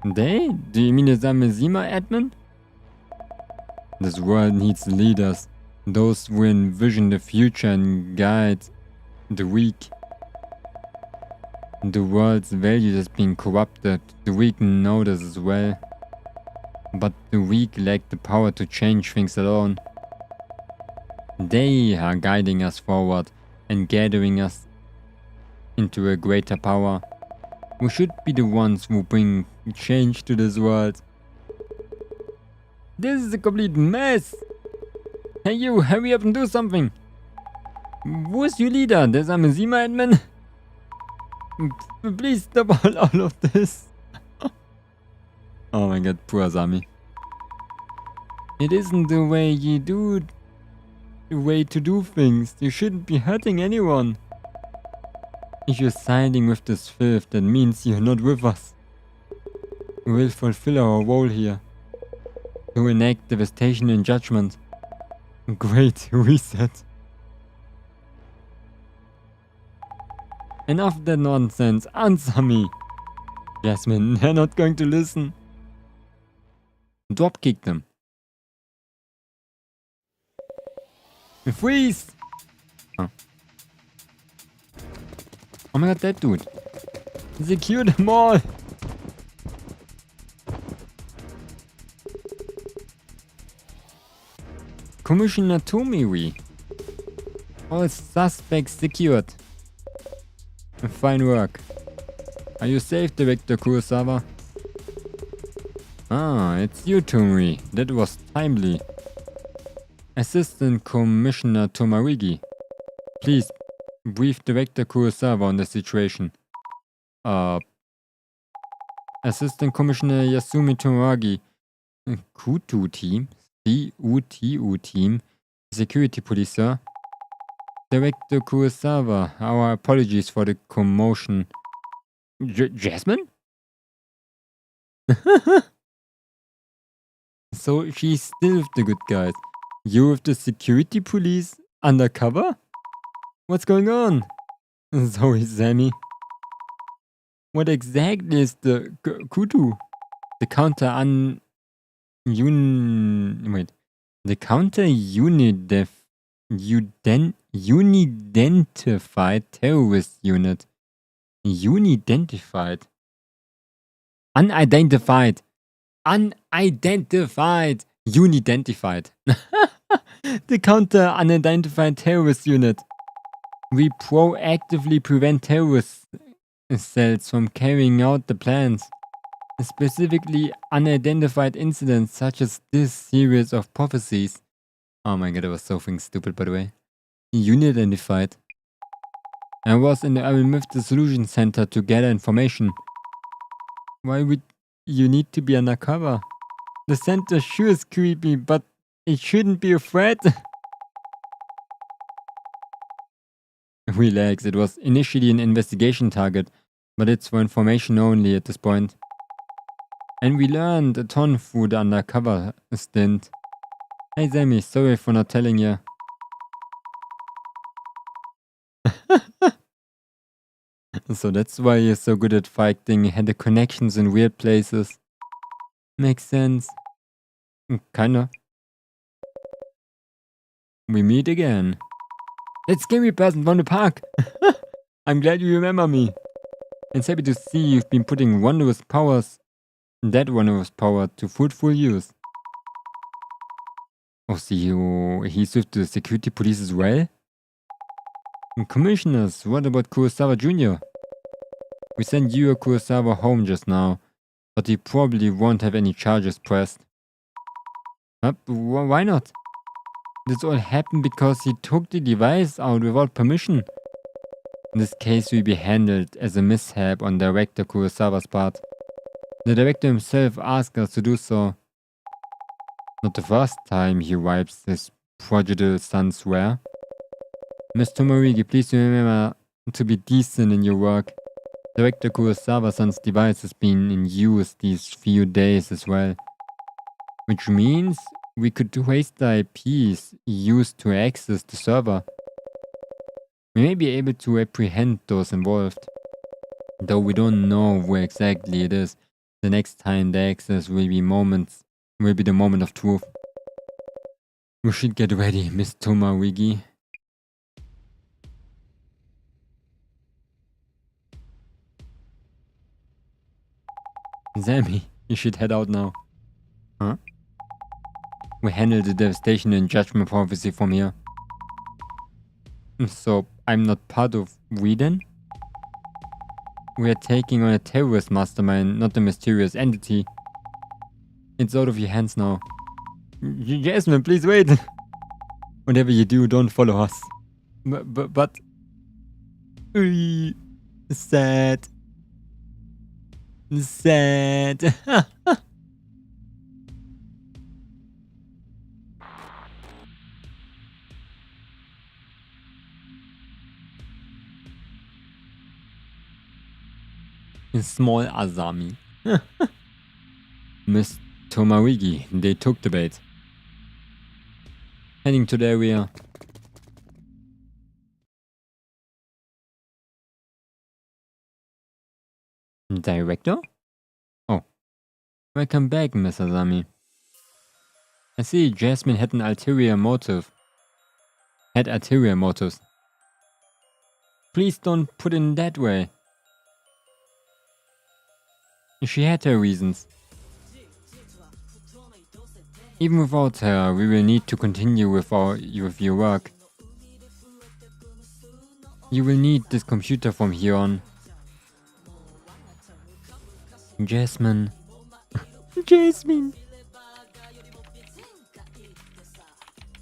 They? Do you mean the Samezima admin? This world needs leaders. Those who envision the future and guide the weak. The world's values is being corrupted. The weak know this as well. But the weak lack the power to change things alone. They are guiding us forward and gathering us into a greater power. We should be the ones who bring change to this world. This is a complete mess! Hey you, hurry up and do something! Who's your leader? The Samezima admin? Please stop all of this. Oh my god, poor Sami. It isn't the way you do... the way to do things. You shouldn't be hurting anyone. If you're siding with this filth, that means you're not with us. We will fulfill our role here. To enact devastation and judgment. Great reset. Enough of that nonsense. Answer me. Jasmine, they're not going to listen. Dropkick them. Freeze! Oh. Oh my god, that dude. Secure them all. Commissioner Tomiri. All suspects secured. Fine work. Are you safe, Director Kurosawa? Ah, it's you, Tomiri. That was timely. Assistant Commissioner Tomarigi. Please, brief Director Kurosawa on the situation. Assistant Commissioner Yasumi Tomaragi. Kutu team? CUTU team? Security police, sir? Director Kurosawa, our apologies for the commotion. Jasmine? So she's still with the good guys. You with the security police undercover? What's going on? Sorry, Sammy. What exactly is the Kutu? The counter The counter unidentified terrorist unit. Unidentified. Unidentified. Unidentified. Unidentified. The counter unidentified terrorist unit. We proactively prevent terrorist cells from carrying out the plans. Specifically unidentified incidents such as this series of prophecies. Oh my god, I was so fucking stupid, by the way. Unidentified. I was in the Urban Myth Dissolution Center to gather information. Why would you need to be undercover? The center sure is creepy, but it shouldn't be a threat. Relax, it was initially an investigation target, but it's for information only at this point. And we learned a ton through the undercover stint. Hey Sammy, sorry for not telling you. So that's why you're so good at fighting, had the connections in weird places. Makes sense. Kinda. We meet again. That scary person from the park. I'm glad you remember me. It's happy to see you've been putting wondrous powers, that wondrous power, to fruitful use. Oh, so he's with the security police as well? And commissioners, what about Kurosawa Jr.? We sent Yu Kurosawa home just now, but he probably won't have any charges pressed. Why not? This all happened because he took the device out without permission. This case will be handled as a mishap on Director Kurosawa's part. The director himself asked us to do so. Not the first time he wipes his prodigal son's wear. Miss Tomarigi, please remember to be decent in your work. Director Kurosawa-san's device has been in use these few days as well. Which means we could waste the IPs used to access the server. We may be able to apprehend those involved. Though we don't know where exactly it is, the next time the access will be the moment of truth. We should get ready, Miss Tomarigi. Sammy, you should head out now. Huh? We handle the devastation and judgment prophecy from here. So, I'm not part of we then? We are taking on a terrorist mastermind, not a mysterious entity. It's out of your hands now. Jasmine, please wait! Whatever you do, don't follow us. But... Sad. Sad. Small Asami. Miss Tomarigi, they took the bait. Heading to the area. Director? Oh. Welcome back, Miss Asami. I see Jasmine had an ulterior motive. Had ulterior motives. Please don't put it in that way. She had her reasons. Even without her, we will need to continue with your work. You will need this computer from here on. Jasmine. Jasmine.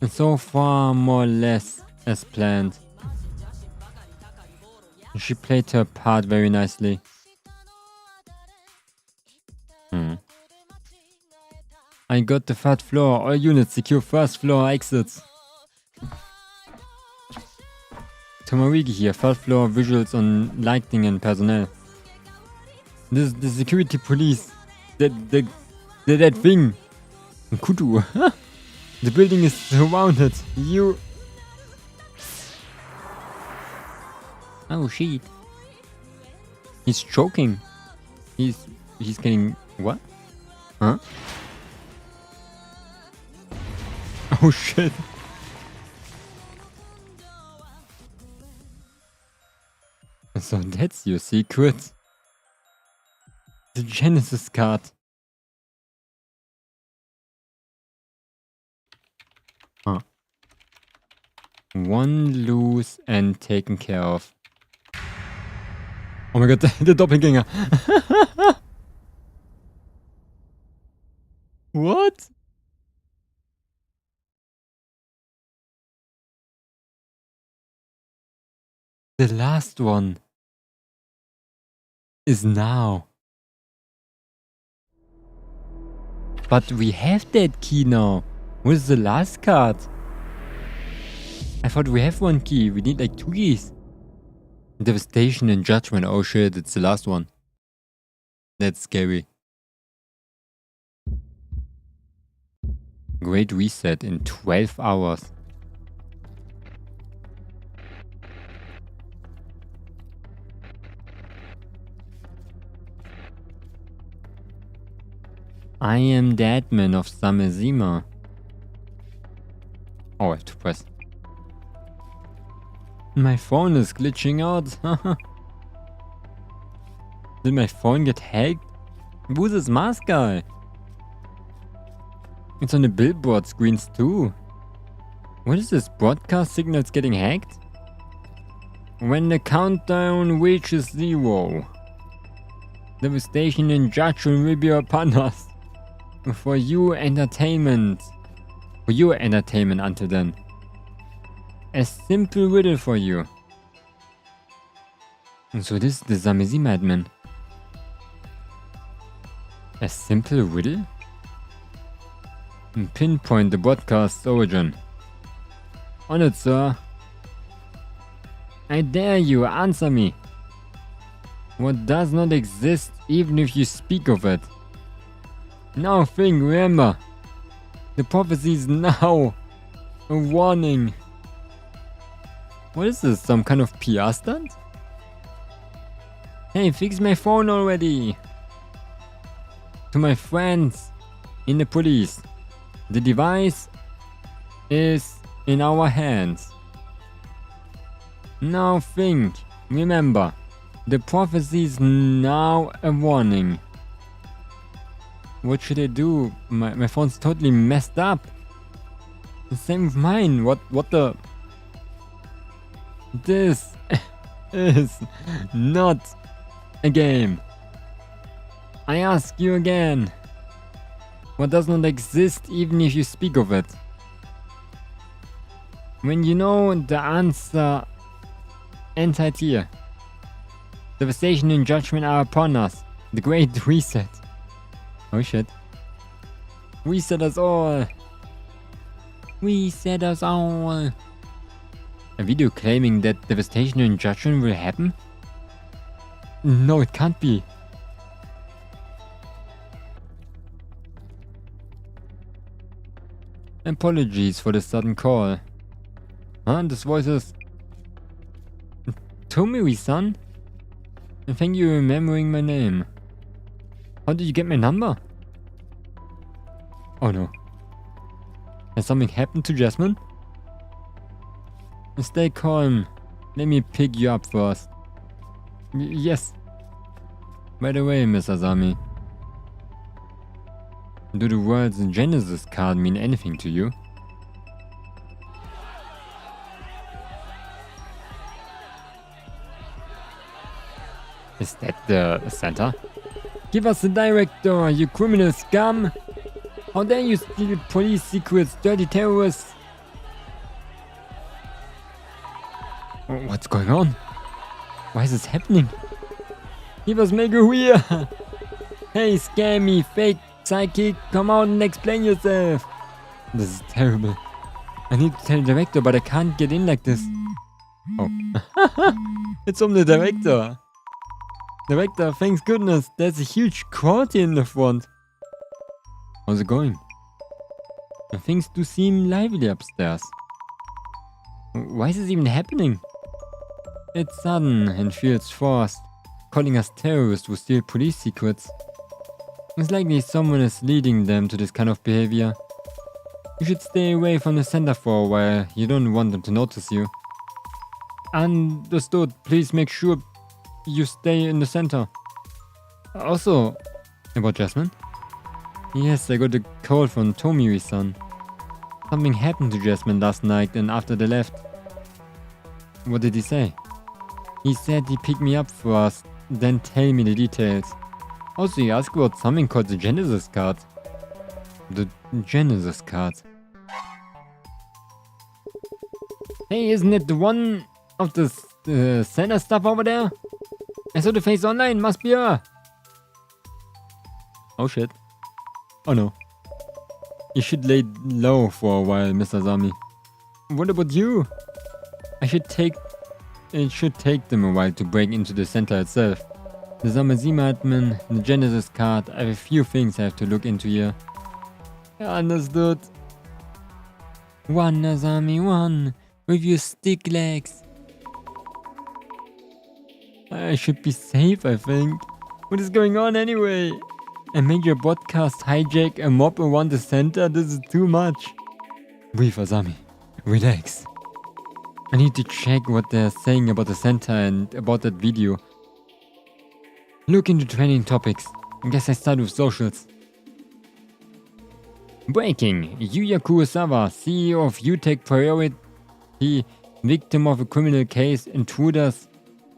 And so far, more or less as planned. She played her part very nicely. I got the third floor. All units secure first floor exits. Tomarigi here. Third floor visuals on lighting and personnel. This is the security police. That thing. Kutu. The building is surrounded. You... Oh shit. He's choking. He's getting... What? Huh? Oh shit. So that's your secret. The Genesis card. Huh. One loose and taken care of. Oh my god, the Doppelganger. What? The last one is now. But we have that key now. What is the last card? I thought we have one key. We need like 2 keys. Devastation and Judgment. Oh shit, it's the last one. That's scary. Great reset in 12 hours. I am the admin of Samezima. Oh, I have to press. My phone is glitching out. Did my phone get hacked? Who's this mask guy? It's on the billboard screens too. What is this? Broadcast signals getting hacked? When the countdown reaches 0. Devastation and judgment will be upon us. For your entertainment until then. A simple riddle for you. And so this is the Zamesi madman. A simple riddle? Pinpoint the broadcast's origin. On it, sir. I dare you, answer me. What does not exist even if you speak of it? Now think, remember. The prophecy is now a warning. What is this, some kind of PR stunt? Hey, fix my phone already. To my friends in the police. The device is in our hands. Now think, remember, the prophecy is now a warning. What should I do? My phone's totally messed up. The same with mine. What the? This is not a game. I ask you again. What does not exist even if you speak of it? When you know the answer, enter here. Devastation and judgment are upon us. The great reset. Oh shit. Reset us all. Reset us all. A video claiming that devastation and judgment will happen? No, it can't be. Apologies for the sudden call. Huh? This voice is... Tomiri-san? Thank you for remembering my name. How did you get my number? Oh no. Has something happened to Jasmine? Stay calm. Let me pick you up first. Yes. By the way, Miss Asami. Do the words Genesis card mean anything to you? Is that the center? Give us the director, you criminal scum! How dare you steal police secrets, dirty terrorists! What's going on? Why is this happening? Give us Meguia! Hey, scammy, fake psychic, come out and explain yourself! This is terrible. I need to tell the director, but I can't get in like this. Oh. It's from the director. Director, thanks goodness, there's a huge crowd here in the front. How's it going? Things do seem lively upstairs. Why is this even happening? It's sudden and feels forced, calling us terrorists who steal police secrets. It's likely someone is leading them to this kind of behavior. You should stay away from the center for a while, you don't want them to notice you. Understood, please make sure you stay in the center. Also, about Jasmine? Yes, I got a call from Tomiri-san. Something happened to Jasmine last night and after they left. What did he say? He said he picked me up first, then tell me the details. Also, he asked about something called the Genesis card. The Genesis card. Hey, isn't it the one of the center stuff over there? I saw the face online, must be her. Oh shit. Oh no. You should lay low for a while, Mr. Asami. What about you? It should take them a while to break into the center itself. The Zamazima admin, the Genesis card, I have a few things I have to look into here. Understood. One, Asami, one. With your stick legs. I should be safe, I think. What is going on anyway? A major broadcast hijack a mob around the center? This is too much. Breathe, Asami. Relax. I need to check what they're saying about the center and about that video. Look into trending topics. I guess I start with socials. Breaking. Yuya Kurosawa, CEO of Utech Priority, victim of a criminal case, intruders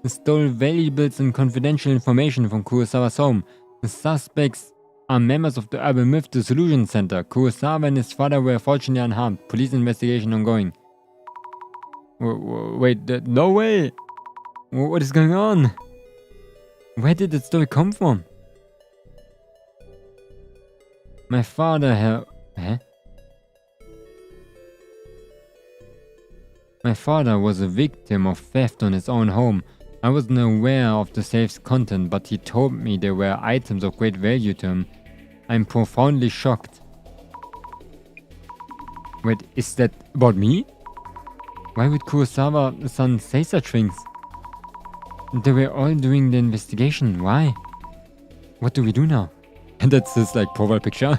stole valuables and confidential information from Kurosawa's home. The suspects are members of the urban myth Dissolution Center. Kurosawa and his father were fortunately unharmed. Police investigation ongoing. Wait, no way! What is going on? Where did that story come from? My father My father was a victim of theft on his own home. I wasn't aware of the safe's content, but he told me there were items of great value to him. I'm profoundly shocked. Wait, is that about me? Why would Kurosawa-san say such things? They were all doing the investigation. Why? What do we do now? And that's his like profile picture.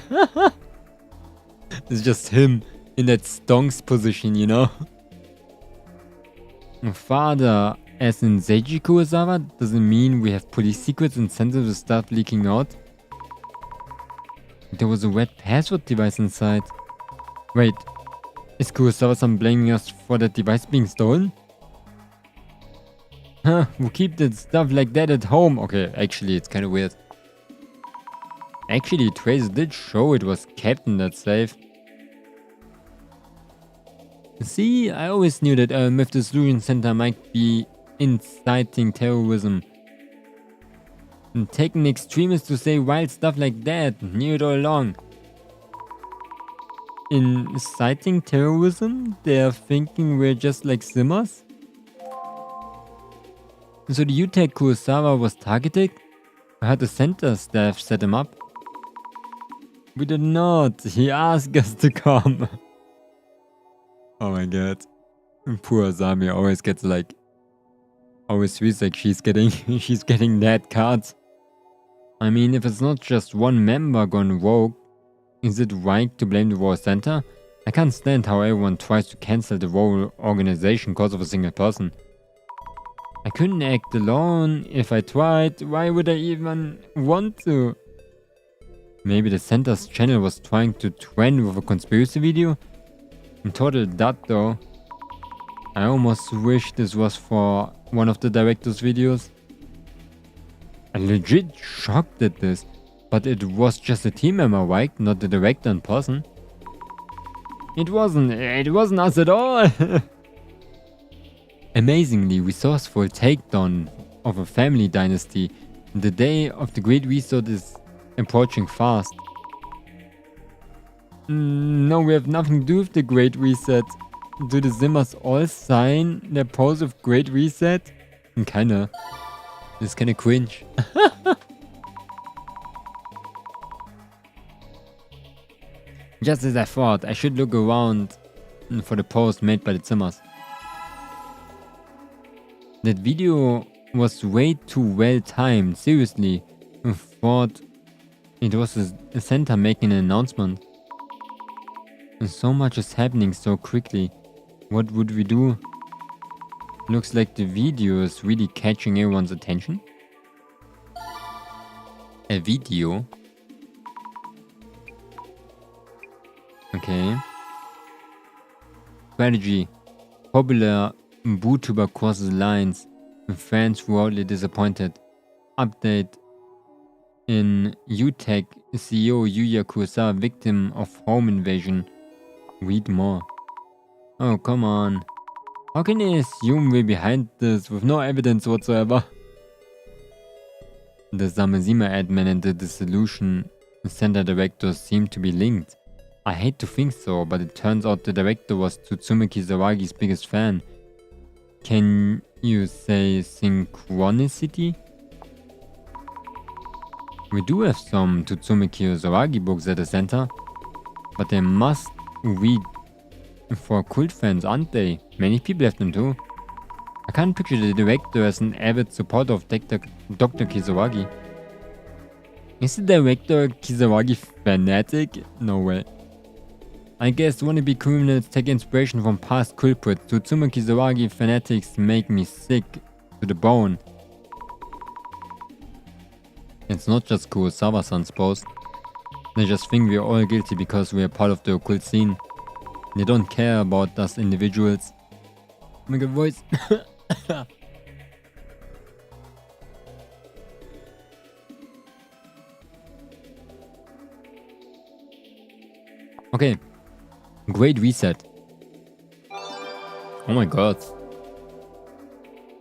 It's just him in that stonks position, you know? Father, as in Seiji Kurosawa, doesn't mean we have police secrets and sensitive stuff leaking out. There was a wet password device inside. Wait, is Kurosawa-san blaming us for that device being stolen? Huh, we keep that stuff like that at home. Okay, actually it's kinda weird. Actually, Trace did show it was kept in that safe. See, I always knew that Myth Dissolution Center might be inciting terrorism. And taking extremists to say wild stuff like that, knew it all along. Inciting terrorism? They're thinking we're just like simmers? So the UTech Kurosawa was targeted? Or had the center staff set him up? We did not. He asked us to come. Oh my god. Poor Asami always gets like... always feels like she's getting that cards. I mean, if it's not just one member gone rogue, is it right to blame the War Center? I can't stand how everyone tries to cancel the whole organization because of a single person. I couldn't act alone if I tried. Why would I even want to? Maybe the center's channel was trying to trend with a conspiracy video? In total dud though. I almost wish this was for one of the director's videos. I'm legit shocked at this, but it was just a team member, right? Not the director in person. It wasn't us at all. Amazingly resourceful takedown of a family dynasty. The day of the Great Reset is approaching fast. No, we have nothing to do with the Great Reset. Do the Zimmers all sign their pose of Great Reset? Kinda. It's kinda cringe. Just as I thought, I should look around for the post made by the Zimmers. That video was way too well timed, seriously. I thought it was a center making an announcement. And so much is happening so quickly. What would we do? Looks like the video is really catching everyone's attention. A video? Okay. Strategy. Popular Vtuber crosses lines. Fans royally disappointed. Update. In UTech, CEO Yuya Kurosawa victim of home invasion. Read more. Oh, come on. How can they assume we're behind this with no evidence whatsoever? The Zamazima admin and the Dissolution Center director seem to be linked. I hate to think so, but it turns out the director was Tsutsumi Kizawagi's biggest fan. Can you say synchronicity? We do have some Tsutsumi Kizawagi books at the center, but they must read for cult fans, aren't they? Many people have them too. I can't picture the director as an avid supporter of Dr. Kizawagi. Is the director Kizawagi fanatic? No way. I guess wannabe criminals take inspiration from past culprits. Tsutsumi Kizawagi fanatics make me sick to the bone. It's not just Kurosawa-san's post. They just think we're all guilty because we're part of the occult scene. They don't care about us individuals. Oh my god, voice. Okay. Great reset. Oh my god.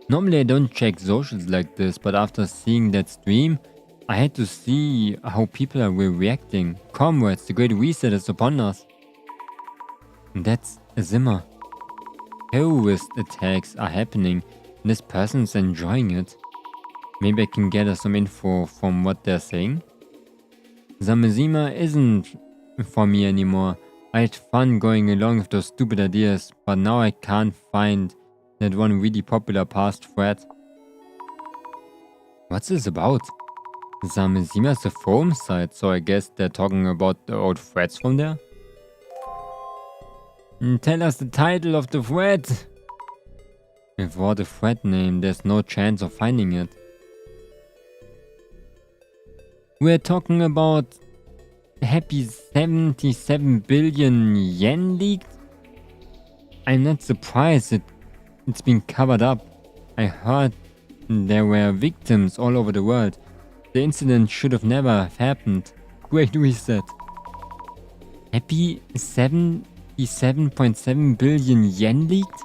Normally I don't check socials like this, but after seeing that stream, I had to see how people are reacting. Comrades, the great reset is upon us. That's a Zimmer. Terrorist attacks are happening, and this person's enjoying it. Maybe I can gather some info from what they're saying. Zamazima isn't for me anymore. I had fun going along with those stupid ideas, but now I can't find that one really popular past thread. What's this about? Zamazima is a forum site, so I guess they're talking about the old threads from there? Tell us the title of the thread! Without a thread name, there's no chance of finding it. We're talking about happy 77 billion yen leaked? I'm not surprised it's been covered up. I heard there were victims all over the world. The incident should have never have happened. Great reset. Happy 77.7 billion yen leaked?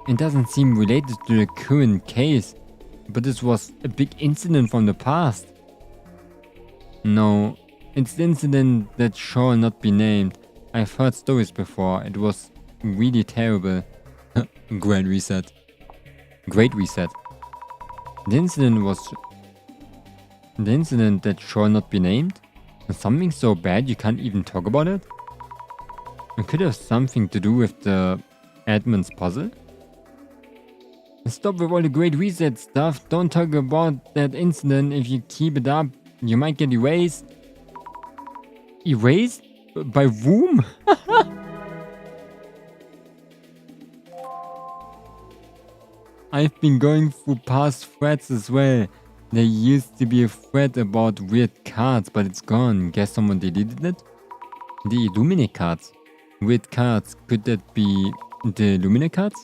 It doesn't seem related to the current case, but this was a big incident from the past. No, it's the incident that shall not be named. I've heard stories before. It was really terrible. Great reset. Great reset. The incident that shall not be named? Something so bad you can't even talk about it? It could have something to do with the admin's puzzle? Stop with all the great reset stuff. Don't talk about that incident. If you keep it up, you might get erased. Erased? By whom? I've been going through past threads as well. There used to be a thread about weird cards, but it's gone. Guess someone deleted it? The Illumine cards. Weird cards. Could that be the Illumine cards?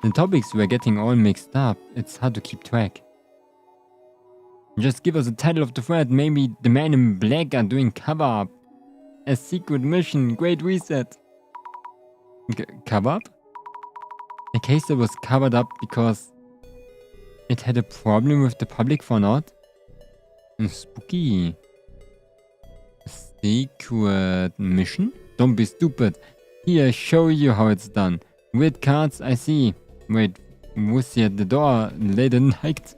The topics were getting all mixed up. It's hard to keep track. Just give us the title of the thread. Maybe the man in black are doing cover up. A secret mission. Great reset. Cover up? A case that was covered up because it had a problem with the public for not? Spooky. Secret mission? Don't be stupid. Here, I show you how it's done. Weird cards, I see. Wait, was he at the door late at night?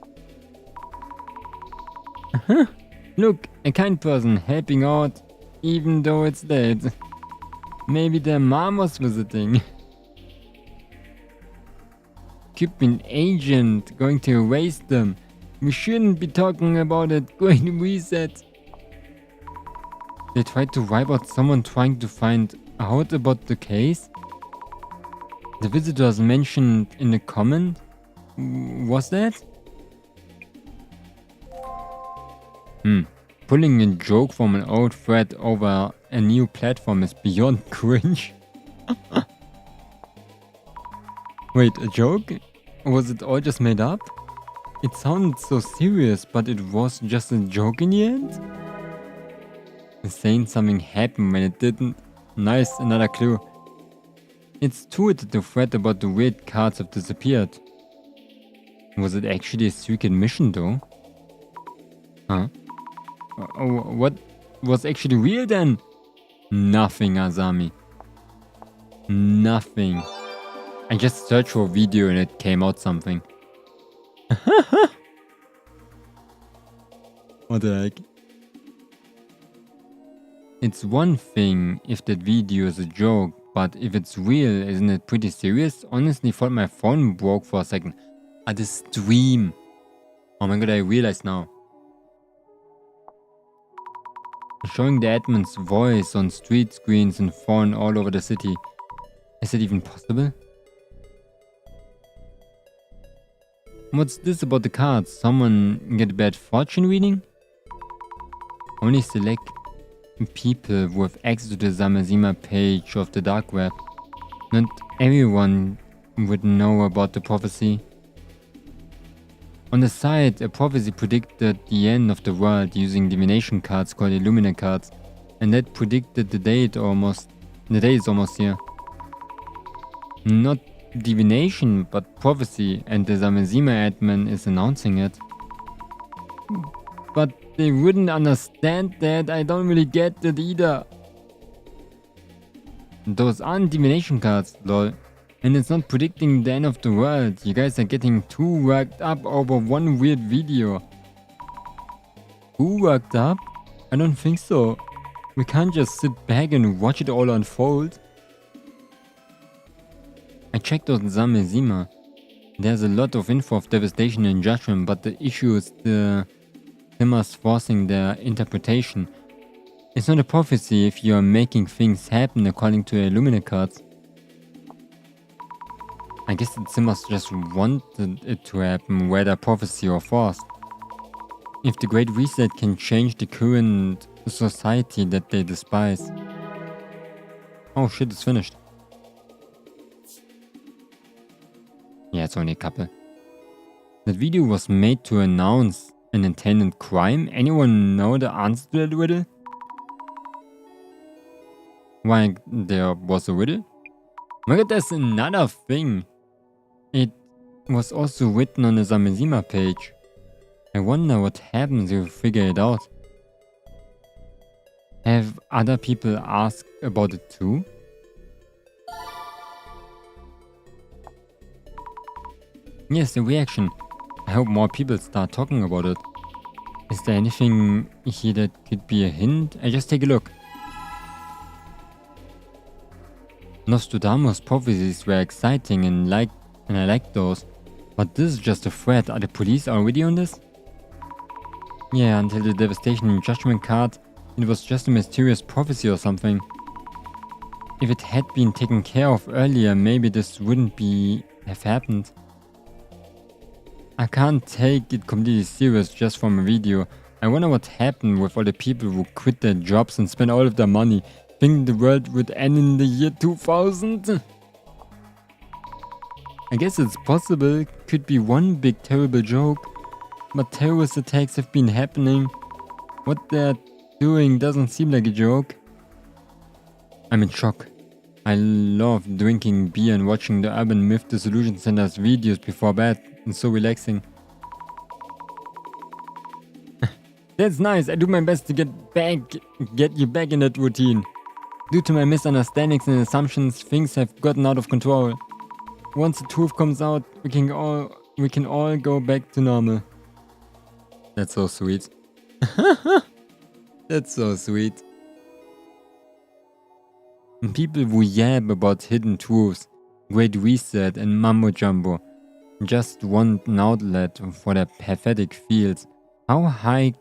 Look, a kind person helping out even though it's late. Maybe their mom was visiting. Could be an agent going to erase them. We shouldn't be talking about it. Great reset. They tried to wipe out someone trying to find out about the case? The visitors mentioned in the comment? Was that? Pulling a joke from an old thread over a new platform is beyond cringe. Wait, a joke? Was it all just made up? It sounded so serious, but it was just a joke in the end? Saying something happened when it didn't. Nice, another clue. It's true that the thread about the weird cards have disappeared. Was it actually a secret mission though? Huh? What was actually real then? Nothing, Azami. Nothing. I just searched for a video and it came out something. What the heck? It's one thing if that video is a joke, but if it's real, isn't it pretty serious? Honestly, thought my phone broke for a second. The stream. Oh my god, I realized now. Showing the admin's voice on street screens and phone all over the city. Is it even possible? What's this about the cards? Someone get bad fortune reading? Only select people who have access to the Zamazima page of the dark web. Not everyone would know about the prophecy. On the site, a prophecy predicted the end of the world using divination cards called Illumina cards, And that predicted the day is almost here. Not divination, but prophecy, and the Zamazima admin is announcing it. But they wouldn't understand that. I don't really get it either. Those aren't divination cards, lol. And it's not predicting the end of the world. You guys are getting too worked up over one weird video. Who worked up? I don't think so. We can't just sit back and watch it all unfold. I checked out Zamezima. There's a lot of info of devastation and judgment, but the issue is the Simmers forcing their interpretation. It's not a prophecy if you are making things happen according to Illumina cards. I guess the Simmers just wanted it to happen, whether prophecy or forced. If the Great Reset can change the current society that they despise. Oh shit, it's finished. Yeah, it's only a couple. That video was made to announce an intended crime. Anyone know the answer to that riddle? Why there was a riddle? My god, there's another thing. It was also written on the Zamezima page. I wonder what happens if you figure it out. Have other people asked about it too? Yes, the reaction. I hope more people start talking about it. Is there anything here that could be a hint? I just take a look. Nostradamus' prophecies were exciting and I liked those. But this is just a threat. Are the police already on this? Yeah, until the devastation and judgment card, it was just a mysterious prophecy or something. If it had been taken care of earlier, maybe this wouldn't have happened. I can't take it completely serious just from a video. I wonder what happened with all the people who quit their jobs and spent all of their money, thinking the world would end in the year 2000. I guess it's possible, could be one big terrible joke, but terrorist attacks have been happening. What they're doing doesn't seem like a joke. I'm in shock. I love drinking beer and watching the Urban Myth Dissolution Center's videos before bed. It's so relaxing. That's nice. I do my best to get you back in that routine. Due to my misunderstandings and assumptions, things have gotten out of control. Once the truth comes out, we can all go back to normal. That's so sweet. That's so sweet. And people who yab about hidden truths, Great Reset and Mambo Jumbo just want an outlet for their pathetic feels. How high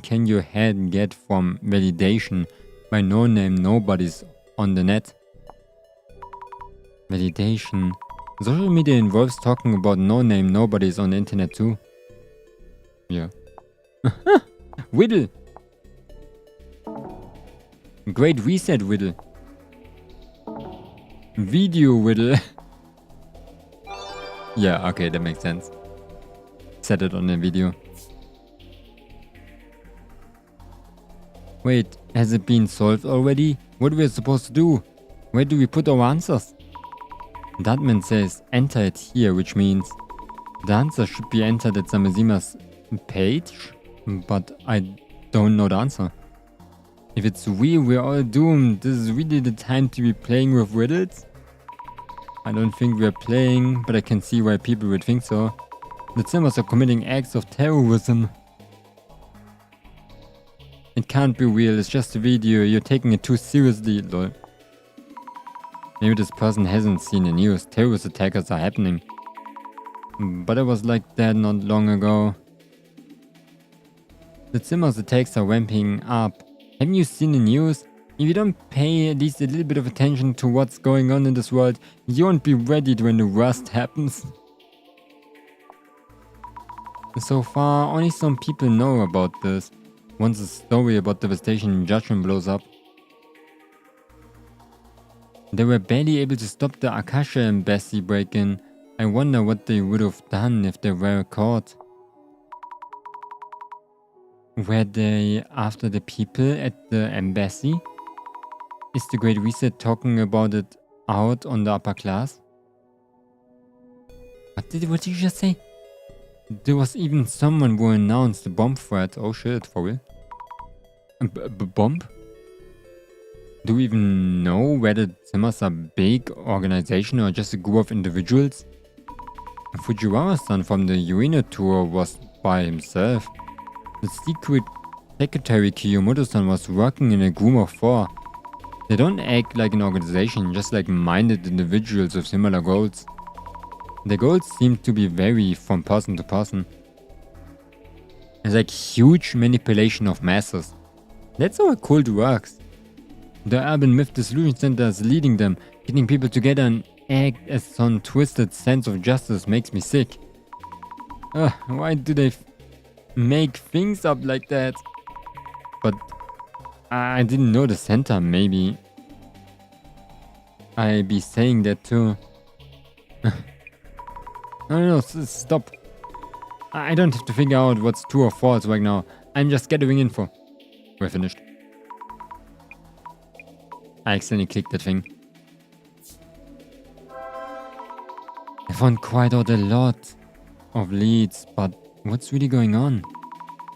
can your head get from validation by no-name nobodies on the net? Validation. Social media involves talking about no-name nobodies on the internet too. Yeah. Riddle. Great Reset riddle. Video riddle. Yeah, okay, that makes sense. Set it on the video. Wait, has it been solved already? What are we supposed to do? Where do we put our answers? Datman says enter it here, which means the answer should be entered at Samezima's page, but I don't know the answer. If it's real, we're all doomed. This is really the time to be playing with riddles? I don't think we're playing, but I can see why people would think so. The Simmers are committing acts of terrorism. It can't be real, it's just a video, you're taking it too seriously, lol. Maybe this person hasn't seen the news, terrorist attackers are happening. But it was like that not long ago. The Simmers attacks are ramping up. Haven't you seen the news? If you don't pay at least a little bit of attention to what's going on in this world, you won't be ready when the worst happens. So far, only some people know about this. Once the story about devastation and judgment blows up. They were barely able to stop the Akasha embassy break-in. I wonder what they would have done if they were caught. Were they after the people at the embassy? Is the Great Reset talking about it out on the upper class? What did you just say? There was even someone who announced the bomb threat. Oh shit, for real? Bomb? Do we even know whether Zimmers are a big organization or just a group of individuals? Fujiwara-san from the Ueno tour was by himself. The secret secretary Kiyomoto-san was working in a group of 4. They don't act like an organization, just like minded individuals with similar goals. The goals seem to be vary from person to person. It's like huge manipulation of masses. That's how a cult works. The urban myth Dissolution Center is leading them, getting people together and act as some twisted sense of justice makes me sick. Why do they make things up like that? But I didn't know the center, maybe. I be saying that too. No, stop. I don't have to figure out what's true or false right now. I'm just gathering info. We're finished. I accidentally clicked that thing. I found quite out a lot of leads, but what's really going on?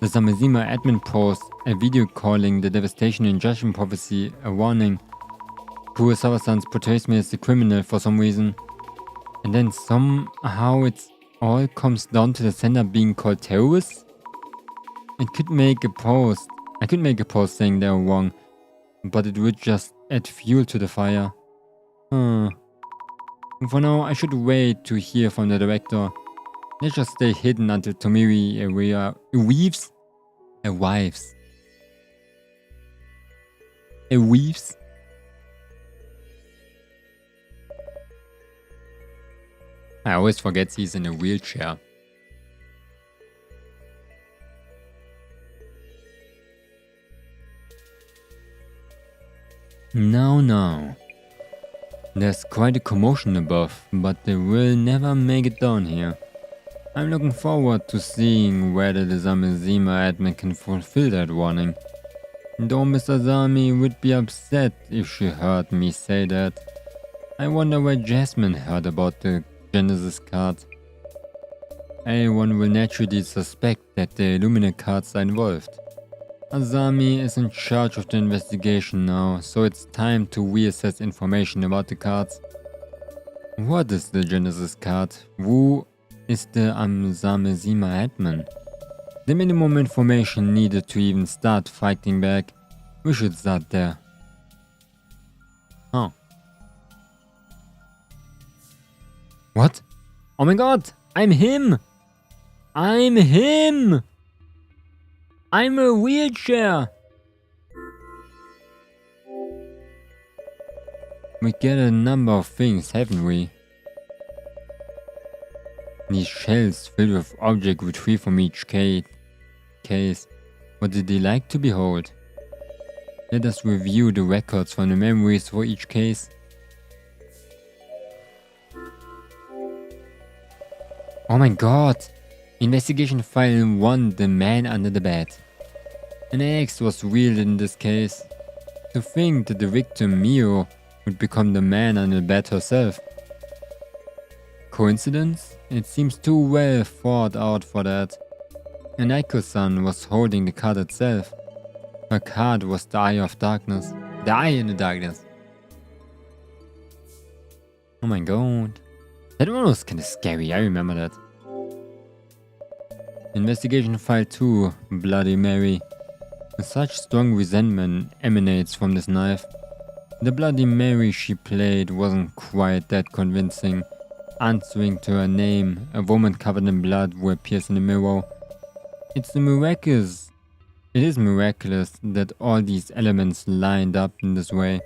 The Samazima admin post a video calling the devastation in Judgment Prophecy a warning. Kurosawa-san portrays me as the criminal for some reason. And then somehow it all comes down to the sender being called terrorists? I could make a post saying they were wrong, but it would just add fuel to the fire. For now, I should wait to hear from the director. Let's just stay hidden until Tomiri arrives. I always forget he's in a wheelchair. Now. There's quite a commotion above, but they will never make it down here. I'm looking forward to seeing whether the Samazima admin can fulfill that warning. Though Mr. Zami would be upset if she heard me say that. I wonder where Jasmine heard about the Genesis card. Everyone will naturally suspect that the Illumina cards are involved. Azami is in charge of the investigation now, so it's time to reassess information about the cards. What is the Genesis card? Who is the Samazima admin? The minimum information needed to even start fighting back. We should start there. Oh. What? Oh my god! I'm him! I'm a wheelchair! We get a number of things, haven't we? These shells filled with objects retrieved from each case. What did they like to behold? Let us review the records from the memories for each case. Oh my god! Investigation File 1, the man under the bed. An X was real in this case. To think that the victim, Mio, would become the man under the bed herself. Coincidence? It seems too well thought out for that. And Aiko-san was holding the card itself. Her card was the Eye of Darkness. The Eye in the Darkness. Oh my god. That one was kinda scary, I remember that. Investigation File 2, Bloody Mary. Such strong resentment emanates from this knife. The Bloody Mary she played wasn't quite that convincing. Answering to her name, a woman covered in blood who appears in the mirror. It is miraculous that all these elements lined up in this way.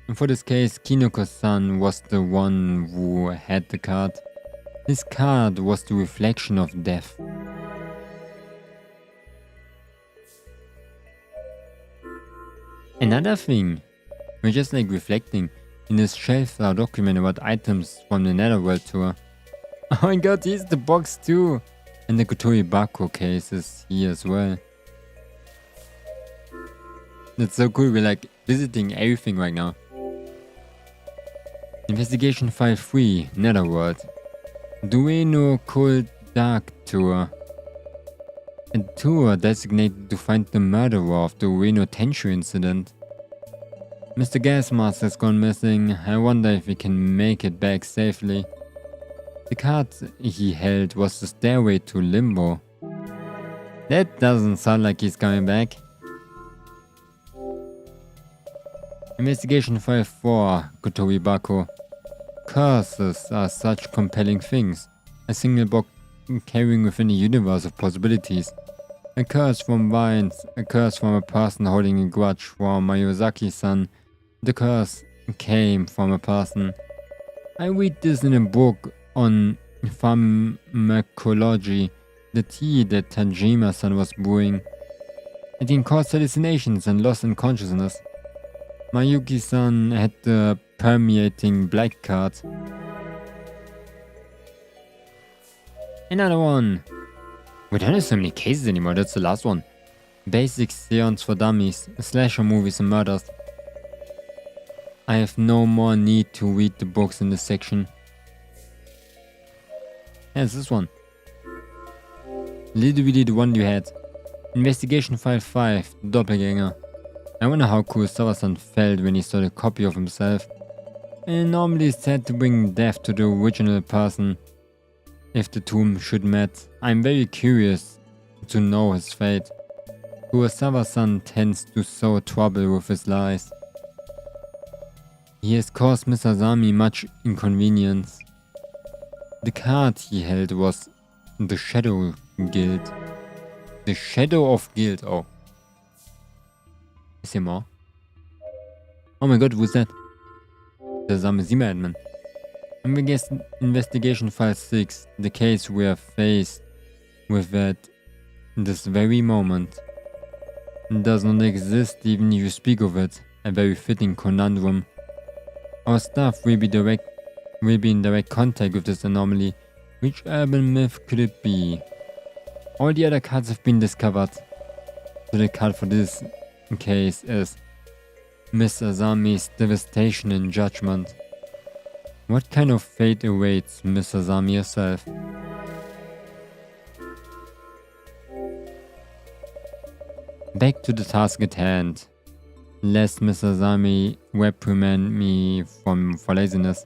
And for this case, Kinoko-san was the one who had the card. This card was the reflection of death. Another thing, we're just like reflecting, in this shelf are documents about items from the Netherworld tour. Oh my god, here's the box too! And the Kotori case is here as well. That's so cool, we're like visiting everything right now. Investigation File 3, Netherworld. Dueno Cold Dark Tour. A tour designated to find the murderer of the Ueno Tenshu incident. Mr. Gasmaster has gone missing. I wonder if we can make it back safely. The card he held was the stairway to Limbo. That doesn't sound like he's coming back. Investigation File 4, Kotori Bako. Curses are such compelling things. A single box carrying within a universe of possibilities. A curse from vines, a curse from a person holding a grudge from Mayozaki-san. The curse came from a person. I read this in a book on pharmacology, the tea that Tajima-san was brewing. It can cause hallucinations and loss in consciousness. Mayuki-san had the permeating black card. Another one! We don't have so many cases anymore, that's the last one. Basic seance for dummies, slasher movies and murders. I have no more need to read the books in this section. Here's this one. Literally the one you had. Investigation File 5, Doppelganger. I wonder how Kurosawa-san felt when he saw the copy of himself. And normally it's said to bring death to the original person if the two should meet. I'm very curious to know his fate. Kurosawa-san tends to sow trouble with his lies. He has caused Misazami much inconvenience. The card he held was the Shadow Guild. The Shadow of Guild, oh. Is there more? Oh my god, who's that? The Samezima admin. Investigation File 6, the case we are faced with at this very moment. It does not exist even if you speak of it, a very fitting conundrum. Our staff will be in direct contact with this anomaly. Which urban myth could it be? All the other cards have been discovered. So the card for this case is Miss Asami's devastation and judgment. What kind of fate awaits Miss Asami herself? Back to the task at hand. Lest Miss Asami reprimand me for laziness.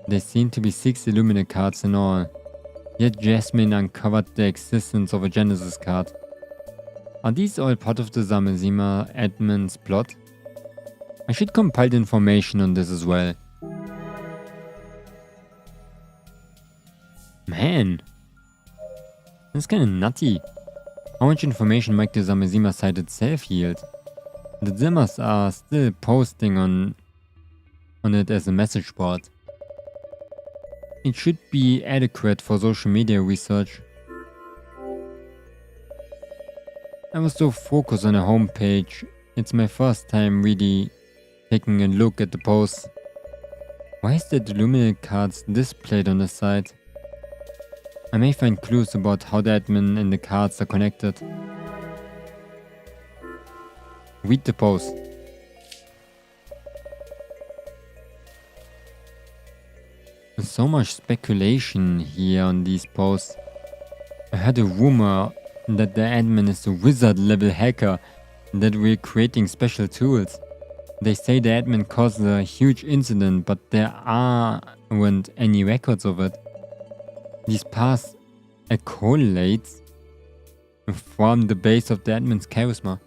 There seem to be 6 Illumina cards in all. Yet Jasmine uncovered the existence of a Genesis card. Are these all part of the Samezima admin's plot? I should compile the information on this as well. Man, that's kinda nutty. How much information might the Samezima site itself yield? The Zimmers are still posting on it as a message board. It should be adequate for social media research. I was so focused on the homepage. It's my first time really taking a look at the posts. Why is the Illumina cards displayed on the site? I may find clues about how the admin and the cards are connected. Read the post. There's so much speculation here on these posts. I heard a rumor that the admin is a wizard level hacker and that we're creating special tools. They say the admin caused a huge incident, but there aren't any records of it. These past accolades form the base of the admin's charisma.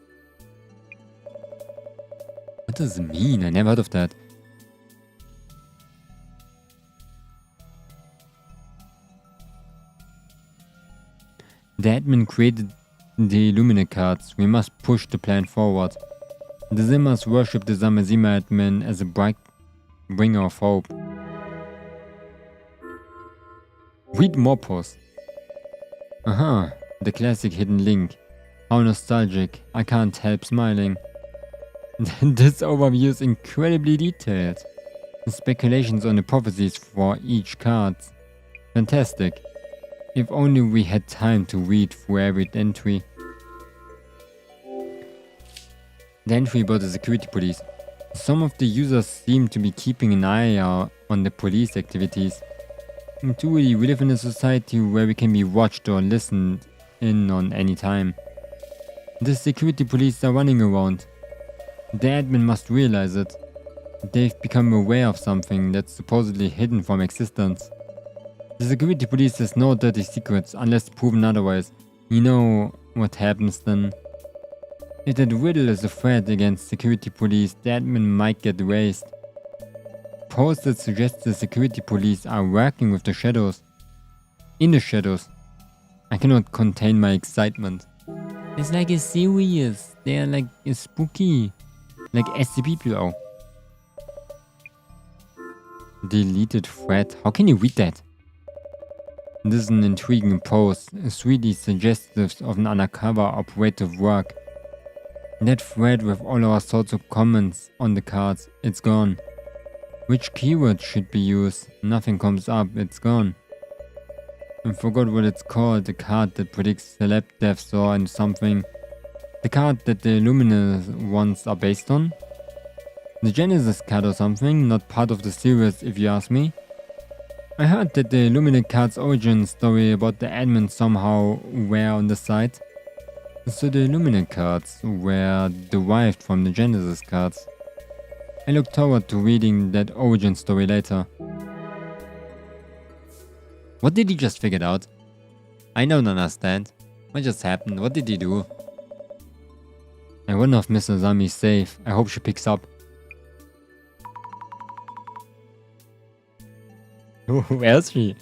What does it mean? I never heard of that. The admin created the Illumina cards. We must push the plan forward. The Zimmers worship the Samezima admin as a bright bringer of hope. Read more posts. Aha, the classic hidden link. How nostalgic. I can't help smiling. This overview is incredibly detailed. The speculations on the prophecies for each card. Fantastic. If only we had time to read through every entry. The entry about the security police. Some of the users seem to be keeping an eye out on the police activities. Truly, we live in a society where we can be watched or listened in on any time. The security police are running around. The admin must realize it. They've become aware of something that's supposedly hidden from existence. The security police has no dirty secrets unless proven otherwise. You know what happens then? If that riddle is a threat against security police, the admin might get raised. Posts that suggest the security police are working with the shadows. In the shadows. I cannot contain my excitement. It's like a serious. They are like a spooky. Like SCP-PO. Deleted thread. How can you read that? This is an intriguing post. It's really suggestive of an undercover operative work. That thread with all our sorts of comments on the cards. It's gone. Which keyword should be used? Nothing comes up. It's gone. I forgot what it's called. The card that predicts celeb deaths or something. The card that the Luminous ones are based on? The Genesis card or something, not part of the series if you ask me. I heard that the Luminous card's origin story about the admin somehow were on the site. So the Luminous cards were derived from the Genesis cards. I look forward to reading that origin story later. What did he just figure out? I don't understand. What just happened? What did he do? I wonder if Miss Azami is safe. I hope she picks up. Where is she?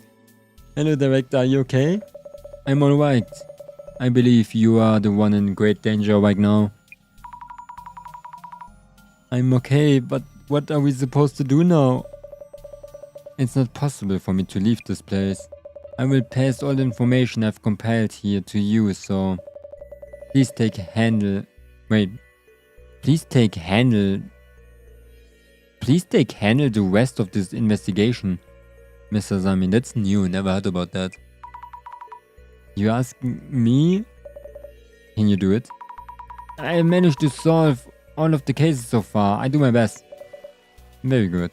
Hello director, are you okay? I'm alright. I believe you are the one in great danger right now. I'm okay, but what are we supposed to do now? It's not possible for me to leave this place. I will pass all the information I've compiled here to you, so please take handle the rest of this investigation. Mr. Sami, that's new, never heard about that. You ask me? Can you do it? I managed to solve all of the cases so far. I do my best. Very good.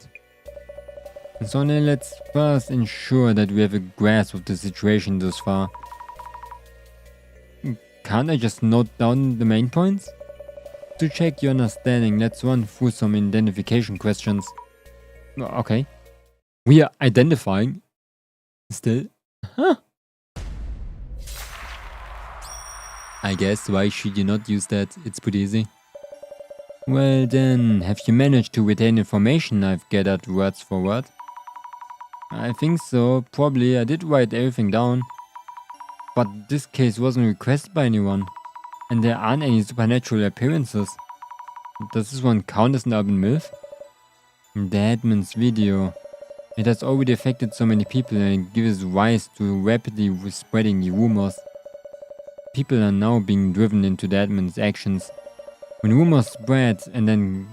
So now let's first ensure that we have a grasp of the situation thus far. Can't I just note down the main points? To check your understanding, let's run through some identification questions. Okay. We are identifying. Still? Huh? I guess, why should you not use that? It's pretty easy. Well then, have you managed to retain information I've gathered words for word? I think so, probably. I did write everything down. But this case wasn't requested by anyone. And there aren't any supernatural appearances. Does this one count as an urban myth? The admin's video. It has already affected so many people and gives rise to rapidly spreading rumors. People are now being driven into the admin's actions. When rumors spread and then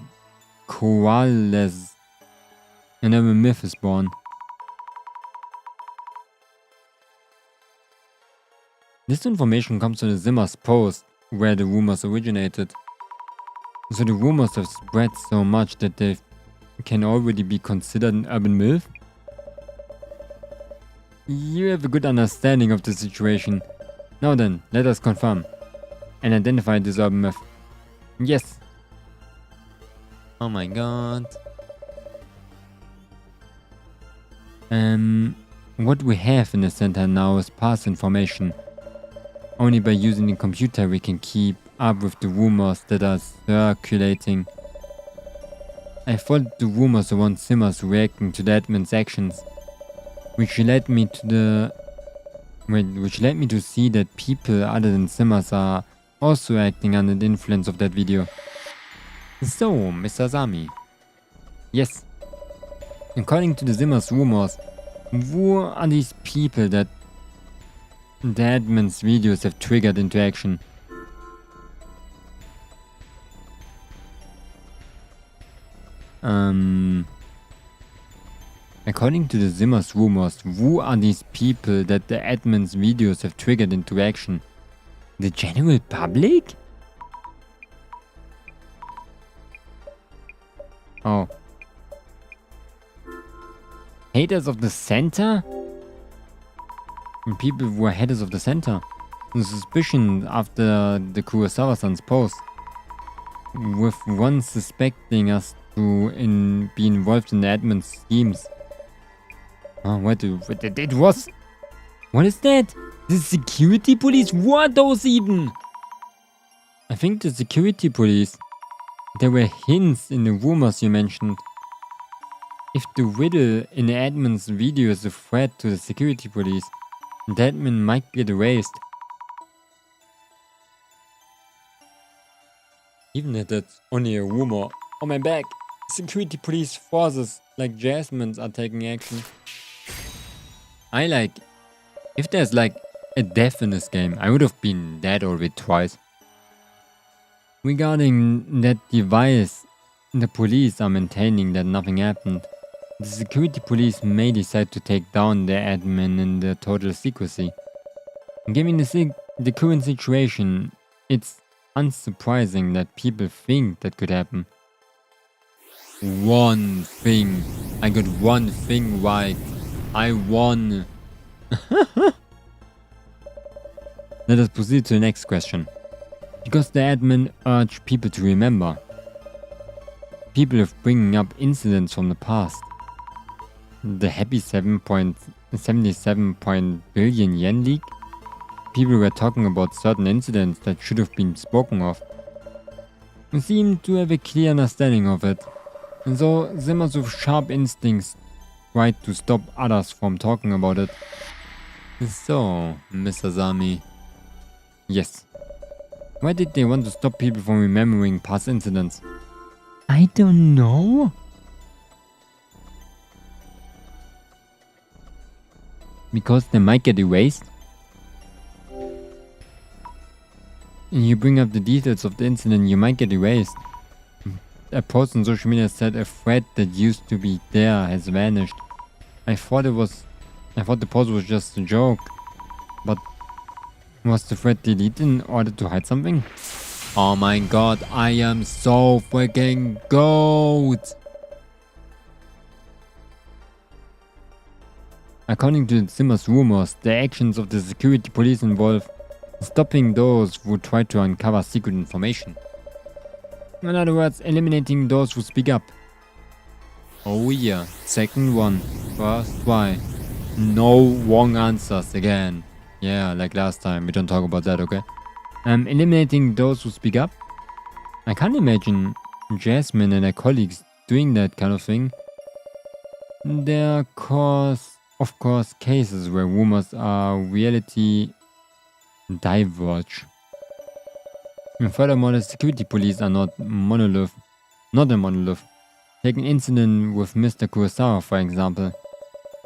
coalesce, another myth is born. This information comes from the Zimmer's post, where the rumors originated. So the rumors have spread so much that they can already be considered an urban myth? You have a good understanding of the situation. Now then, let us confirm and identify this urban myth. Yes. Oh my god. What we have in the center now is past information. Only by using the computer we can keep up with the rumors that are circulating. I followed the rumors around Simmers reacting to the admin's actions, which led me to see that people other than Simmers are also acting under the influence of that video. So, Mr. Sami. Yes. According to the Simmers rumors, who are these people that the admin's videos have triggered into action? According to the Zimmer's rumors, who are these people that the admin's videos have triggered into action? The general public? Oh. Haters of the center? And people who are haters of the center. The suspicion after the Kurosawa-san's post, with one suspecting us to be involved in the admin's schemes. Oh, what it was? What is that? The security police? What are those even? I think the security police. There were hints in the rumors you mentioned. If the riddle in the admin's video is a threat to the security police, the admin might get erased. Even if that's only a rumor. On my back, security police forces like Jasmine's are taking action. If there's like a death in this game, I would have been dead already twice. Regarding that device, the police are maintaining that nothing happened. The security police may decide to take down the admin in the total secrecy. Given the current situation, it's unsurprising that people think that could happen. One thing. I got one thing right. I won. Let us proceed to the next question. Because the admin urged people to remember. People of bringing up incidents from the past. The happy 7.77 billion yen leak. People were talking about certain incidents that should have been spoken of. They seemed to have a clear understanding of it. And so Zimmers with sharp instincts tried to stop others from talking about it. So, Mr. Zami. Yes. Why did they want to stop people from remembering past incidents? I don't know. Because they might get erased? You bring up the details of the incident, you might get erased. A post on social media said a thread that used to be there has vanished. I thought the post was just a joke. But was the thread deleted in order to hide something? Oh my god, I am so freaking goat! According to Zimmer's rumors, the actions of the security police involve stopping those who try to uncover secret information. In other words, eliminating those who speak up. Oh yeah, second one, first try. No wrong answers again. Yeah, like last time, we don't talk about that, okay? Eliminating those who speak up. I can't imagine Jasmine and her colleagues doing that kind of thing. There are of course cases where rumors are reality diverge. And furthermore, the security police are not a monolith. Take an incident with Mr. Kurosawa, for example.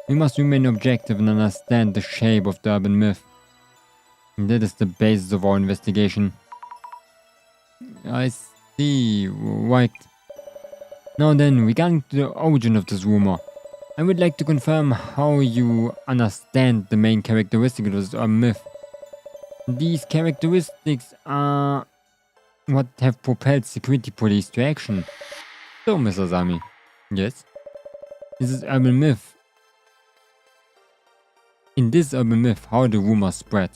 We must remain objective and understand the shape of the urban myth. And that is the basis of our investigation. I see, right. Now then, regarding the origin of this rumor, I would like to confirm how you understand the main characteristic of this urban myth. These characteristics are what have propelled security police to action. So, Mr. Zami. Yes? This is urban myth. In this urban myth, how the rumors spread.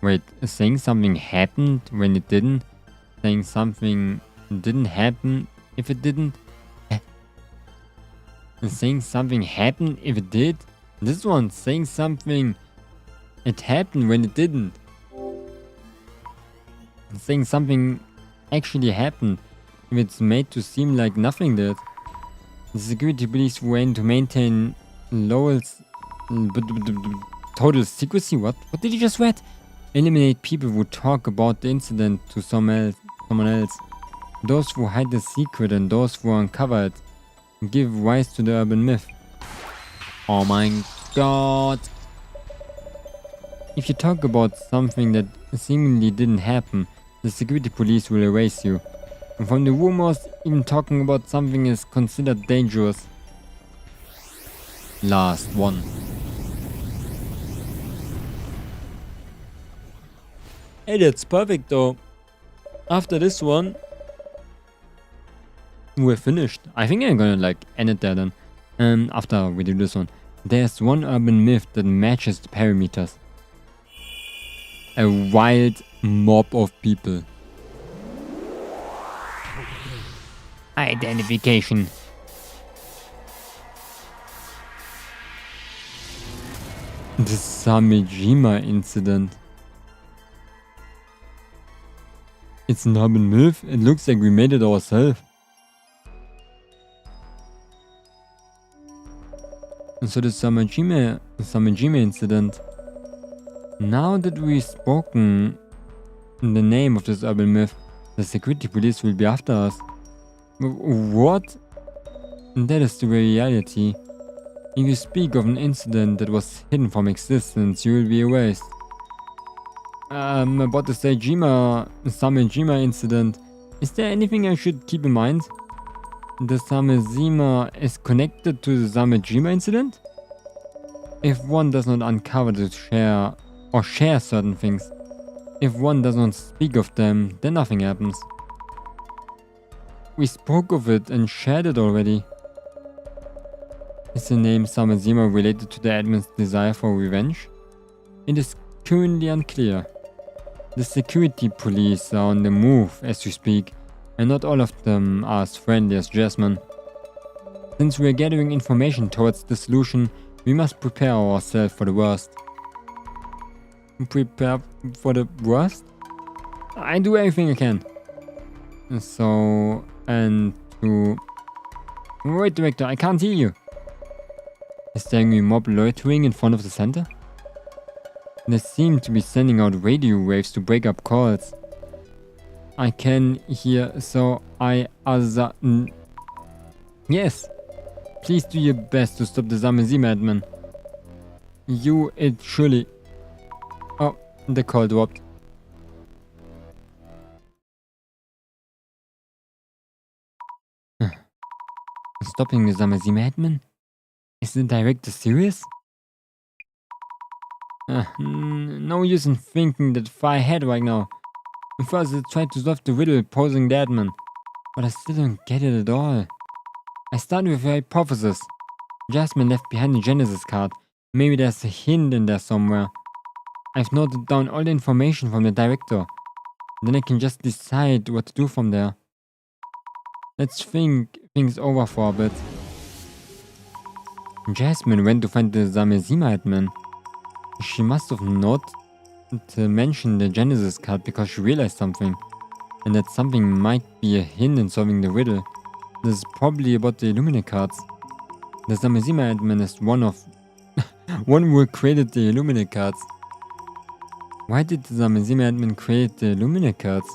Wait, saying something happened when it didn't? Saying something didn't happen if it didn't? Saying something happened if it did? This one, saying something it happened when it didn't. Saying something actually happened if it's made to seem like nothing did. The security police were aim to maintain Lowell's total secrecy. What did you just read? Eliminate people who talk about the incident to someone else. Those who hide the secret and those who uncover it. Give rise to the urban myth. Oh my god. If you talk about something that seemingly didn't happen, the security police will erase you. And from the rumors, even talking about something is considered dangerous. Last one. Hey, that's perfect though. After this one, we're finished. I think I'm gonna like end it there then. After we do this one. There's one urban myth that matches the parameters. A wild mob of people. Identification. The Samejima incident. It's an urban myth. It looks like we made it ourselves. So the Samejima incident. Now that we've spoken the name of this urban myth, the security police will be after us. What? That is the reality. If you speak of an incident that was hidden from existence, you will be erased. About the Samejima incident, is there anything I should keep in mind? The Samejima is connected to the Samejima incident? If one does not uncover the share certain things, if one does not speak of them, then nothing happens. We spoke of it and shared it already. Is the name Samejima related to the admin's desire for revenge? It is currently unclear. The security police are on the move as we speak, and not all of them are as friendly as Jasmine. Since we are gathering information towards Dissolution, we must prepare ourselves for the worst. Prepare for the worst? I do everything I can. So, and to... Wait, Director, I can't hear you. Is there any mob loitering in front of the center? They seem to be sending out radio waves to break up calls. I can hear, so yes. Please do your best to stop the Samejima admin. It surely... Oh, the call dropped. Stopping the Samejima admin? Is the director serious? No use in thinking that far ahead right now. First, I tried to solve the riddle posing the admin, but I still don't get it at all. I started with a hypothesis. Jasmine left behind the Genesis card. Maybe there's a hint in there somewhere. I've noted down all the information from the director. Then I can just decide what to do from there. Let's think things over for a bit. Jasmine went to find the Samejima admin. She must have not mentioned the Genesis card because she realized something. And that something might be a hint in solving the riddle. This is probably about the Illumina cards. The Samejima admin is one who created the Illumina cards. Why did the Samejima admin create the Illumina cards?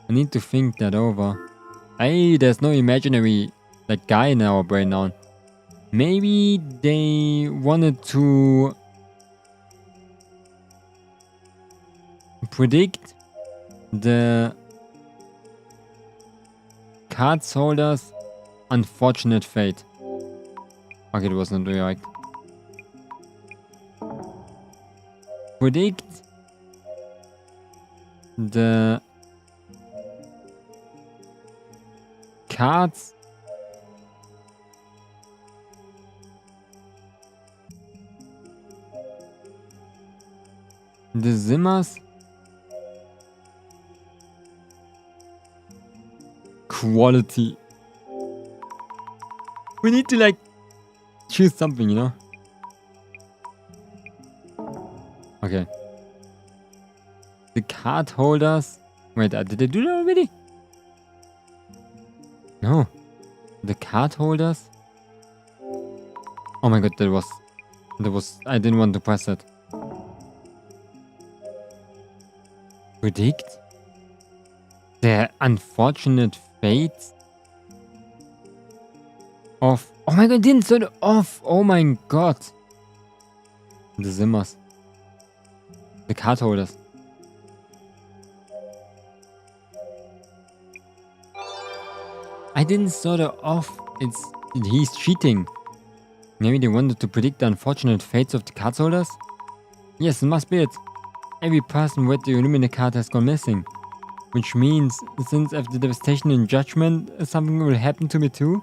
I need to think that over. Hey, there's no imaginary guy in our brain now. Maybe they wanted to predict the cards holders' unfortunate fate. Okay, it was not right. Predict the cards the Zimmers quality. We need to choose something, you know? Okay. The card holders. Wait, did they do that already? No. The card holders? Oh my god, that was I didn't want to press it. Predict the unfortunate fates of... Oh my god, didn't set it off! Oh my god. The Zimmers. The card holders. I didn't sort of off. He's cheating. Maybe they wanted to predict the unfortunate fates of the card holders? Yes, it must be it. Every person with the Illumina card has gone missing. Which means, since after devastation and judgment, something will happen to me too?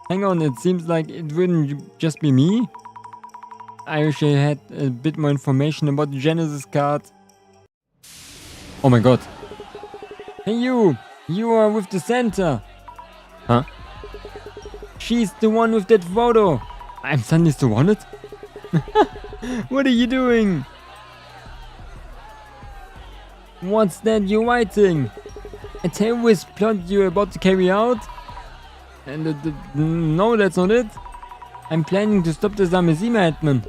Hang on, it seems like it wouldn't just be me. I wish I had a bit more information about the Genesis card. Oh my god. Hey you! You are with the center! Huh? She's the one with that photo! I'm suddenly still wanted? What are you doing? What's that you're writing? A terrorist plot you're about to carry out? And no, that's not it. I'm planning to stop the Zamazima admin.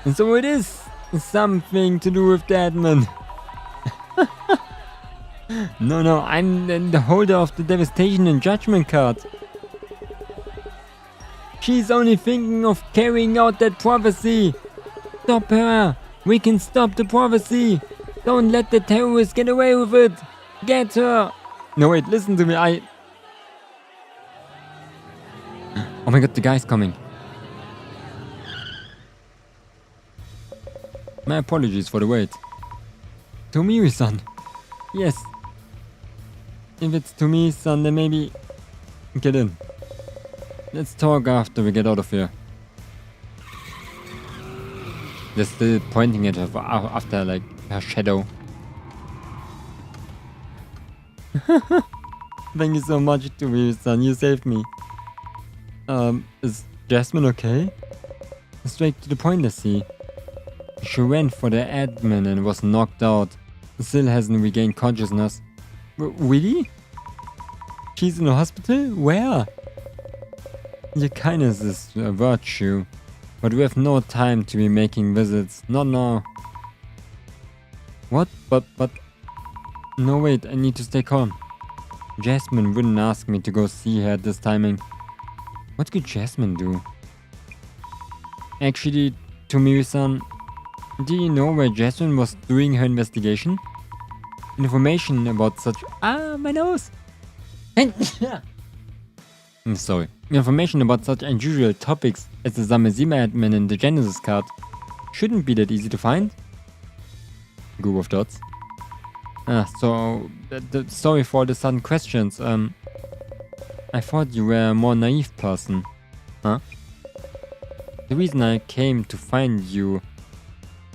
And so it is something to do with the admin. No, I'm the holder of the Devastation and Judgment card. She's only thinking of carrying out that prophecy. Stop her. We can stop the prophecy. Don't let the terrorists get away with it. Get her. No, wait, listen to me. Oh my god, the guy's coming. My apologies for the wait. Tomiri-san. Yes. If it's Tomiri-san, then maybe... Get in. Let's talk after we get out of here. They're still pointing at her after, like, her shadow. Thank you so much, Tomiri-san. You saved me. Is Jasmine okay? Straight to the point, I see. She went for the admin and was knocked out. Still hasn't regained consciousness. Really? She's in the hospital? Where? Your kindness is a virtue, but we have no time to be making visits. Not now. What? But... No, wait, I need to stay calm. Jasmine wouldn't ask me to go see her at this timing. What could Jasmine do? Actually, Tomiri-san, do you know where Jasmine was doing her investigation? Information about such... my nose! I'm sorry. Information about such unusual topics as the Zamazima admin and the Genesis card shouldn't be that easy to find. Group of thoughts. Sorry for the sudden questions. I thought you were a more naive person. Huh? The reason I came to find you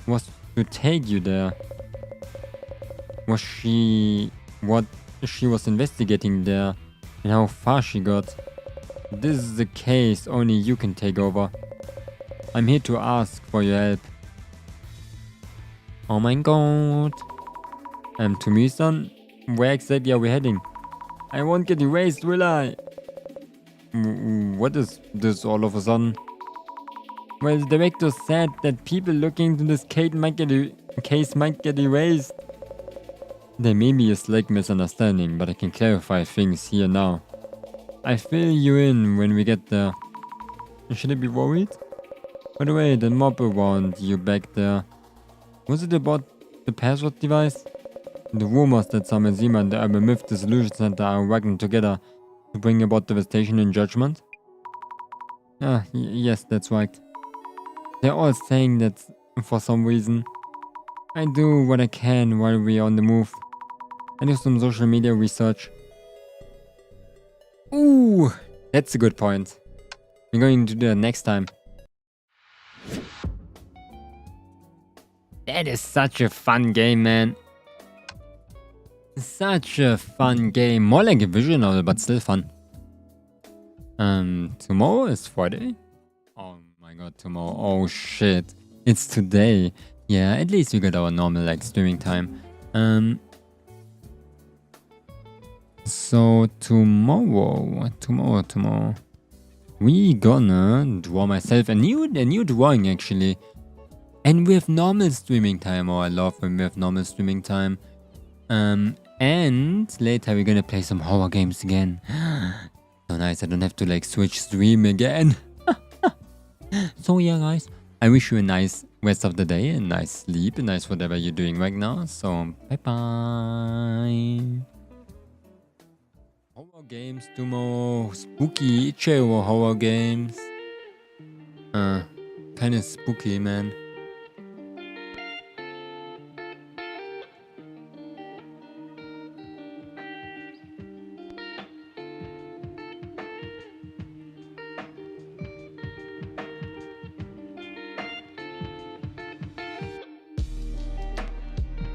was to take you there. Was she... what she was investigating there and how far she got. This is the case only you can take over. I'm here to ask for your help. Oh my god. Tomiri-san, where exactly are we heading? I won't get erased, will I? What is this all of a sudden? Well, the director said that people looking into this case might get erased. There may be a slight misunderstanding, but I can clarify things here now. I fill you in when we get there. Should I be worried? By the way, the mob around you back there. Was it about the password device? The rumors that Samazima and the Urban Myth Dissolution Center are working together to bring about devastation and judgment? Yes, that's right. They're all saying that for some reason. I do what I can while we're on the move. I do some social media research. Ooh, that's a good point. We're going to do that next time. That is such a fun game, man. Such a fun game. More like a visual novel, but still fun. Tomorrow is Friday. Oh my god, tomorrow. Oh shit. It's today. Yeah, at least we got our normal like streaming time. So tomorrow, we gonna draw myself a new drawing actually. And we have normal streaming time. Oh, I love when we have normal streaming time. And later we're gonna play some horror games again. So nice, I don't have to like switch stream again. So yeah guys, I wish you a nice rest of the day, a nice sleep, a nice whatever you're doing right now. So bye bye. games, do more spooky, chill horror games. Kinda spooky, man.